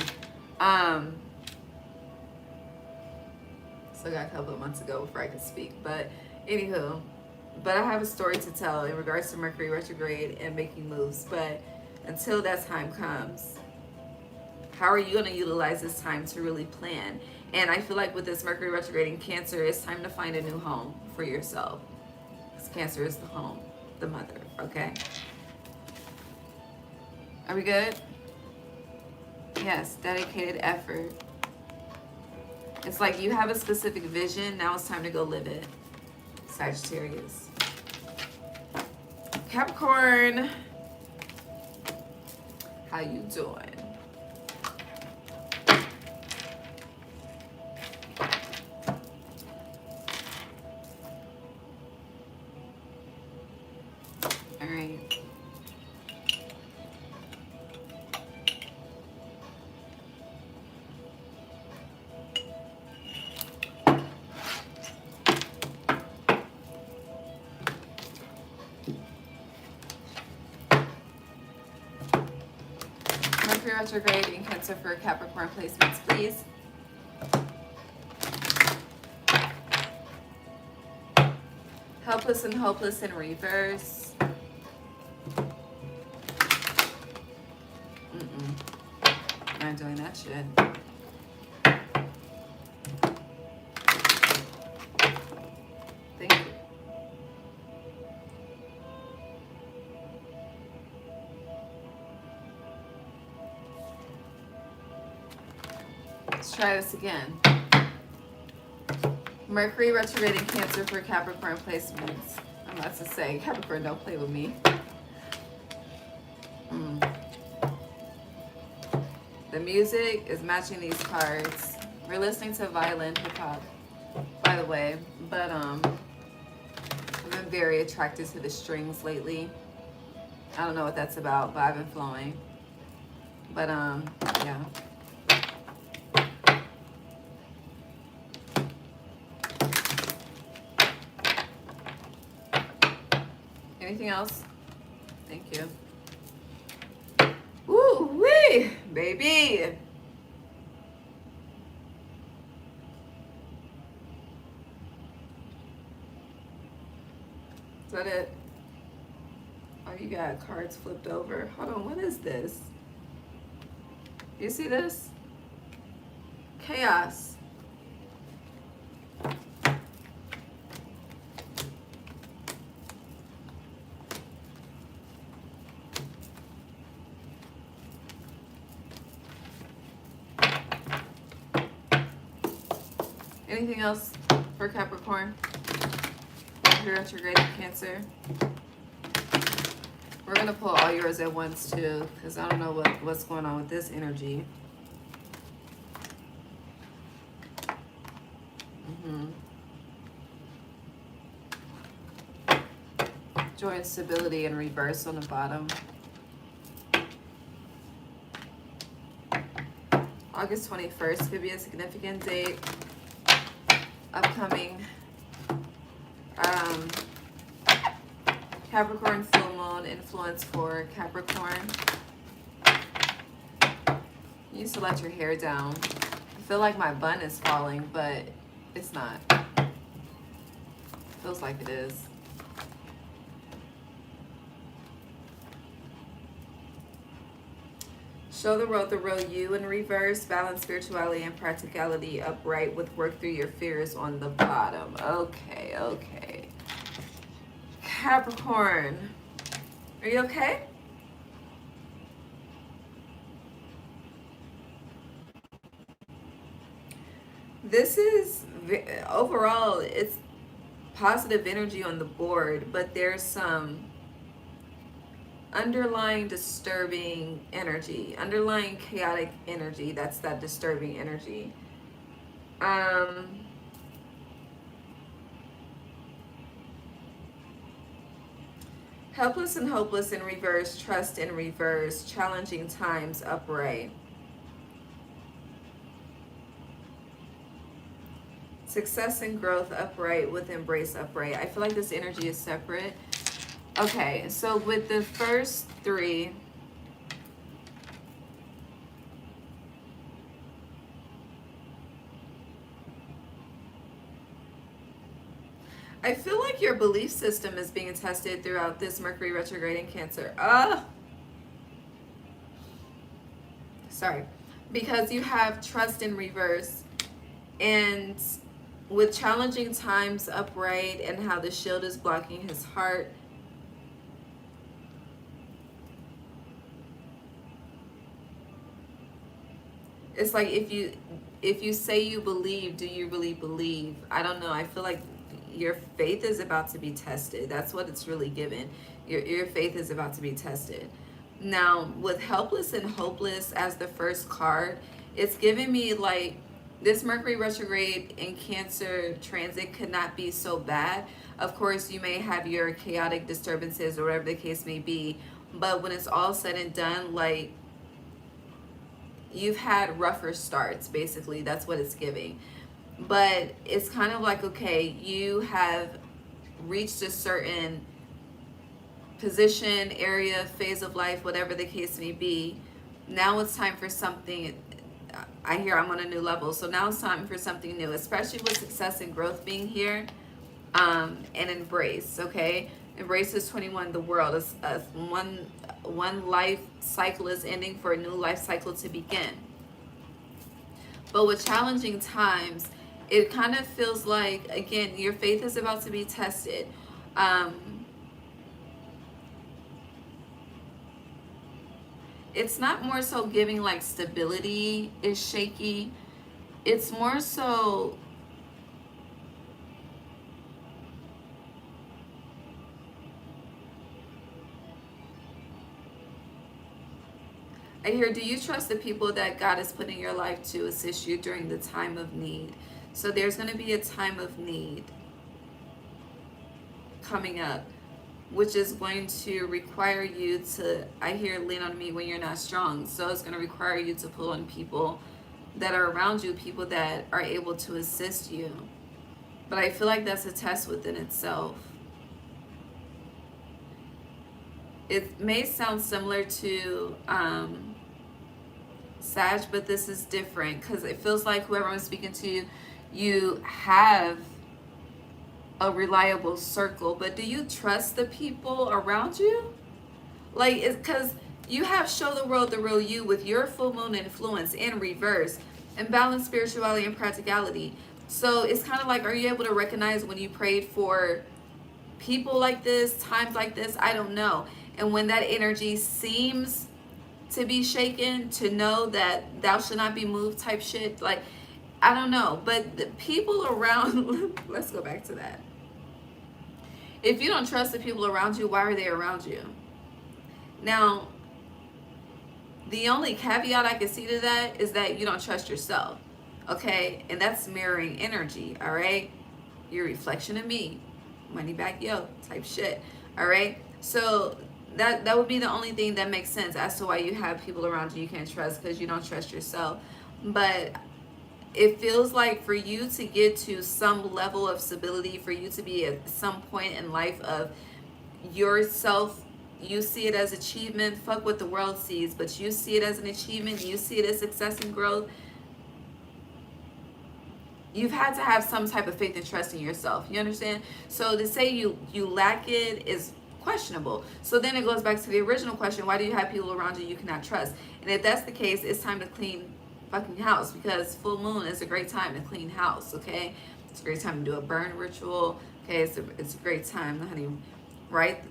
Still got a couple of months ago before I could speak, but anywho. But I have a story to tell in regards to Mercury Retrograde and making moves. But until that time comes, how are you going to utilize this time to really plan? And I feel like with this Mercury Retrograde in Cancer, it's time to find a new home for yourself. Because Cancer is the home, the mother, okay? Are we good? Yes, dedicated effort. It's like you have a specific vision. Now it's time to go live it. Sagittarius. Capricorn. How you doing? All right. Mercury Retrograde in Cancer for Capricorn placements, please. Helpless and hopeless in reverse. Not doing that shit. Thank you. Let's try this again. Mercury Retrograde in Cancer for Capricorn placements. I'm about to say, Capricorn, don't play with me. The music is matching these cards. We're listening to violin hip hop, by the way, but I've been very attracted to the strings lately. I don't know what that's about, but I've been flowing. But yeah. Anything else? Thank you. Woo wee, baby. Is that it? Oh, you got cards flipped over. Hold on, what is this? You see this? Chaos. Anything else for Capricorn? Mercury retrograde in Cancer. We're gonna pull all yours at once too, because I don't know what's going on with this energy. Joy and stability in reverse on the bottom. August 21st could be a significant date. Upcoming Capricorn full moon influence for Capricorn. You used to let your hair down. I feel like my bun is falling, but it's not. Feels like it is. Show the real you in reverse. Balance spirituality and practicality upright with work through your fears on the bottom. Okay, okay. Capricorn, are you okay? This is, overall, it's positive energy on the board, but there's some underlying disturbing energy, underlying chaotic energy. That's that disturbing energy. Helpless and hopeless in reverse, trust in reverse, challenging times upright. Success and growth upright with embrace upright. I feel like this energy is separate. Okay, so with the first three, I feel like your belief system is being tested throughout this Mercury retrograde in Cancer. Sorry. Because you have trust in reverse, and with challenging times upright and how the shield is blocking his heart. It's like if you say you believe, do you really believe? I don't know. I feel like your faith is about to be tested. That's what it's really given. Your faith is about to be tested. Now, with helpless and hopeless as the first card, it's giving me like this Mercury retrograde in Cancer transit could not be so bad. Of course, you may have your chaotic disturbances or whatever the case may be, but when it's all said and done, like, you've had rougher starts, basically. That's what it's giving. But it's kind of like, okay, you have reached a certain position, area, phase of life, whatever the case may be. Now it's time for something. I hear I'm on a new level. So now it's time for something new, especially with success and growth being here. And embrace, okay? Embrace is 21, the world. Is one life cycle is ending for a new life cycle to begin. But with challenging times, it kind of feels like, again, your faith is about to be tested. It's not more so giving like stability is shaky. It's more so I hear, do you trust the people that God has put in your life to assist you during the time of need? So there's going to be a time of need coming up, which is going to require you to, I hear, lean on me when you're not strong. So it's going to require you to pull on people that are around you, people that are able to assist you. But I feel like that's a test within itself. It may sound similar to Sag, but this is different because it feels like whoever I'm speaking to, you have a reliable circle, but do you trust the people around you? Like, it's because you have show the world the real you with your full moon influence in reverse and balance spirituality and practicality. So it's kind of like, are you able to recognize when you prayed for people like this, times like this? I don't know. And when that energy seems to be shaken, to know that thou shall not be moved type shit, like, I don't know, but the people around, let's go back to that. If you don't trust the people around you, why are they around you? Now, the only caveat I can see to that is that you don't trust yourself, okay? And that's mirroring energy, all right? Your reflection of me, money back yo type shit, all right? So that would be the only thing that makes sense as to why you have people around you can't trust, because you don't trust yourself. But it feels like for you to get to some level of stability, for you to be at some point in life of yourself, you see it as achievement, fuck what the world sees, but you see it as an achievement, you see it as success and growth, you've had to have some type of faith and trust in yourself. You understand? So to say you lack it is questionable. So then it goes back to the original question, why do you have people around you cannot trust? And if that's the case, it's time to clean fucking house, because full moon is a great time to clean house, okay? It's a great time to do a burn ritual, okay? It's a great time, honey. Write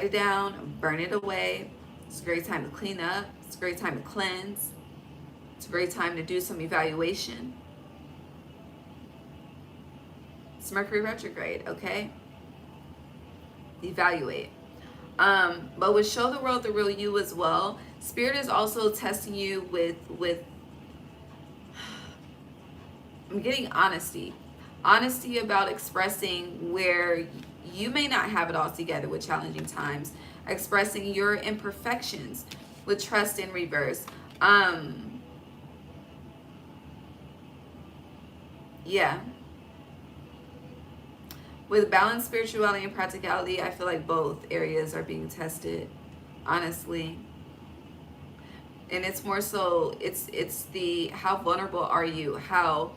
it down, burn it away. It's a great time to clean up. It's a great time to cleanse. It's a great time to do some evaluation. It's Mercury Retrograde, okay? Evaluate. But with show the world the real you as well, Spirit is also testing you with I'm getting honesty about expressing where you may not have it all together with challenging times, expressing your imperfections with trust in reverse. Yeah, with balance, spirituality, and practicality, I feel like both areas are being tested, honestly. And it's more so, it's the how vulnerable are you, how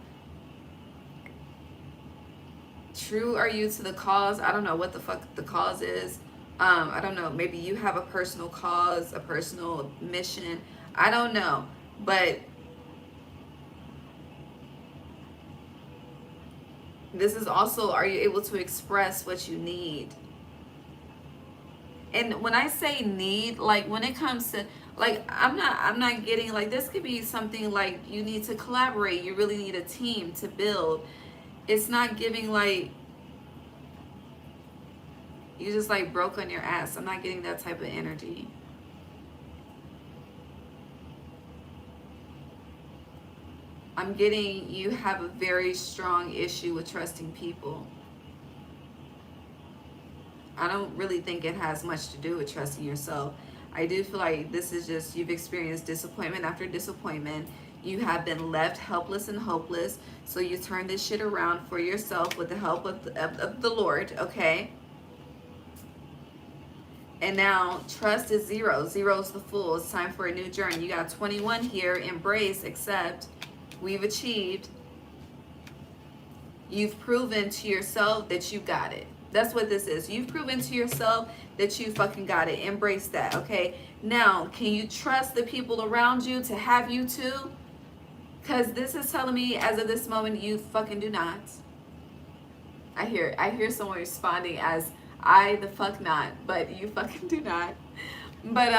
true are you to the cause? I don't know what the fuck the cause is. I don't know, maybe you have a personal cause, a personal mission, I don't know. But this is also, are you able to express what you need? And when I say need, like when it comes to, like, I'm not getting, like, this could be something like you need to collaborate, you really need a team to build. It's not giving like you just like broke on your ass. I'm not getting that type of energy. I'm getting you have a very strong issue with trusting people. I don't really think it has much to do with trusting yourself. I do feel like this is just, you've experienced disappointment after disappointment. You have been left helpless and hopeless. So you turn this shit around for yourself with the help of the Lord, okay? And now trust is zero. Zero is the fool. It's time for a new journey. You got 21 here. Embrace, accept. We've achieved. You've proven to yourself that you got it. That's what this is. You've proven to yourself that you fucking got it. Embrace that, okay? Now, can you trust the people around you to have you too? Because this is telling me, as of this moment, you fucking do not. I hear someone responding as, I the fuck not, but you fucking do not. But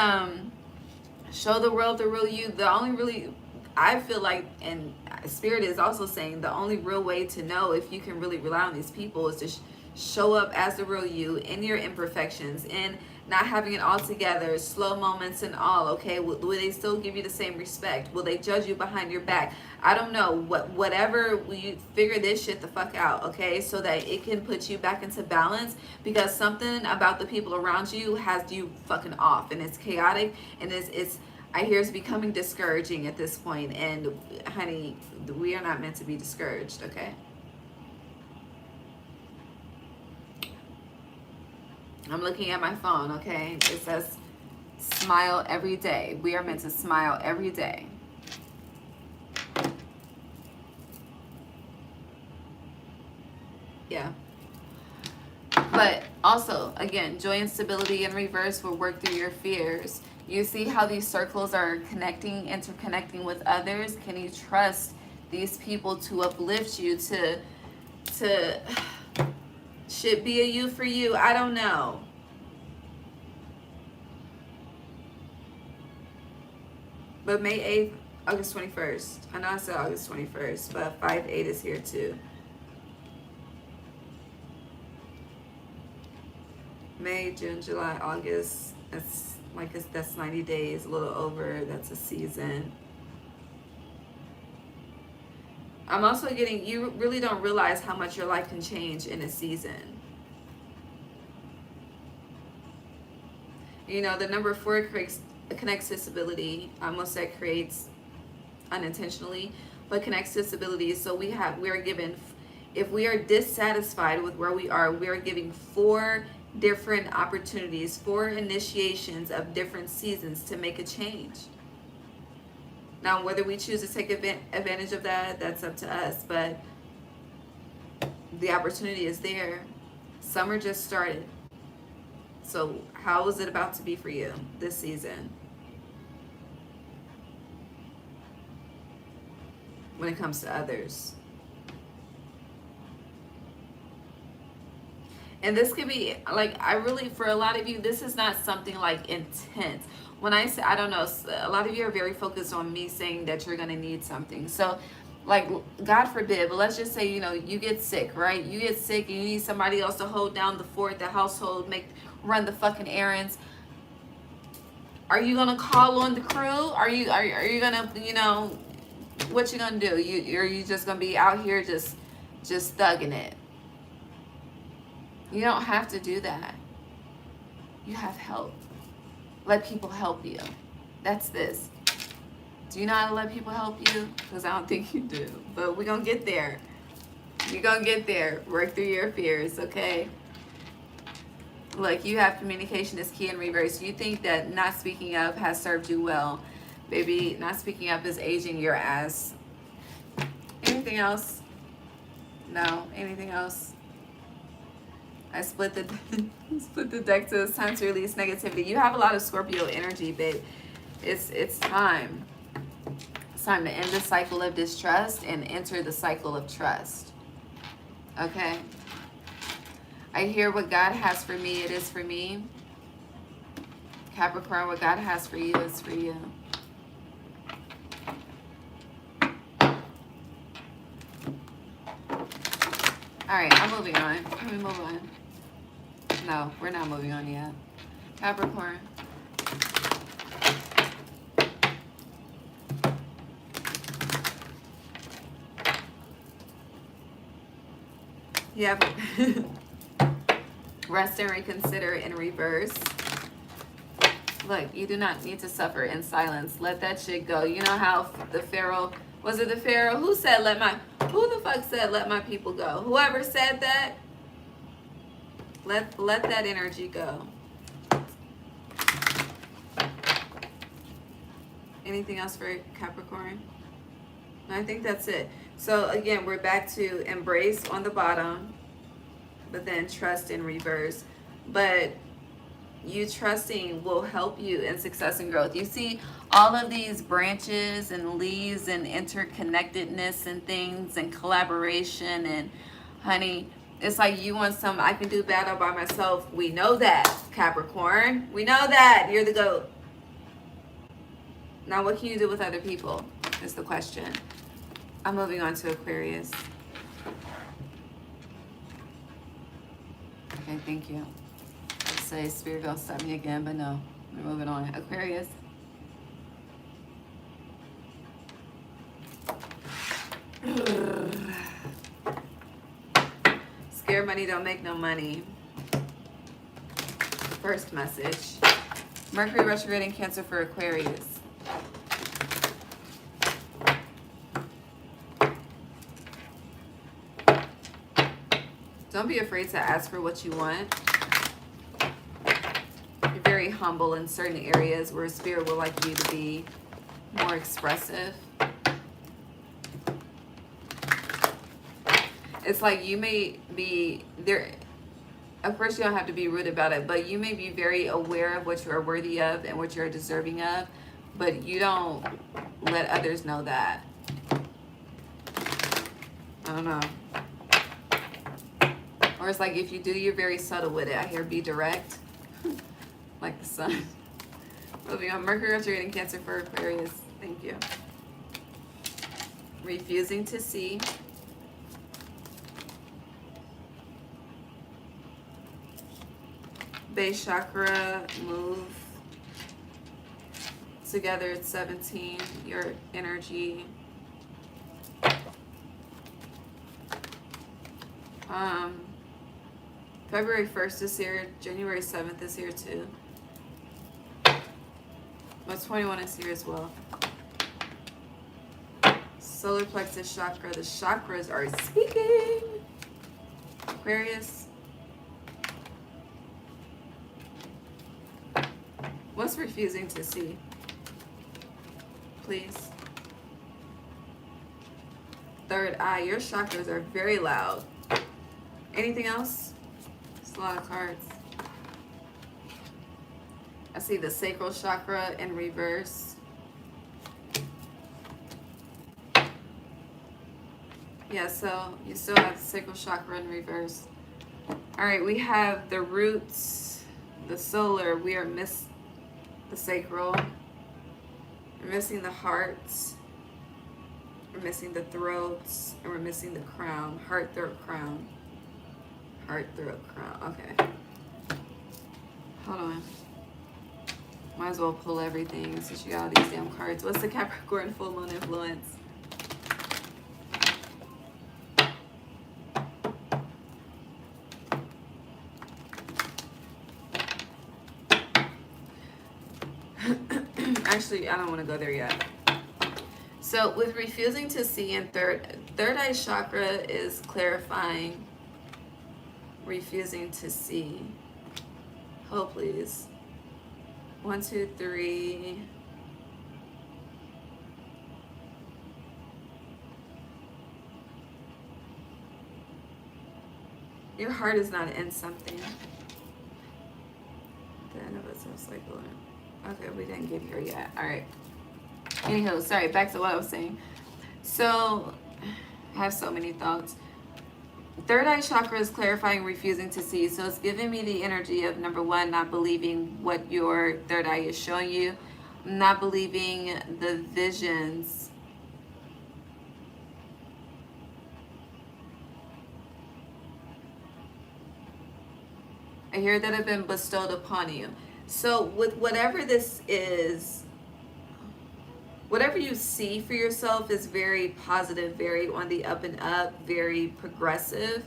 show the world the real you. The only really, I feel like, and Spirit is also saying, the only real way to know if you can really rely on these people is to show up as the real you in your imperfections, in not having it all together, slow moments and all, okay? Will they still give you the same respect? Will they judge you behind your back? I don't know. Whatever, you figure this shit the fuck out, okay? So that it can put you back into balance, because something about the people around you has you fucking off, and it's chaotic, and it's I hear it's becoming discouraging at this point. And honey, we are not meant to be discouraged, okay? I'm looking at my phone, okay? It says smile every day. We are meant to smile every day. Yeah. But also, again, joy and stability in reverse will work through your fears. You see how these circles are connecting, interconnecting with others? Can you trust these people to uplift you, to should be a you for you? I don't know. But May 8th, August 21st. I know I said August 21st, but 5-8 is here too. May, June, July, August. That's 90 days, a little over. That's a season. I'm also getting, you really don't realize how much your life can change in a season. You know, the number 4 connects to stability. I almost said creates unintentionally, but connects to stability. So we are given, if we are dissatisfied with where we are giving 4 different opportunities, 4 initiations of different seasons to make a change. Now, whether we choose to take advantage of that, that's up to us, but the opportunity is there. Summer just started. So how is it about to be for you this season? When it comes to others. And this could be, like, for a lot of you, this is not something like intense. When I say, I don't know, a lot of you are very focused on me saying that you're going to need something. So, like, God forbid, but let's just say, you know, you get sick, right? You get sick and you need somebody else to hold down the fort, the household, run the fucking errands. Are you going to call on the crew? Are you going to, you know, what you going to do? Are you just going to be out here just thugging it? You don't have to do that. You have help. Let people help you. That's this. Do you know how to let people help you? Because I don't think you do. But we're going to get there. You're going to get there. Work through your fears, okay? Look, you have communication is key in reverse. You think that not speaking up has served you well. Baby, not speaking up is aging your ass. Anything else? No. Anything else? I split the deck to it's time to release negativity. You have a lot of Scorpio energy, babe. It's time. It's time to end the cycle of distrust and enter the cycle of trust. Okay? I hear what God has for me, it is for me. Capricorn, what God has for you is for you. Alright, I'm moving on. Let me move on. No, we're not moving on yet. Capricorn. Yep. Rest and reconsider in reverse. Look, you do not need to suffer in silence. Let that shit go. You know how the Pharaoh, was it the Pharaoh? Who the fuck said let my people go? Whoever said that, let that energy go. Anything else for Capricorn? I think that's it. So again, we're back to embrace on the bottom, but then trust in reverse. But you trusting will help you in success and growth. You see all of these branches and leaves and interconnectedness and things and collaboration, and honey, it's like you want some, I can do battle by myself. We know that, Capricorn. We know that. You're the GOAT. Now what can you do with other people is the question. I'm moving on to Aquarius. Okay, thank you. I'd say Spirit don't stop me again, but no. We're moving on. Aquarius. Scared money don't make no money. First message. Mercury Retrograde in Cancer for Aquarius. Don't be afraid to ask for what you want. You're very humble in certain areas where Spirit would like you to be more expressive. It's like you may be there. Of course, you don't have to be rude about it, but you may be very aware of what you are worthy of and what you're deserving of, but you don't let others know that. I don't know. Or it's like if you do, you're very subtle with it. I hear be direct, like the sun. Moving on, Mercury retrograde in Cancer for Aquarius. Thank you. refusing to see. Base chakra, move. Together it's 17, your energy. February 1st is here, January 7th is here too. But 21 is here as well. Solar plexus chakra, the chakras are speaking. Aquarius. What's refusing to see? Please. Third eye, your chakras are very loud. Anything else? It's a lot of cards. I see the sacral chakra in reverse. Yeah, so you still have the sacral chakra in reverse. All right, we have the roots, the solar. We are the sacral. We're missing the hearts. We're missing the throats, and we're missing the crown. Heart, throat, crown. Heart, throat, crown. Okay. Hold on. Might as well pull everything since you got all these damn cards. What's the Capricorn full moon influence? Actually, I don't want to go there yet. So with refusing to see in third eye chakra is clarifying, refusing to see. Hold please. 1, 2, 3. Your heart is not in something. The end of it's a cycle. Okay, we didn't get here yet. All right. Anyhow, sorry, back to what I was saying. So, I have so many thoughts. Third eye chakra is clarifying, refusing to see. So, it's giving me the energy of, number one, not believing what your third eye is showing you, not believing the visions. I hear that have been bestowed upon you. So, with whatever this is, whatever you see for yourself is very positive, very on the up and up, very progressive.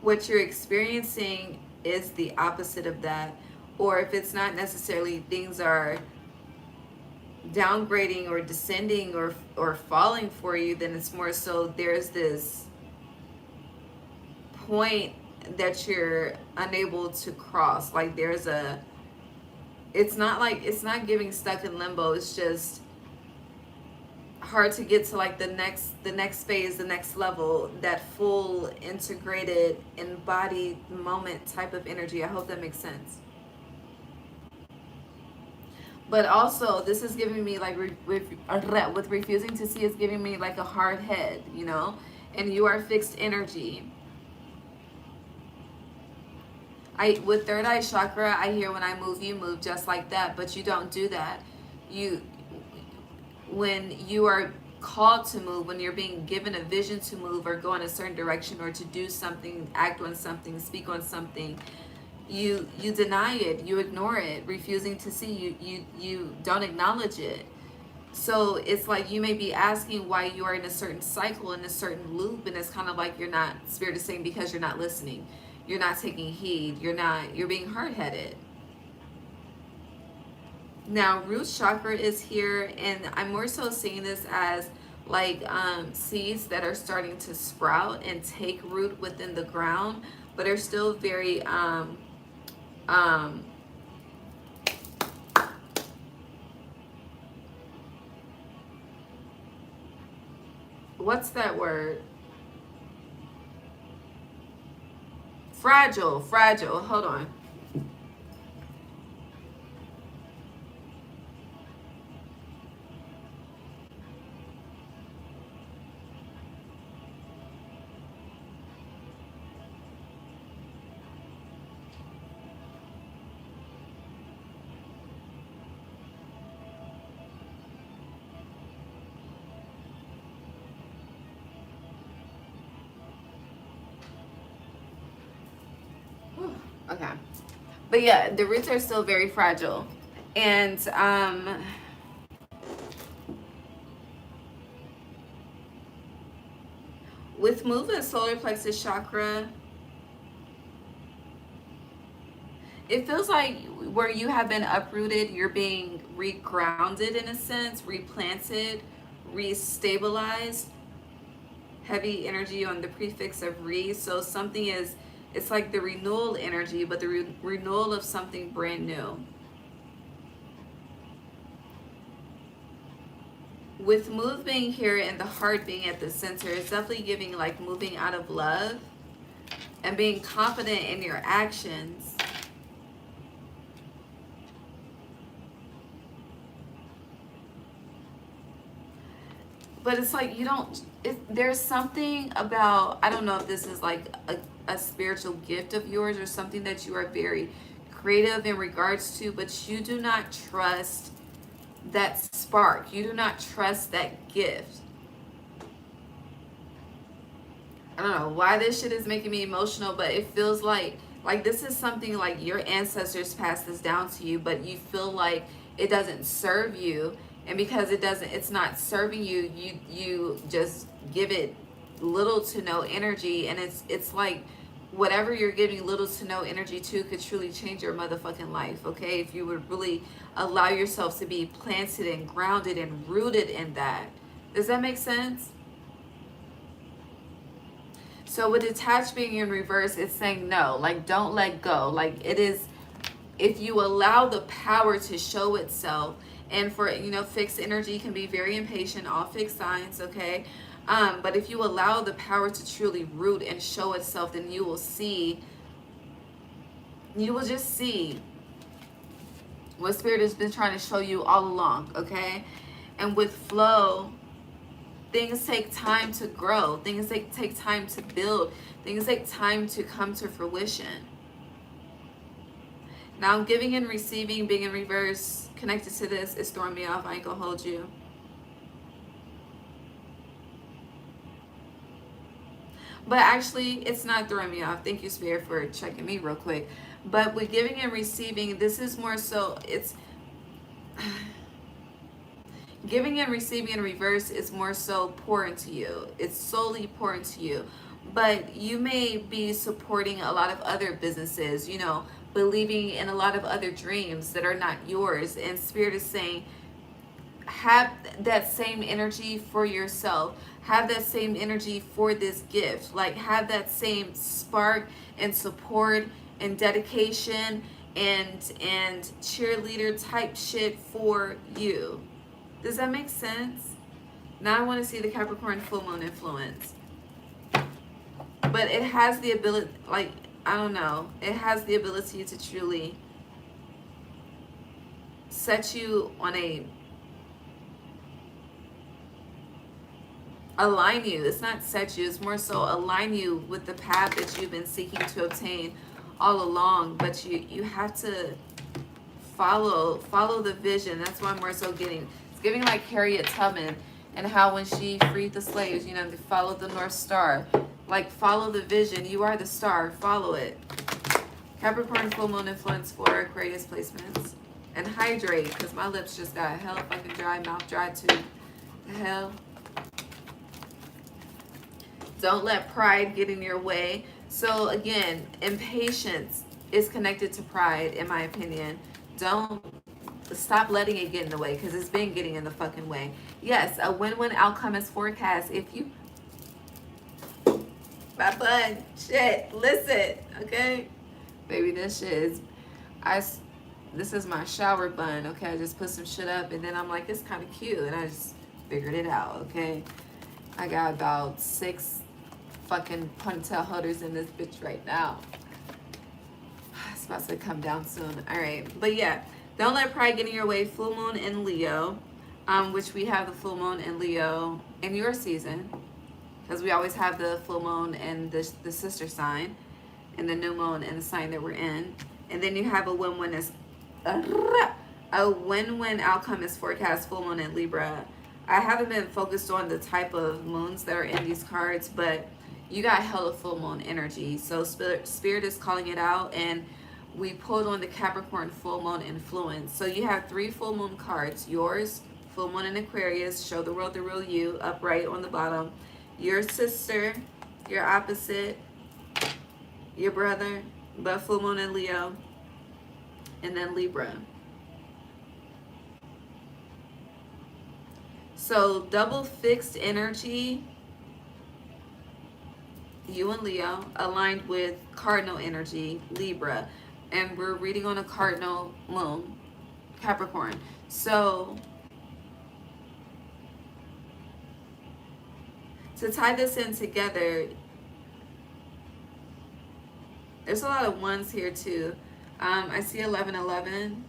What you're experiencing is the opposite of that. Or if it's not necessarily things are downgrading or descending or falling for you, then it's more so there's this point that you're unable to cross. Like there's a, it's not getting stuck in limbo. It's just hard to get to like the next phase, the next level, that full integrated embodied moment type of energy. I hope that makes sense. But also this is giving me like with refusing to see, is giving me like a hard head, you know, and you are fixed energy. With third eye chakra, I hear when I move, you move just like that, but you don't do that. When you are called to move, when you're being given a vision to move or go in a certain direction or to do something, act on something, speak on something, you deny it, you ignore it, refusing to see, you don't acknowledge it. So it's like you may be asking why you are in a certain cycle, in a certain loop, and it's kind of like you're not, Spirit is saying, because you're not listening. You're not taking heed. You're being hard-headed. Now, root chakra is here, and I'm more so seeing this as like seeds that are starting to sprout and take root within the ground, but are still very what's that word? Fragile. Hold on. Okay. But yeah, the roots are still very fragile. And with moving solar plexus chakra, it feels like where you have been uprooted, you're being regrounded in a sense, replanted, restabilized. Heavy energy on the prefix of re. So something is, it's like the renewal energy, but the renewal of something brand new. With move being here and the heart being at the center, it's definitely giving like moving out of love and being confident in your actions. But it's like you don't, there's something about, I don't know if this is like a spiritual gift of yours or something that you are very creative in regards to, but you do not trust that spark. You do not trust that gift. I don't know why this shit is making me emotional, but it feels like this is something like your ancestors passed this down to you, but you feel like it doesn't serve you. And because it's not serving you, you just give it little to no energy. And it's like whatever you're giving little to no energy to could truly change your motherfucking life, okay? If you would really allow yourself to be planted and grounded and rooted in that. Does that make sense? So with detached being in reverse, it's saying no, like don't let go. Like it is, if you allow the power to show itself. And for, you know, fixed energy can be very impatient, all fixed signs, okay? But if you allow the power to truly root and show itself, then you will see, you will just see what Spirit has been trying to show you all along, okay? And with flow, things take time to grow. Things take time to build. Things take time to come to fruition. Now, giving and receiving, being in reverse, connected to this, is throwing me off. I ain't gonna hold you. But actually, it's not throwing me off. Thank you, Spirit, for checking me real quick. But with giving and receiving, this is more so, it's... giving and receiving in reverse is more so pour into you. It's solely pour into you. But you may be supporting a lot of other businesses, you know, believing in a lot of other dreams that are not yours. And Spirit is saying, have that same energy for yourself. Have that same energy for this gift. Like, have that same spark and support and dedication and cheerleader type shit for you. Does that make sense? Now I want to see the Capricorn full moon influence. But it has the ability, like, I don't know, it has the ability to truly set you on a, align you. It's not set you, it's more so align you with the path that you've been seeking to obtain all along. But you have to follow the vision. That's why I'm more so getting, it's giving like Harriet Tubman and how when she freed the slaves, you know, they followed the North Star. Like, follow the vision. You are the star. Follow it. Capricorn full moon influence for Aquarius placements. And hydrate, because my lips just got hell fucking dry, mouth dry too. The hell? Don't let pride get in your way. So again, impatience is connected to pride, in my opinion. Don't stop letting it get in the way, because it's been getting in the fucking way. Yes, a win-win outcome is forecast if you... My bun, shit, listen, okay? Baby, this shit is, this is my shower bun, okay? I just put some shit up and then I'm like, it's kind of cute, and I just figured it out, okay? I got about 6 fucking ponytail holders in this bitch right now. It's about to come down soon. All right, but yeah, don't let pride get in your way. Full moon in Leo, which we have the full moon in Leo in your season. Because we always have the full moon and the sister sign, and the new moon and the sign that we're in. And then you have a win-win outcome is forecast, full moon in Libra. I haven't been focused on the type of moons that are in these cards, but you got hella full moon energy. So Spirit is calling it out. And we pulled on the Capricorn full moon influence. So you have 3 full moon cards. Yours, full moon in Aquarius, show the world the real you, upright on the bottom. Your sister, your opposite, your brother, but full moon in Leo, and then Libra. So double fixed energy, you and Leo, aligned with cardinal energy, Libra. And we're reading on a cardinal moon, Capricorn. So to tie this in together, there's a lot of ones here too. I see 1111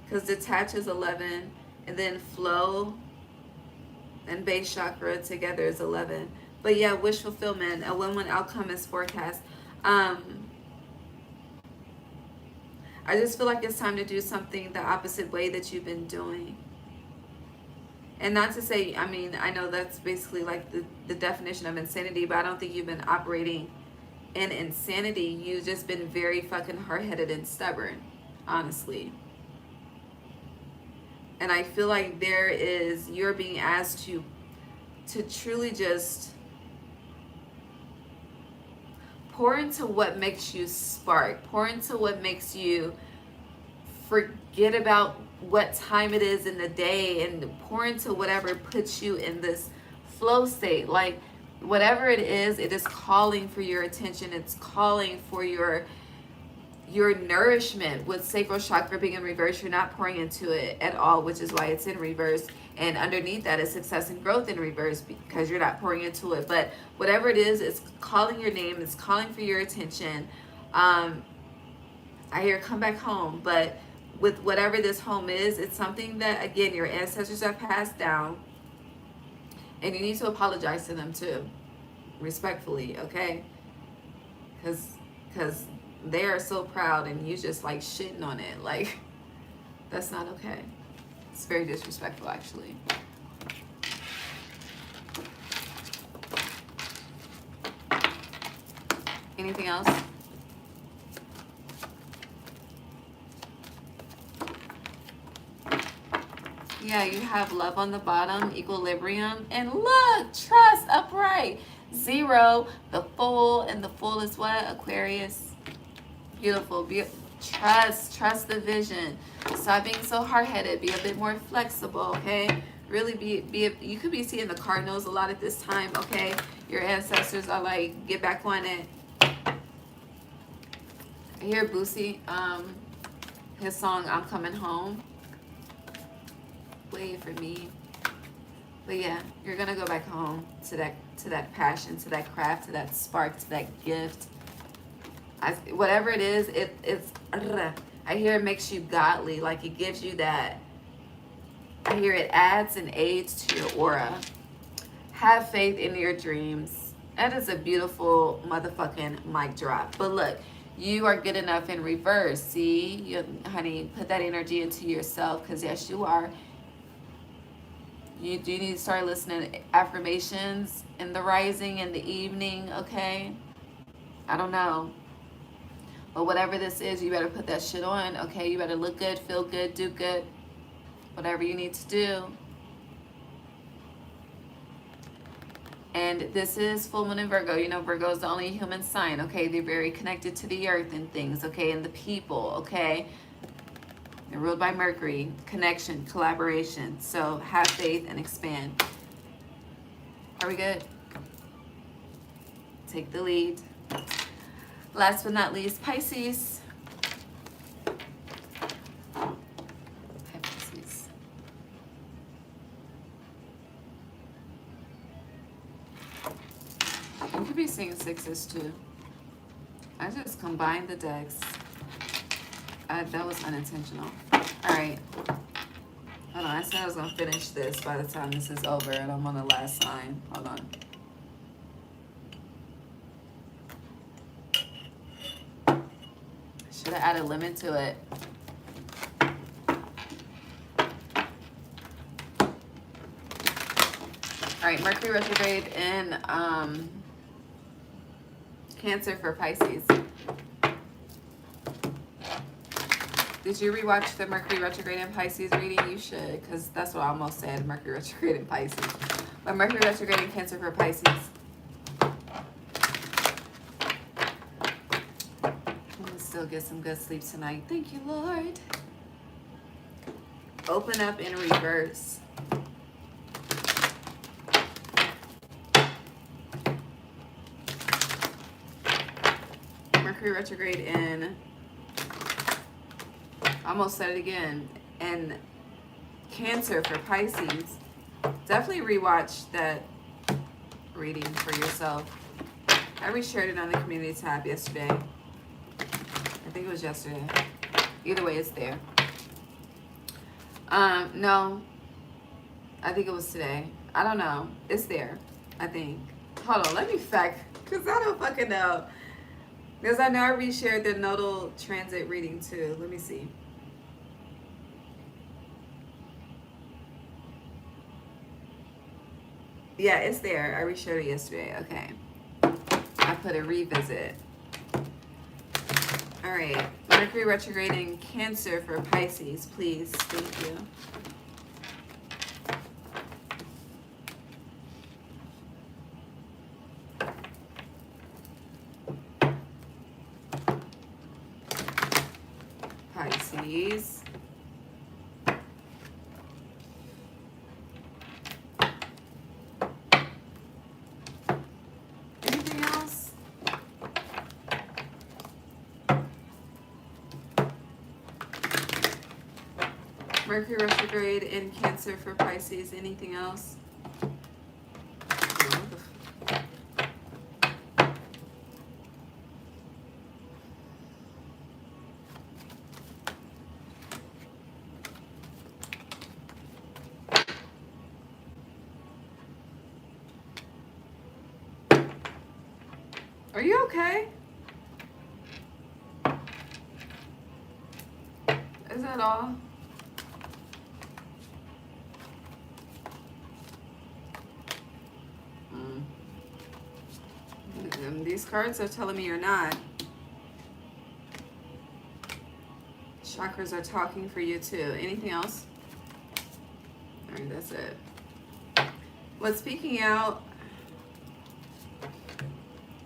because detach is 11, and then flow and base chakra together is 11. But yeah, wish fulfillment, a win-win outcome is forecast. I just feel like it's time to do something the opposite way that you've been doing. And not to say, I mean, I know that's basically like the definition of insanity, but I don't think you've been operating in insanity. You've just been very fucking hard-headed and stubborn, honestly. And I feel like you're being asked to truly just pour into what makes you spark. Pour into what makes you forget about what time it is in the day, and pour into whatever puts you in this flow state. Like whatever it is calling for your attention. It's calling for your nourishment. With sacral chakra being in reverse, you're not pouring into it at all, which is why it's in reverse. And underneath that is success and growth in reverse, because you're not pouring into it. But whatever it is, it's calling your name. It's calling for your attention. I hear come back home. But with whatever this home is, it's something that, again, your ancestors have passed down. And you need to apologize to them too, respectfully, okay? Because they are so proud and you just like shitting on it. Like, that's not okay. It's very disrespectful, actually. Anything else? Yeah, you have love on the bottom, equilibrium, and look, trust, upright. 0, the Fool, and the Fool is what? Aquarius. Beautiful. Trust the vision. Stop being so hard-headed. Be a bit more flexible, okay? Really you could be seeing the cardinals a lot at this time, okay? Your ancestors are like, get back on it. I hear Boosie, his song, I'm Coming Home. Wait for me. But yeah, you're gonna go back home to that passion, to that craft, to that spark, to that gift. Whatever it is, it's I hear it makes you godly. Like it gives you that. I hear it adds and aids to your aura. Have faith in your dreams. That is a beautiful motherfucking mic drop. But look, you are good enough in reverse. See, honey, put that energy into yourself, because yes, you are. You do need to start listening to affirmations in the rising, in the evening, okay? I don't know. But whatever this is, you better put that shit on, okay? You better look good, feel good, do good. Whatever you need to do. And this is full moon in Virgo. You know, Virgo is the only human sign, okay? They're very connected to the earth and things, okay? And the people, okay? They're ruled by Mercury. Connection, collaboration. So have faith and expand. Are we good? Take the lead. Last but not least, Pisces. Hi, Pisces. You could be seeing 6s too. I just combined the decks. That was unintentional. Alright. Hold on. I said I was going to finish this by the time this is over, and I'm on the last sign. Hold on. Should have added limit to it. Alright, Mercury Retrograde in Cancer for Pisces. Did you rewatch the Mercury Retrograde in Pisces reading? You should, because that's what I almost said, Mercury Retrograde in Pisces. But Mercury Retrograde in Cancer for Pisces. I'm gonna still get some good sleep tonight. Thank you, Lord. Open up in reverse. Mercury Retrograde in, I almost said it again, and Cancer for Pisces. Definitely rewatch that reading for yourself. I reshared it on the community tab yesterday. I think it was yesterday. Either way, it's there. No, I think it was today. I don't know. It's there, I think. Hold on, let me fact, because I don't fucking know. Because I know I reshared the nodal transit reading too. Let me see. Yeah, it's there. I reshared it yesterday. Okay. I put a revisit. All right. Mercury retrograde in Cancer for Pisces, please. Thank you. Pisces. Anything else? Mercury retrograde in Cancer for Pisces. Anything else? Are you okay? Is that all? These cards are telling me you're not. Chakras are talking for you too. Anything else? All right, that's it. What's speaking out?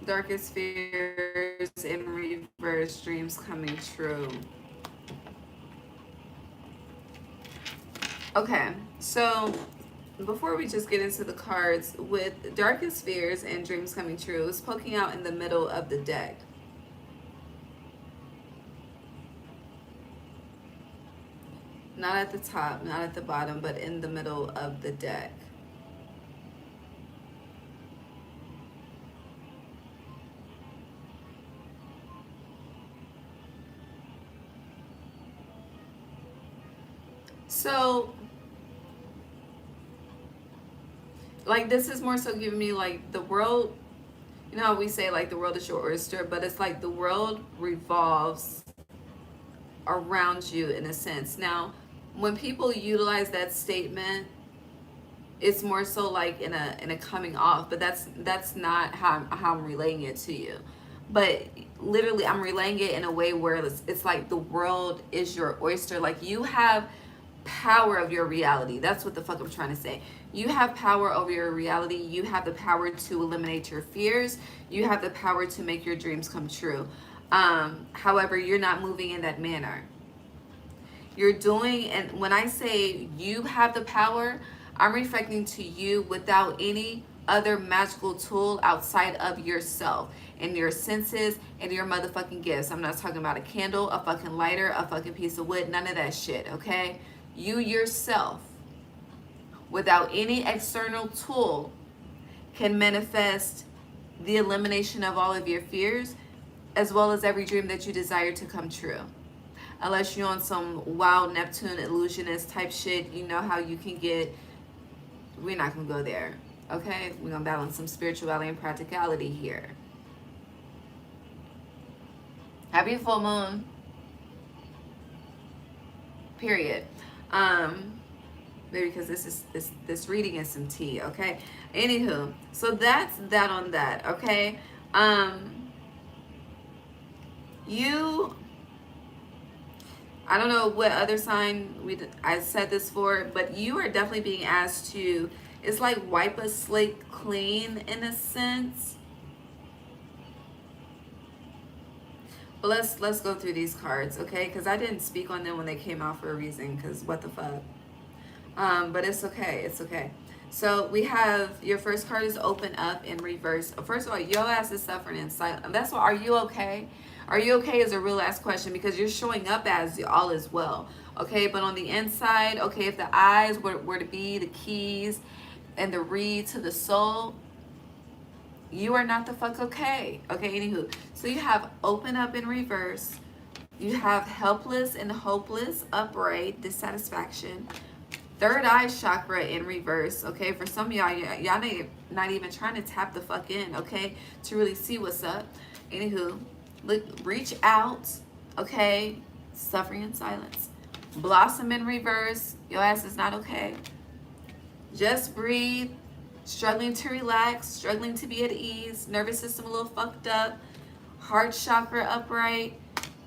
Darkest fears in reverse, dreams coming true. Okay, so before we just get into the cards, with darkest fears and dreams coming true, it's poking out in the middle of the deck. Not at the top, not at the bottom, but in the middle of the deck. So, like, this is more so giving me, like, the world, you know how we say, like, the world is your oyster, but it's like the world revolves around you in a sense. Now, when people utilize that statement, it's more so like in a coming off, but that's not how I'm relaying it to you. But literally, I'm relaying it in a way where it's like the world is your oyster. Like, you have power of your reality. That's what the fuck I'm trying to say. You have power over your reality. You have the power to eliminate your fears. You have the power to make your dreams come true. However, you're not moving in that manner. You're doing, and when I say you have the power, I'm reflecting to you without any other magical tool outside of yourself and your senses and your motherfucking gifts. I'm not talking about a candle, a fucking lighter, a fucking piece of wood, none of that shit, okay? You yourself, without any external tool, can manifest the elimination of all of your fears, as well as every dream that you desire to come true. Unless you're on some wild Neptune illusionist type shit, you know how you can get, we're not gonna go there, okay? We're gonna balance some spirituality and practicality here. Happy full moon. Period. Maybe because this reading is some tea, okay? Anywho, so that's that on that, okay? I don't know what other sign I said this for, but you are definitely being asked to, it's like wipe a slate clean in a sense. But let's go through these cards, okay? Because I didn't speak on them when they came out for a reason, because what the fuck. But it's okay, it's okay. So we have, your first card is open up in reverse. First of all, your ass is suffering in silence. That's why, are you okay? Are you okay is a real ass question, because you're showing up as all is well. Okay, but on the inside, okay, if the eyes were to be the keys and the reed to the soul, you are not the fuck okay. Okay, anywho. So you have open up in reverse. You have helpless and hopeless, upright, dissatisfaction. Third eye chakra in reverse, okay? For some of y'all not even trying to tap the fuck in, okay? To really see what's up. Anywho, look, reach out, okay? Suffering in silence. Blossom in reverse. Your ass is not okay. Just breathe. Struggling to relax. Struggling to be at ease. Nervous system a little fucked up. Heart chakra upright.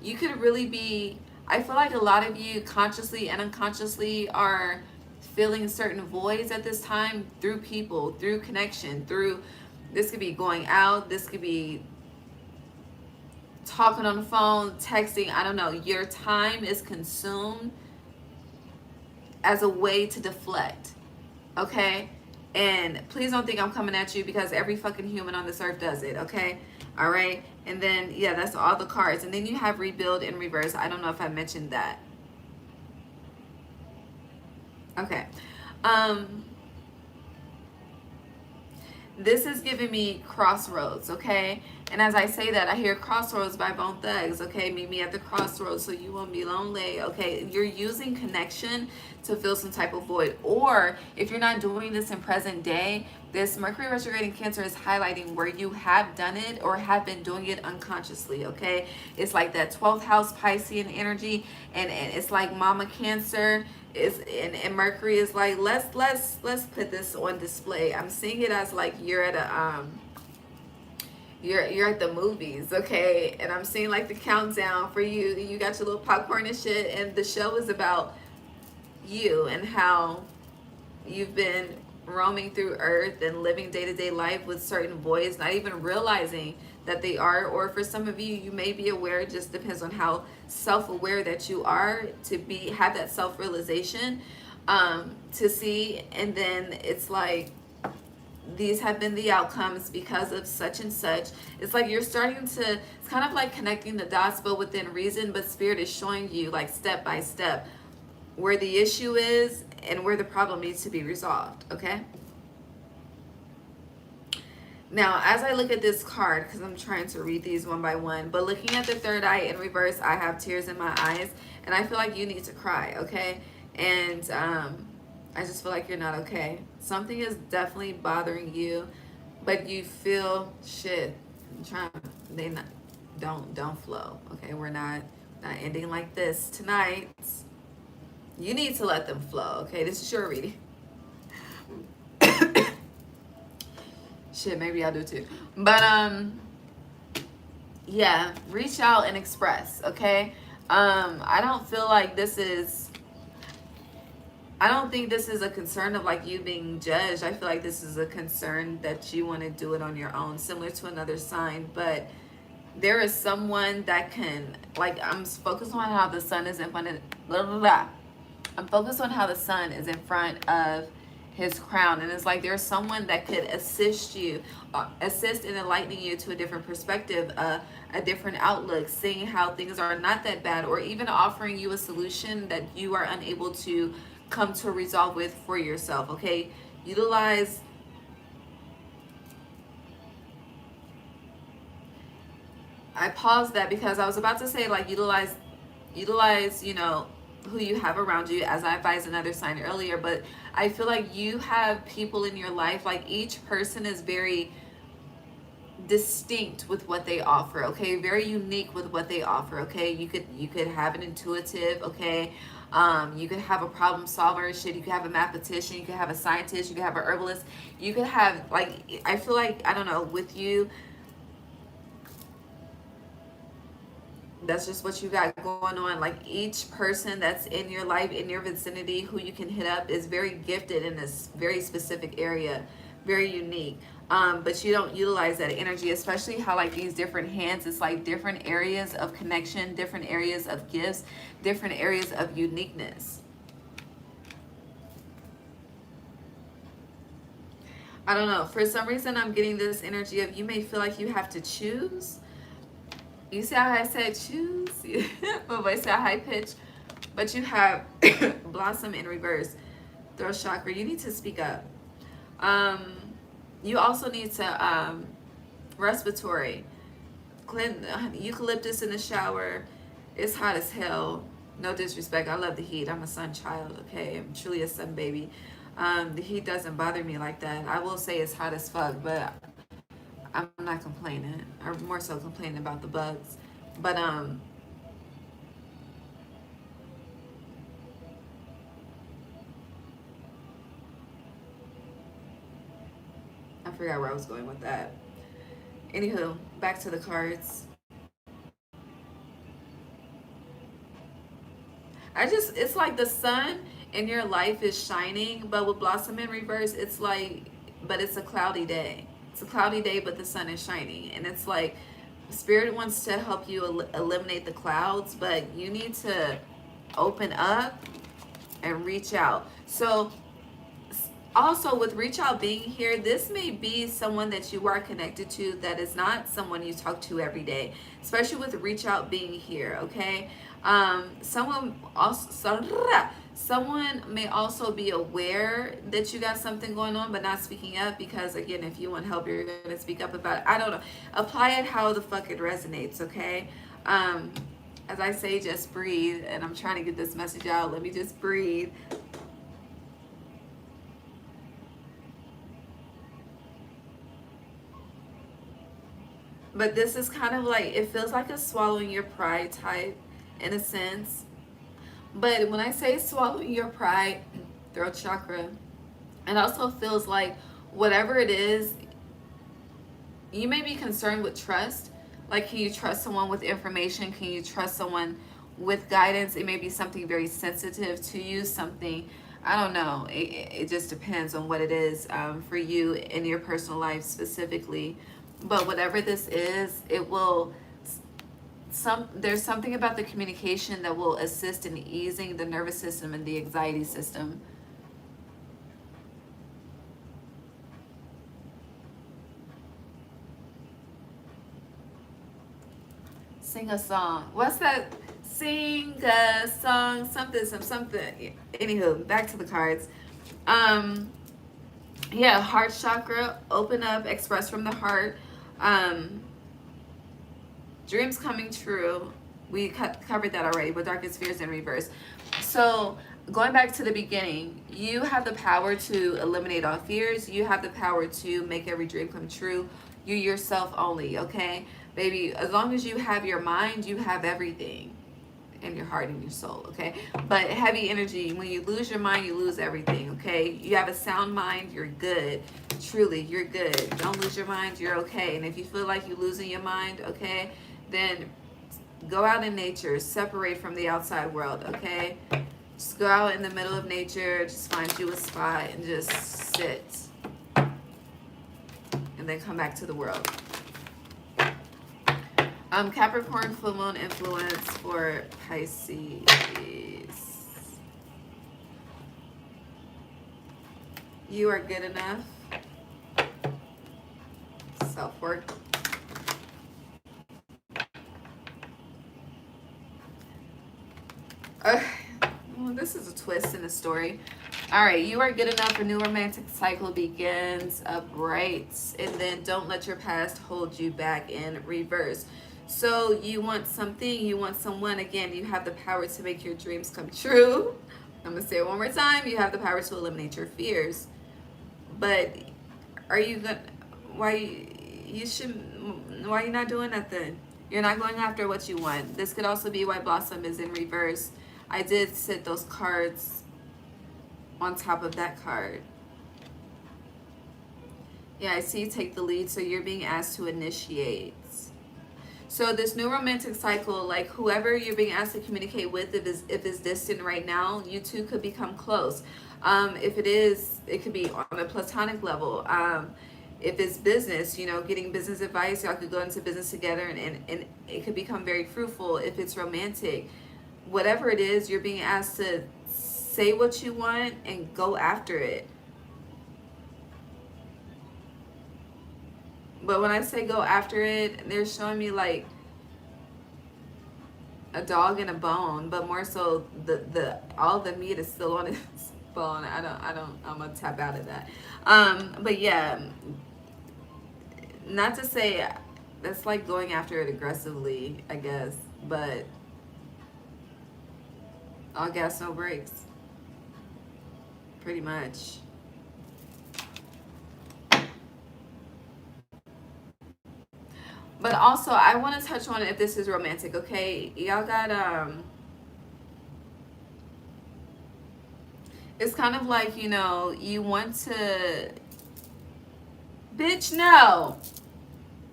You could really be, I feel like a lot of you consciously and unconsciously are filling certain voids at this time through people, through connection, through, this could be going out, this could be talking on the phone, texting, I don't know. Your time is consumed as a way to deflect, okay? And please don't think I'm coming at you, because every fucking human on this earth does it, okay? All right? And then, yeah, that's all the cards. And then you have rebuild in reverse. I don't know if I mentioned that. Okay. This is giving me crossroads, okay? And as I say that, I hear Crossroads by Bone Thugs, okay? Meet me at the crossroads so you won't be lonely, okay? You're using connection to fill some type of void. Or if you're not doing this in present day, this Mercury retrograde in Cancer is highlighting where you have done it or have been doing it unconsciously, okay? It's like that 12th house Piscean energy, and it's like Mama Cancer is, and Mercury is like, let's put this on display. I'm seeing it as like you're at a you're at the movies, okay? And I'm seeing like the countdown for you. You got your little popcorn and shit, and the show is about you and how you've been roaming through earth and living day-to-day life with certain voids, not even realizing that they are. Or for some of you, you may be aware. It just depends on how self-aware that you are to be, have that self-realization to see. And then it's like, these have been the outcomes because of such and such. It's like you're starting to, it's kind of like connecting the dots, but within reason. But Spirit is showing you like step by step where the issue is and where the problem needs to be resolved, okay? Now, as I look at this card, because I'm trying to read these one by one, but looking at the third eye in reverse, I have tears in my eyes, and I feel like you need to cry, okay? And I just feel like you're not okay. Something is definitely bothering you, but you feel shit. I'm trying, they not, don't flow, okay? We're not ending like this tonight. You need to let them flow, okay? This is your reading. Shit, maybe I do too. But yeah, reach out and express, okay? I don't feel like this is, I don't think this is a concern of like you being judged. I feel like this is a concern that you want to do it on your own, similar to another sign. But there is someone that can, like, I'm focused on how the sun is in front of, blah, blah, blah. I'm focused on how the sun is in front of his crown, and it's like there's someone that could assist you, assist in enlightening you to a different perspective, a different outlook, seeing how things are not that bad, or even offering you a solution that you are unable to come to a resolve with for yourself, okay? Utilize, I paused that because I was about to say like utilize, you know, who you have around you, as I advised another sign earlier. But I feel like you have people in your life, like each person is very distinct with what they offer, okay? Very unique with what they offer, okay? You could have an intuitive, okay? You could have a problem solver, shit. You could have a mathematician, you could have a scientist, you could have a herbalist, you could have, like, I feel like, I don't know, with you, That's just what you got going on. Like each person that's in your life, in your vicinity, who you can hit up is very gifted in this very specific area, very unique. But you don't utilize that energy, especially how like these different hands, it's like different areas of connection, different areas of gifts, different areas of uniqueness. I don't know. For some reason, I'm getting this energy of you may feel like you have to choose. You see how I said choose? My voice said high pitch. But you have blossom in reverse. Throat chakra. You need to speak up. You also need to respiratory. Cleanse eucalyptus in the shower. It's hot as hell. No disrespect. I love the heat. I'm a sun child. Okay, I'm truly a sun baby. The heat doesn't bother me like that. I will say it's hot as fuck, but I'm not complaining. I'm more so complaining about the bugs. But I forgot where I was going with that. Anywho, back to the cards. It's like the sun in your life is shining, but with blossom in reverse, it's like, but it's a cloudy day. It's a cloudy day, but the sun is shining. And it's like, Spirit wants to help you eliminate the clouds, but you need to open up and reach out. So also with reach out being here, this may be someone that you are connected to that is not someone you talk to every day, especially with reach out being here. Okay, someone may also be aware that you got something going on but not speaking up, because again, if you want help, you're gonna speak up about it. I don't know, apply it how the fuck it resonates. Okay, as I say, just breathe. And I'm trying to get this message out. Let me just breathe. But this is kind of like, it feels like a swallowing your pride type in a sense. But when I say swallowing your pride, throat chakra, it also feels like whatever it is, you may be concerned with trust. Like, can you trust someone with information? Can you trust someone with guidance? It may be something very sensitive to you, something, I don't know. It just depends on what it is for you in your personal life specifically. But whatever this is, it will, there's something about the communication that will assist in easing the nervous system and the anxiety system. Sing a song. What's that? Sing a song, something. Anywho, back to the cards. Yeah, heart chakra, open up, express from the heart. Dreams coming true. We covered that already with darkest fears in reverse. So going back to the beginning, you have the power to eliminate all fears. You have the power to make every dream come true. You yourself only, okay? Baby, as long as you have your mind, you have everything. And your heart and your soul, okay? But heavy energy, when you lose your mind, you lose everything, okay? You have a sound mind, you're good. Truly, you're good. Don't lose your mind, you're okay. And if you feel like you're losing your mind, okay, then go out in nature, separate from the outside world, okay? Just go out in the middle of nature, just find you a spot and just sit. And then come back to the world. Capricorn full moon influence for Pisces. You are good enough. Self-work. Well, this is a twist in the story. All right, you are good enough. A new romantic cycle begins. Upright. And then don't let your past hold you back in reverse. So you want something, you want someone. Again, you have the power to make your dreams come true. I'm going to say it one more time. You have the power to eliminate your fears. But are you going to, why you not doing nothing? You're not going after what you want. This could also be why Blossom is in reverse. I did sit those cards on top of that card. Yeah, I see you take the lead, so you're being asked to initiate. So this new romantic cycle, like whoever you're being asked to communicate with, if it's distant right now, you two could become close. If it is, it could be on a platonic level. If it's business, you know, getting business advice, y'all could go into business together, and it could become very fruitful. If it's romantic, whatever it is, you're being asked to say what you want and go after it. But when I say go after it, they're showing me like a dog and a bone, but more so the all the meat is still on its bone. I'm gonna tap out of that. But yeah, not to say that's like going after it aggressively, I guess, but all gas, no brakes. Pretty much. But also, I want to touch on if this is romantic, okay? Y'all got, it's kind of like, you know, you want to, bitch, no.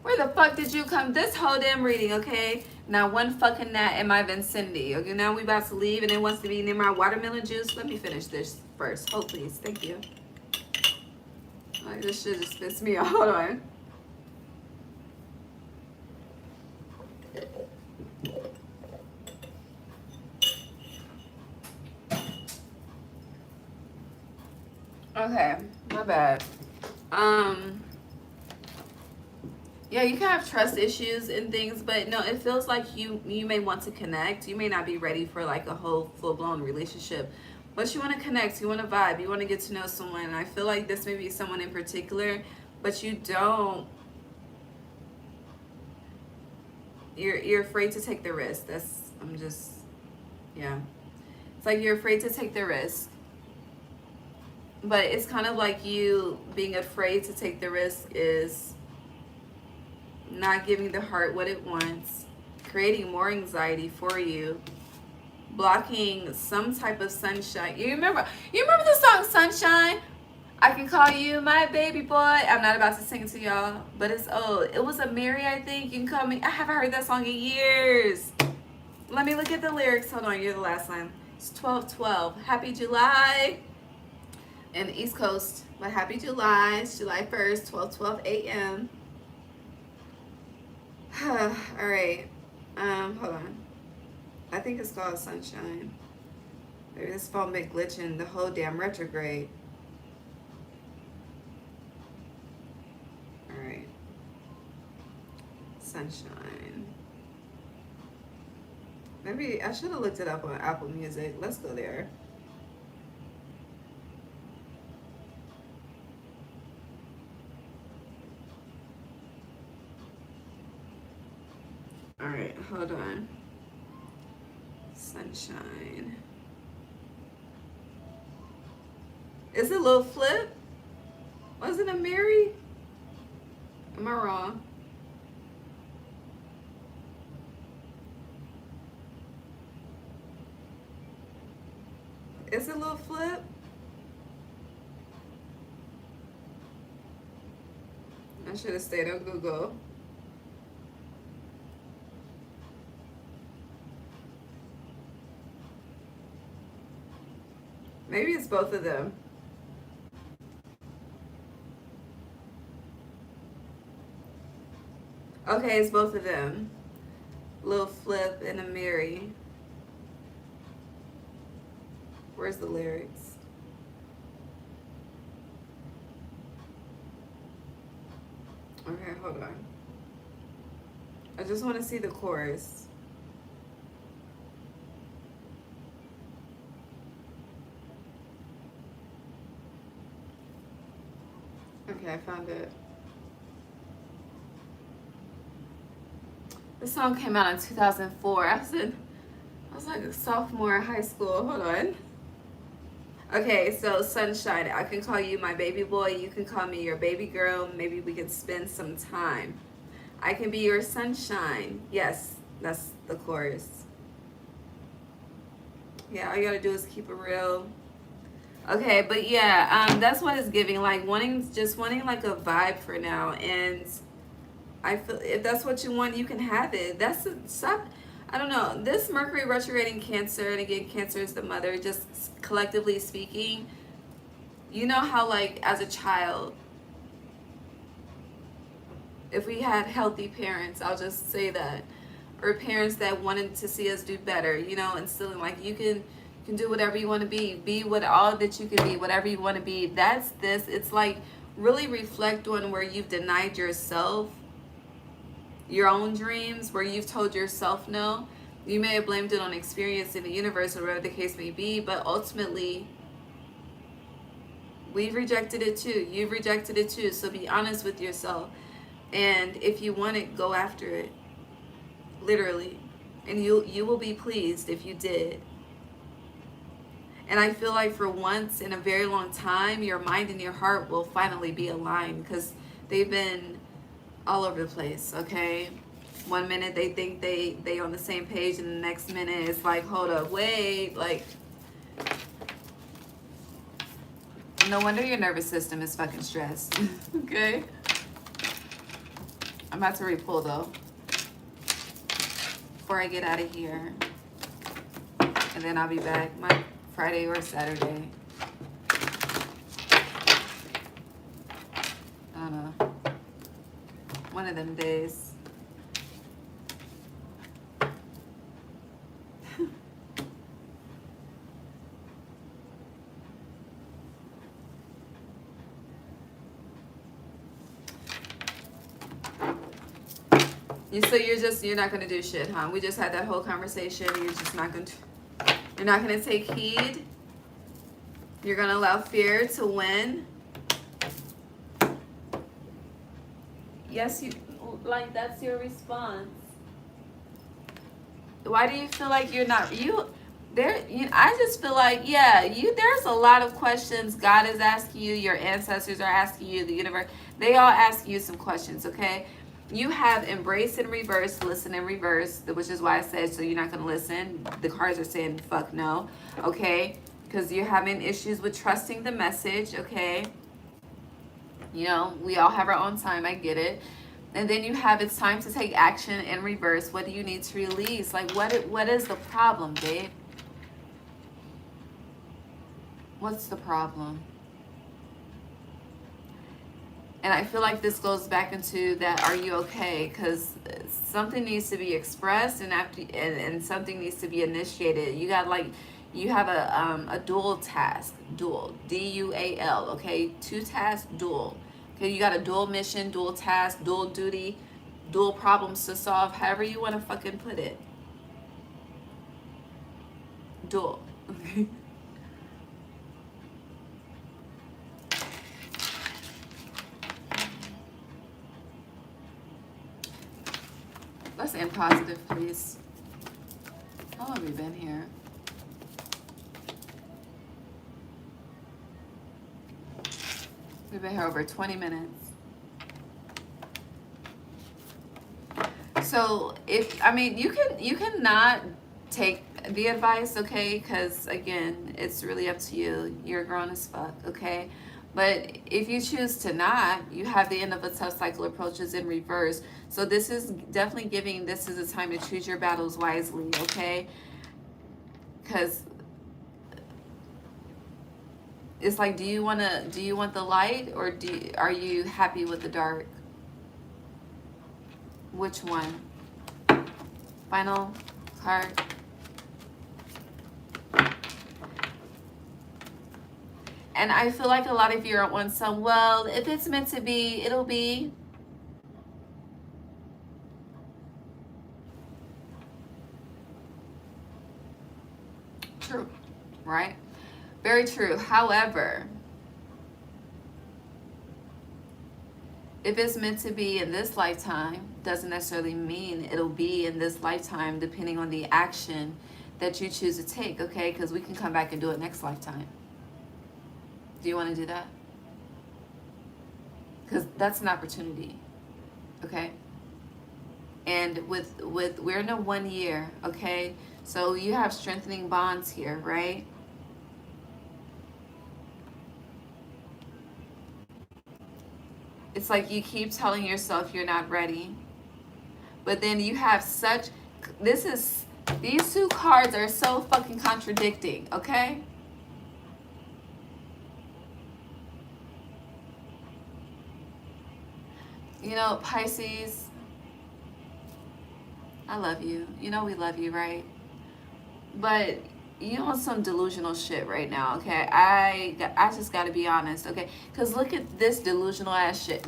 Where the fuck did you come? This whole damn reading, okay? Now one fucking gnat in my vicinity. Okay, now we about to leave and it wants to be near my watermelon juice. Let me finish this first. Hold please, thank you. Like, this shit just pissed me off. Hold on. Okay, my bad. Yeah, you can have trust issues and things, but no, it feels like you may want to connect. You may not be ready for like a whole full-blown relationship, but you want to connect, you want to vibe, you want to get to know someone. And I feel like this may be someone in particular, but you don't, you're afraid to take the risk. Yeah. It's like you're afraid to take the risk. But it's kind of like you being afraid to take the risk is not giving the heart what it wants, creating more anxiety for you, blocking some type of sunshine. You remember the song Sunshine? I can call you my baby boy. I'm not about to sing it to y'all, but it's old. It was a Mary, I think. You can call me. I haven't heard that song in years. Let me look at the lyrics. Hold on, you're the last line. It's 12/12. Happy July. In the East Coast, but happy July. It's July 1st, 12:12 a.m. All right. Hold on. I think it's called Sunshine. Maybe this phone been glitching the whole damn retrograde. All right. Sunshine. Maybe I should have looked it up on Apple Music. Let's go there. All right, hold on. Sunshine. Is it a little flip? Wasn't it Mary? Am I wrong? Is it a little flip? I should have stayed on Google. Maybe it's both of them. Okay, it's both of them. Little Flip and a Mary. Where's the lyrics? Okay, hold on. I just want to see the chorus. Okay, I found it. This song came out in 2004. I was like a sophomore in high school. Hold on. Okay, so Sunshine. I can call you my baby boy. You can call me your baby girl. Maybe we could spend some time. I can be your sunshine. Yes, that's the chorus. Yeah, all you gotta do is keep it real. Okay, but yeah, that's what it's giving. Like just wanting like a vibe for now. And I feel if that's what you want, you can have it. That's stop. I don't know. This Mercury retrograde in Cancer, and again, Cancer is the mother. Just collectively speaking, you know how like as a child, if we had healthy parents, I'll just say that, or parents that wanted to see us do better, you know, instilling like you can do whatever you want to be what all that you can be, whatever you want to be. That's this. It's like really reflect on where you've denied yourself your own dreams, where you've told yourself no. You may have blamed it on experience in the universe or whatever the case may be, but ultimately we've rejected it too. You've rejected it too. So be honest with yourself. And if you want it, go after it. Literally. And you will be pleased if you did. And I feel like for once in a very long time, your mind and your heart will finally be aligned, because they've been all over the place, okay? One minute they think they on the same page, and the next minute it's like, hold up, wait, like, no wonder your nervous system is fucking stressed. Okay? I'm about to repull though before I get out of here, and then I'll be back my Friday or Saturday. I don't know. One of them days. So you're not gonna do shit, huh? We just had that whole conversation. You're just not gonna take heed. You're gonna allow fear to win. Yes, like that's your response. Why do you feel like you're not I just feel like, yeah, there's a lot of questions God is asking you, your ancestors are asking you, the universe, they all ask you some questions, okay? You have embrace in reverse, listen in reverse, which is why I said, so you're not going to listen. The cards are saying, fuck no, okay? Because you're having issues with trusting the message, okay? You know, we all have our own time, I get it. And then you have, it's time to take action in reverse. What do you need to release? Like, what is the problem, babe? What's the problem? And I feel like this goes back into that, are you okay? Because something needs to be expressed, and something needs to be initiated. You got you have a dual task, dual, D-U-A-L, okay? 2 tasks, dual. Okay, you got a dual mission, dual task, dual duty, dual problems to solve, however you want to fucking put it. Dual. Let's end positive, please. How long have we been here? We've been here over 20 minutes. So you cannot take the advice, okay? Because again, it's really up to you. You're grown as fuck, okay? But if you choose to not, you have the end of a tough cycle approaches in reverse. So this is definitely giving, this is a time to choose your battles wisely, okay? Because it's like, do you want the light, or are you happy with the dark? Which one? Final card. And I feel like a lot of you are on some, well, if it's meant to be, it'll be. True, right? Very true. However, if it's meant to be in this lifetime, doesn't necessarily mean it'll be in this lifetime, depending on the action that you choose to take, okay? Because we can come back and do it next lifetime. Do you want to do that? Because that's an opportunity, okay? And we're in a 1 year, okay? So you have strengthening bonds here, right? It's like you keep telling yourself you're not ready. But then you have such, these two cards are so fucking contradicting, okay? You know, Pisces, I love you. You know we love you, right? But you on some delusional shit right now, okay? I just got to be honest, okay? Because look at this delusional ass shit.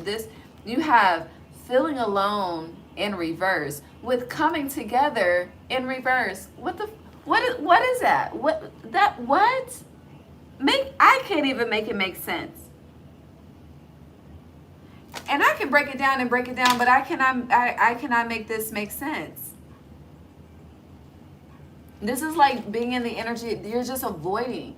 You have feeling alone in reverse with coming together in reverse. What is that? I can't even make it make sense. And I can break it down, but I cannot make this make sense. This is like being in the energy, you're just avoiding.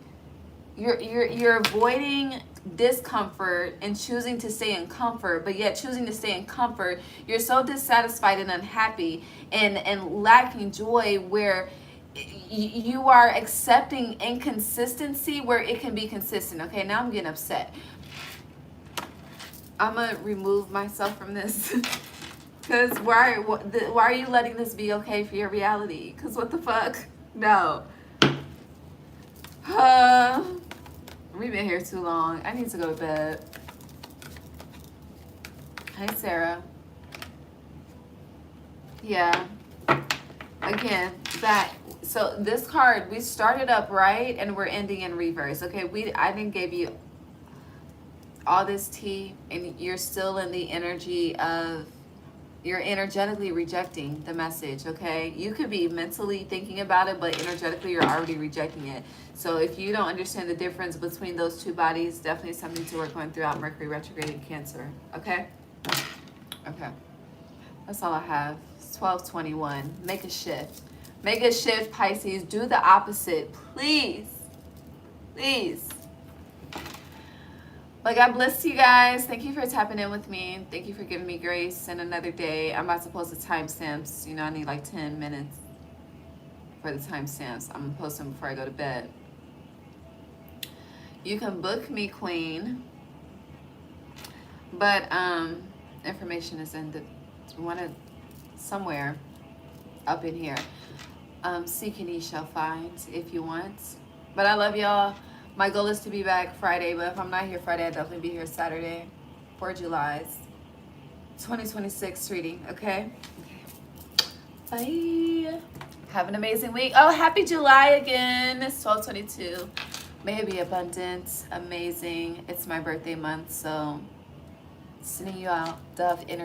You're avoiding discomfort and choosing to stay in comfort, but yet choosing to stay in comfort, you're so dissatisfied and unhappy and lacking joy where you are accepting inconsistency where it can be consistent. Okay, now I'm getting upset. I'm gonna remove myself from this. Because why are you letting this be okay for your reality? Because what the fuck? No. We've been here too long. I need to go to bed. Hey, Sarah. Yeah. Again, so this card, we started up right and we're ending in reverse. Okay, I didn't give you all this tea and you're still in the energy of, you're energetically rejecting the message, okay? You could be mentally thinking about it, but energetically you're already rejecting it. So if you don't understand the difference between those two bodies, definitely something to work on throughout Mercury Retrograde in Cancer, okay? Okay. That's all I have. It's 12:21. Make a shift. Make a shift, Pisces. Do the opposite, please. Please. But God bless you guys. Thank you for tapping in with me. Thank you for giving me grace and another day. I'm about to post the timestamps. You know, I need like 10 minutes for the timestamps. I'm going to post them before I go to bed. You can book me, Queen. But information is in somewhere up in here. Seek and ye shall find if you want. But I love y'all. My goal is to be back Friday, but if I'm not here Friday, I'll definitely be here Saturday for July's 2026 reading, okay? Bye. Have an amazing week. Oh, happy July again. It's 12/22. May it be abundant, amazing. It's my birthday month, so sending you out Dove energy.